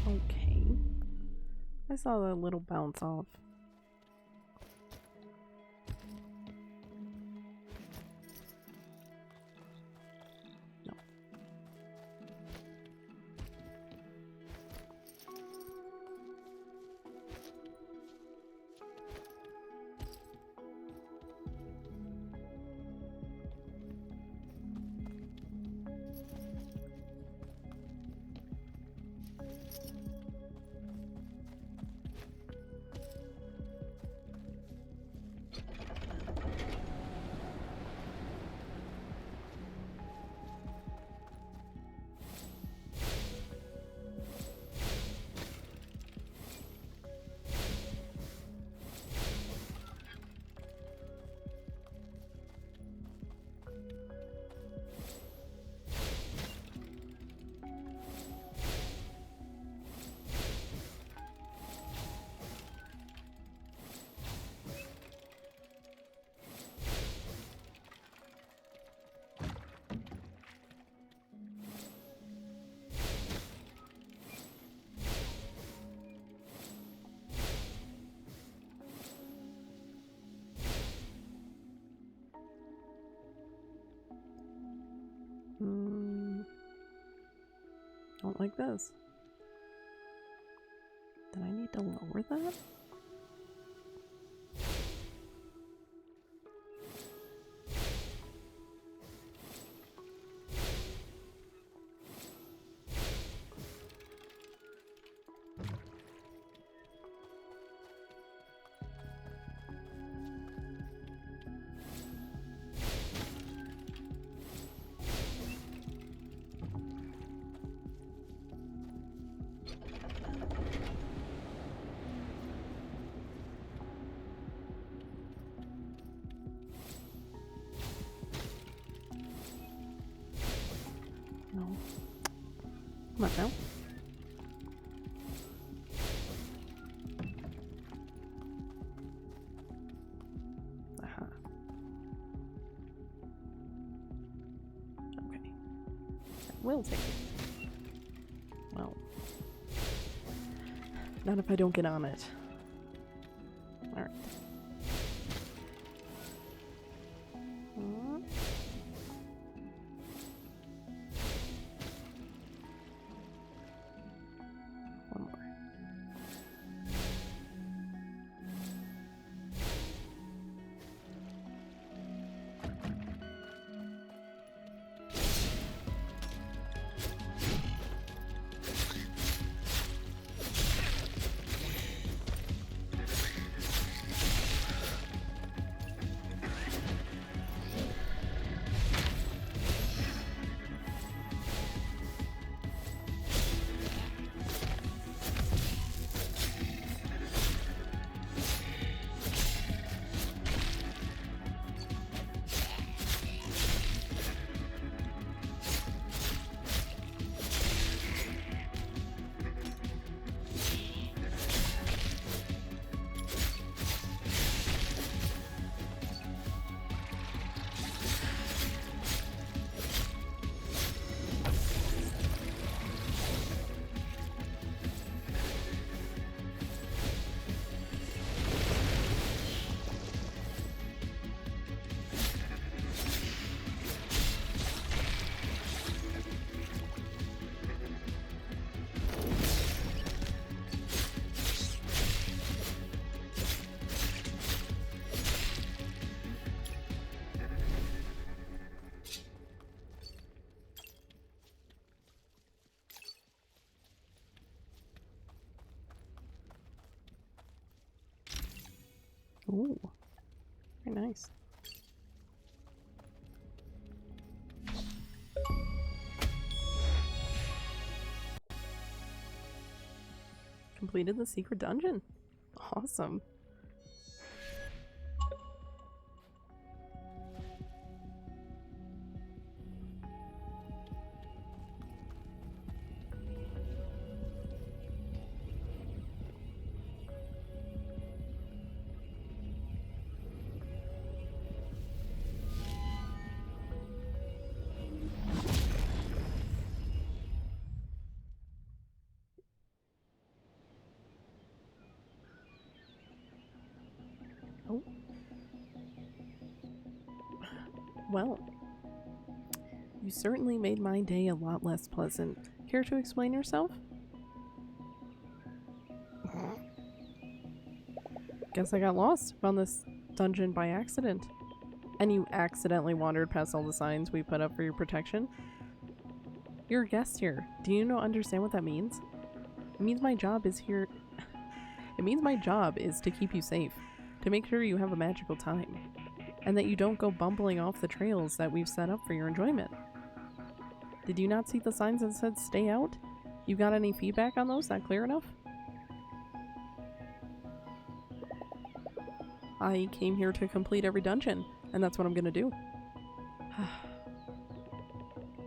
Okay. I saw the little bounce off. No. Don't like this. Did I need to lower that? No. Come on now. Aha. Okay. I will take it. Well. Not if I don't get on it. Alright. One more. Ooh, very nice. Completed the secret dungeon. Awesome. Oh. Well, you certainly made my day a lot less pleasant. Care to explain yourself? Guess I got lost. Found this dungeon by accident. And you accidentally wandered past all the signs we put up for your protection? You're a guest here. Do you understand what that means? It means my job is here. It means my job is to keep you safe. To make sure you have a magical time, and that you don't go bumbling off the trails that we've set up for your enjoyment. Did you not see the signs that said stay out? You got any feedback on those? Not clear enough? I came here to complete every dungeon, and that's what I'm gonna do.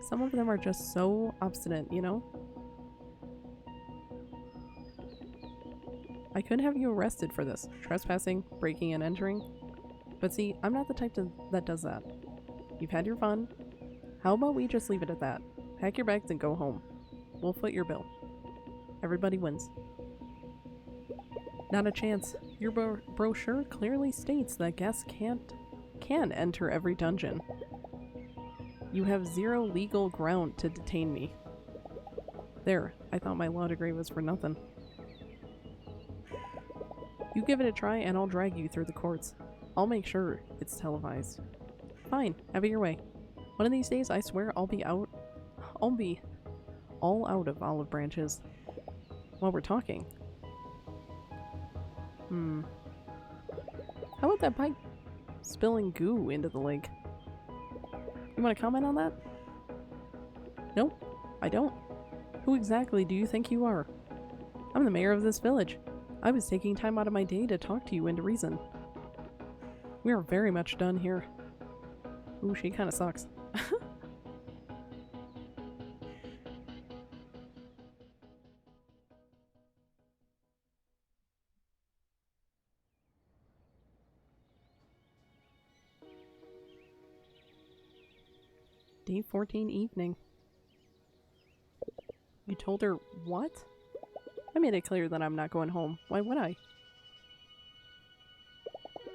Some of them are just so obstinate, you know? I could have you arrested for this. Trespassing, breaking and entering. But see, I'm not the type that does that. You've had your fun. How about we just leave it at that? Pack your bags and go home. We'll foot your bill. Everybody wins. Not a chance. Your brochure clearly states that guests can enter every dungeon. You have zero legal ground to detain me. There, I thought my law degree was for nothing. You give it a try and I'll drag you through the courts. I'll make sure it's televised. Fine, have it your way. One of these days, I swear I'll be all out of olive branches. While we're talking. How about that pipe spilling goo into the lake? You want to comment on that? Nope, I don't. Who exactly do you think you are? I'm the mayor of this village. I was taking time out of my day to talk to you into reason. We are very much done here. Ooh, she kind of sucks. Day 14 evening. You told her what? I made it clear that I'm not going home. Why would I?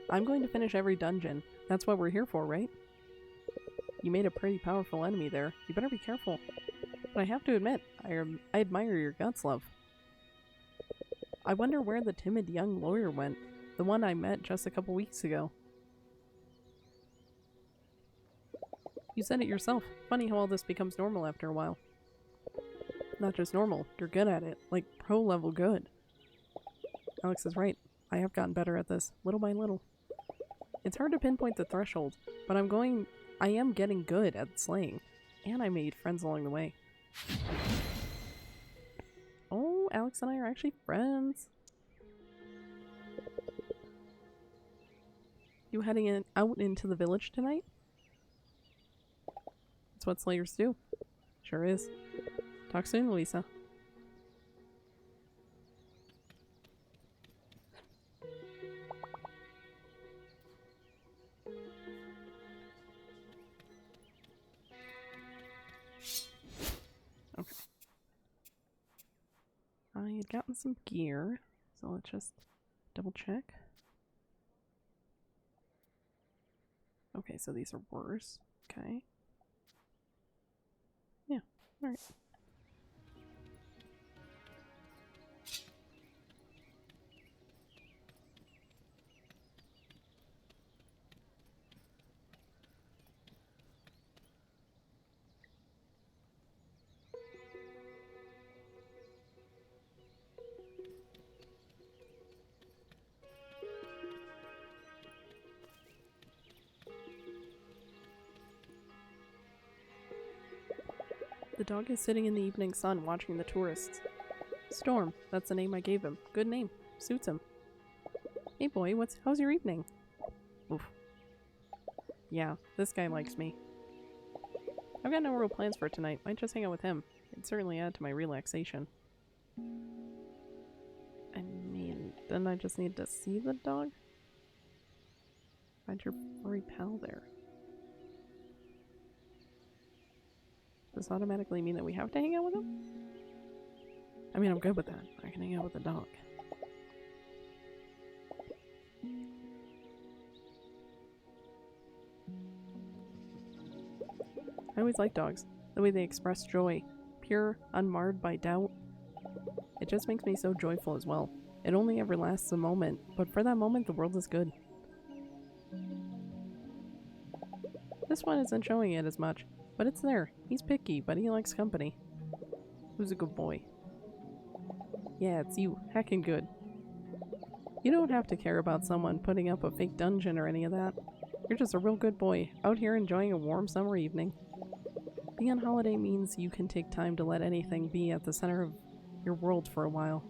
I'm going to finish every dungeon. That's what we're here for, right? You made a pretty powerful enemy there. You better be careful. But I have to admit, I admire your guts, love. I wonder where the timid young lawyer went. The one I met just a couple weeks ago. You said it yourself. Funny how all this becomes normal after a while. Not just normal, you're good at it. Like pro level good. Alex is right. I have gotten better at this, little by little. It's hard to pinpoint the threshold, but I am getting good at slaying. And I made friends along the way. Oh, Alex and I are actually friends. You heading out into the village tonight? That's what slayers do. Sure is. Talk soon, Louisa. Okay. I had gotten some gear, so let's just double check. Okay, so these are worse. Okay. Yeah, alright. The dog is sitting in the evening sun watching the tourists. Storm, that's the name I gave him. Good name. Suits him. Hey boy, how's your evening? Oof. Yeah, this guy likes me. I've got no real plans for tonight. Might just hang out with him. It'd certainly add to my relaxation. I mean, then I just need to see the dog? Find your furry pal there. Does this automatically mean that we have to hang out with him? I mean, I'm good with that. I can hang out with the dog. I always like dogs. The way they express joy. Pure, unmarred by doubt. It just makes me so joyful as well. It only ever lasts a moment, but for that moment the world is good. This one isn't showing it as much, but it's there. He's picky, but he likes company. Who's a good boy? Yeah, it's you. Heckin' good. You don't have to care about someone putting up a fake dungeon or any of that. You're just a real good boy, out here enjoying a warm summer evening. Being on holiday means you can take time to let anything be at the center of your world for a while.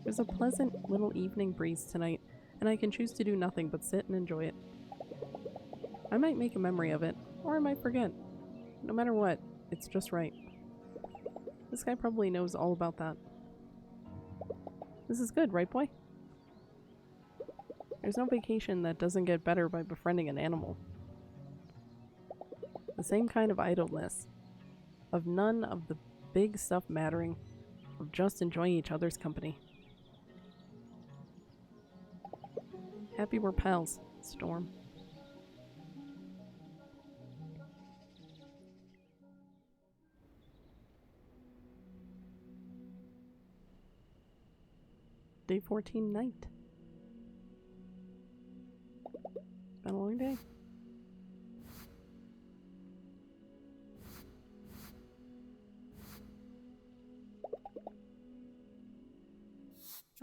There's a pleasant little evening breeze tonight, and I can choose to do nothing but sit and enjoy it. I might make a memory of it, or I might forget. No matter what, it's just right. This guy probably knows all about that. This is good, right boy? There's no vacation that doesn't get better by befriending an animal. The same kind of idleness. Of none of the big stuff mattering. Of just enjoying each other's company. Happy we're pals, Storm. Day 14 night. It's been a long day.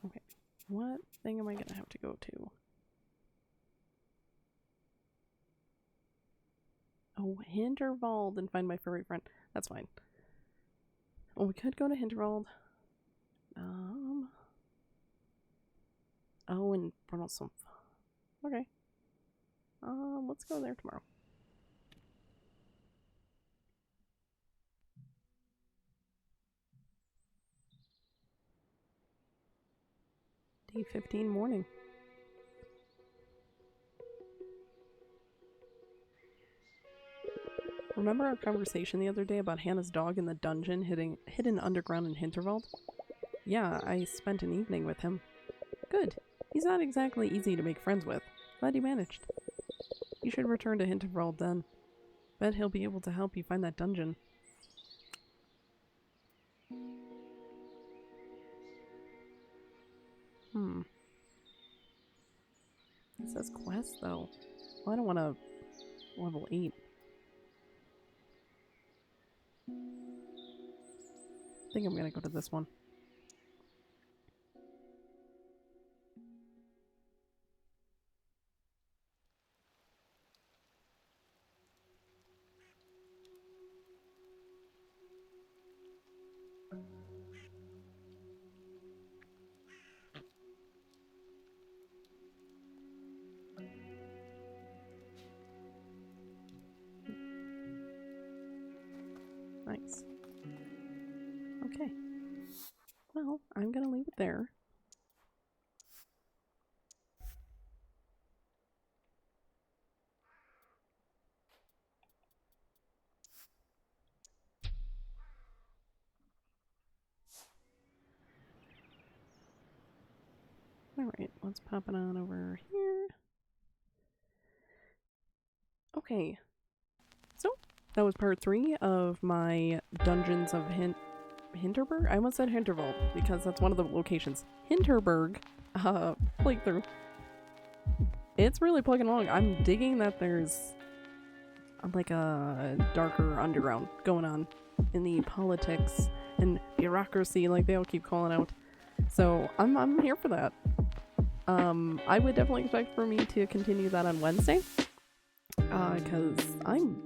Okay, what thing am I gonna have to go to? Oh, Hinterberg and find my furry friend. That's fine. Oh, we could go to Hinterberg. Oh, and Brunelsumpf. Okay. Let's go there tomorrow. Day 15 morning. Remember our conversation the other day about Hannah's dog in the dungeon hidden underground in Hinterberg? Yeah, I spent an evening with him. Good. He's not exactly easy to make friends with. Glad you managed. You should return to Hinterberg then. Bet he'll be able to help you find that dungeon. It says quest though. Well, I don't want to level 8. I think I'm gonna go to this one. Nice. Okay. Well, I'm gonna leave it there. Alright, let's pop it on over here. Okay. So, that was part 3 of my Dungeons of Hinterberg? I almost said Hinterberg because that's one of the locations. Hinterberg playthrough. It's really plugging along. I'm digging that there's like a darker underground going on in the politics and bureaucracy, like they all keep calling out. So I'm here for that. I would definitely expect for me to continue that on Wednesday, because I'm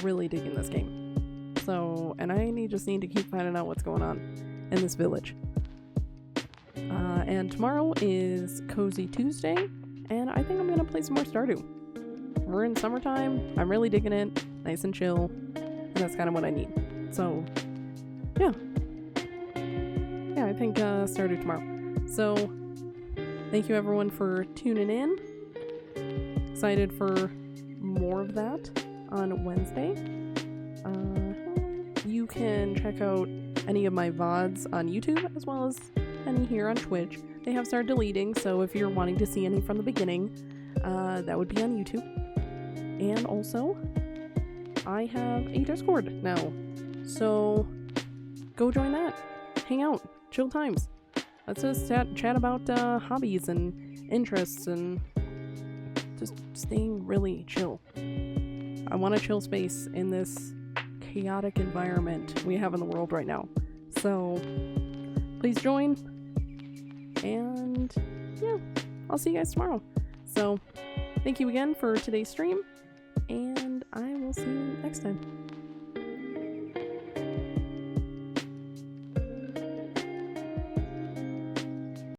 really digging this game. So, and I just need to keep finding out what's going on in this village. And tomorrow is Cozy Tuesday, and I think I'm gonna play some more Stardew. We're in summertime, I'm really digging it, nice and chill, and that's kind of what I need. So, yeah. Yeah, I think Stardew tomorrow. So, thank you everyone for tuning in. Excited for more of that on Wednesday. You can check out any of my VODs on YouTube as well as any here on Twitch. They have started deleting, so if you're wanting to see any from the beginning, that would be on YouTube. And also, I have a Discord now, so go join that. Hang out, chill times. Let's just chat about hobbies and interests and just staying really chill. I want a chill space in this chaotic environment we have in the world right now. So please join, and yeah, I'll see you guys tomorrow. So thank you again for today's stream, and I will see you next time.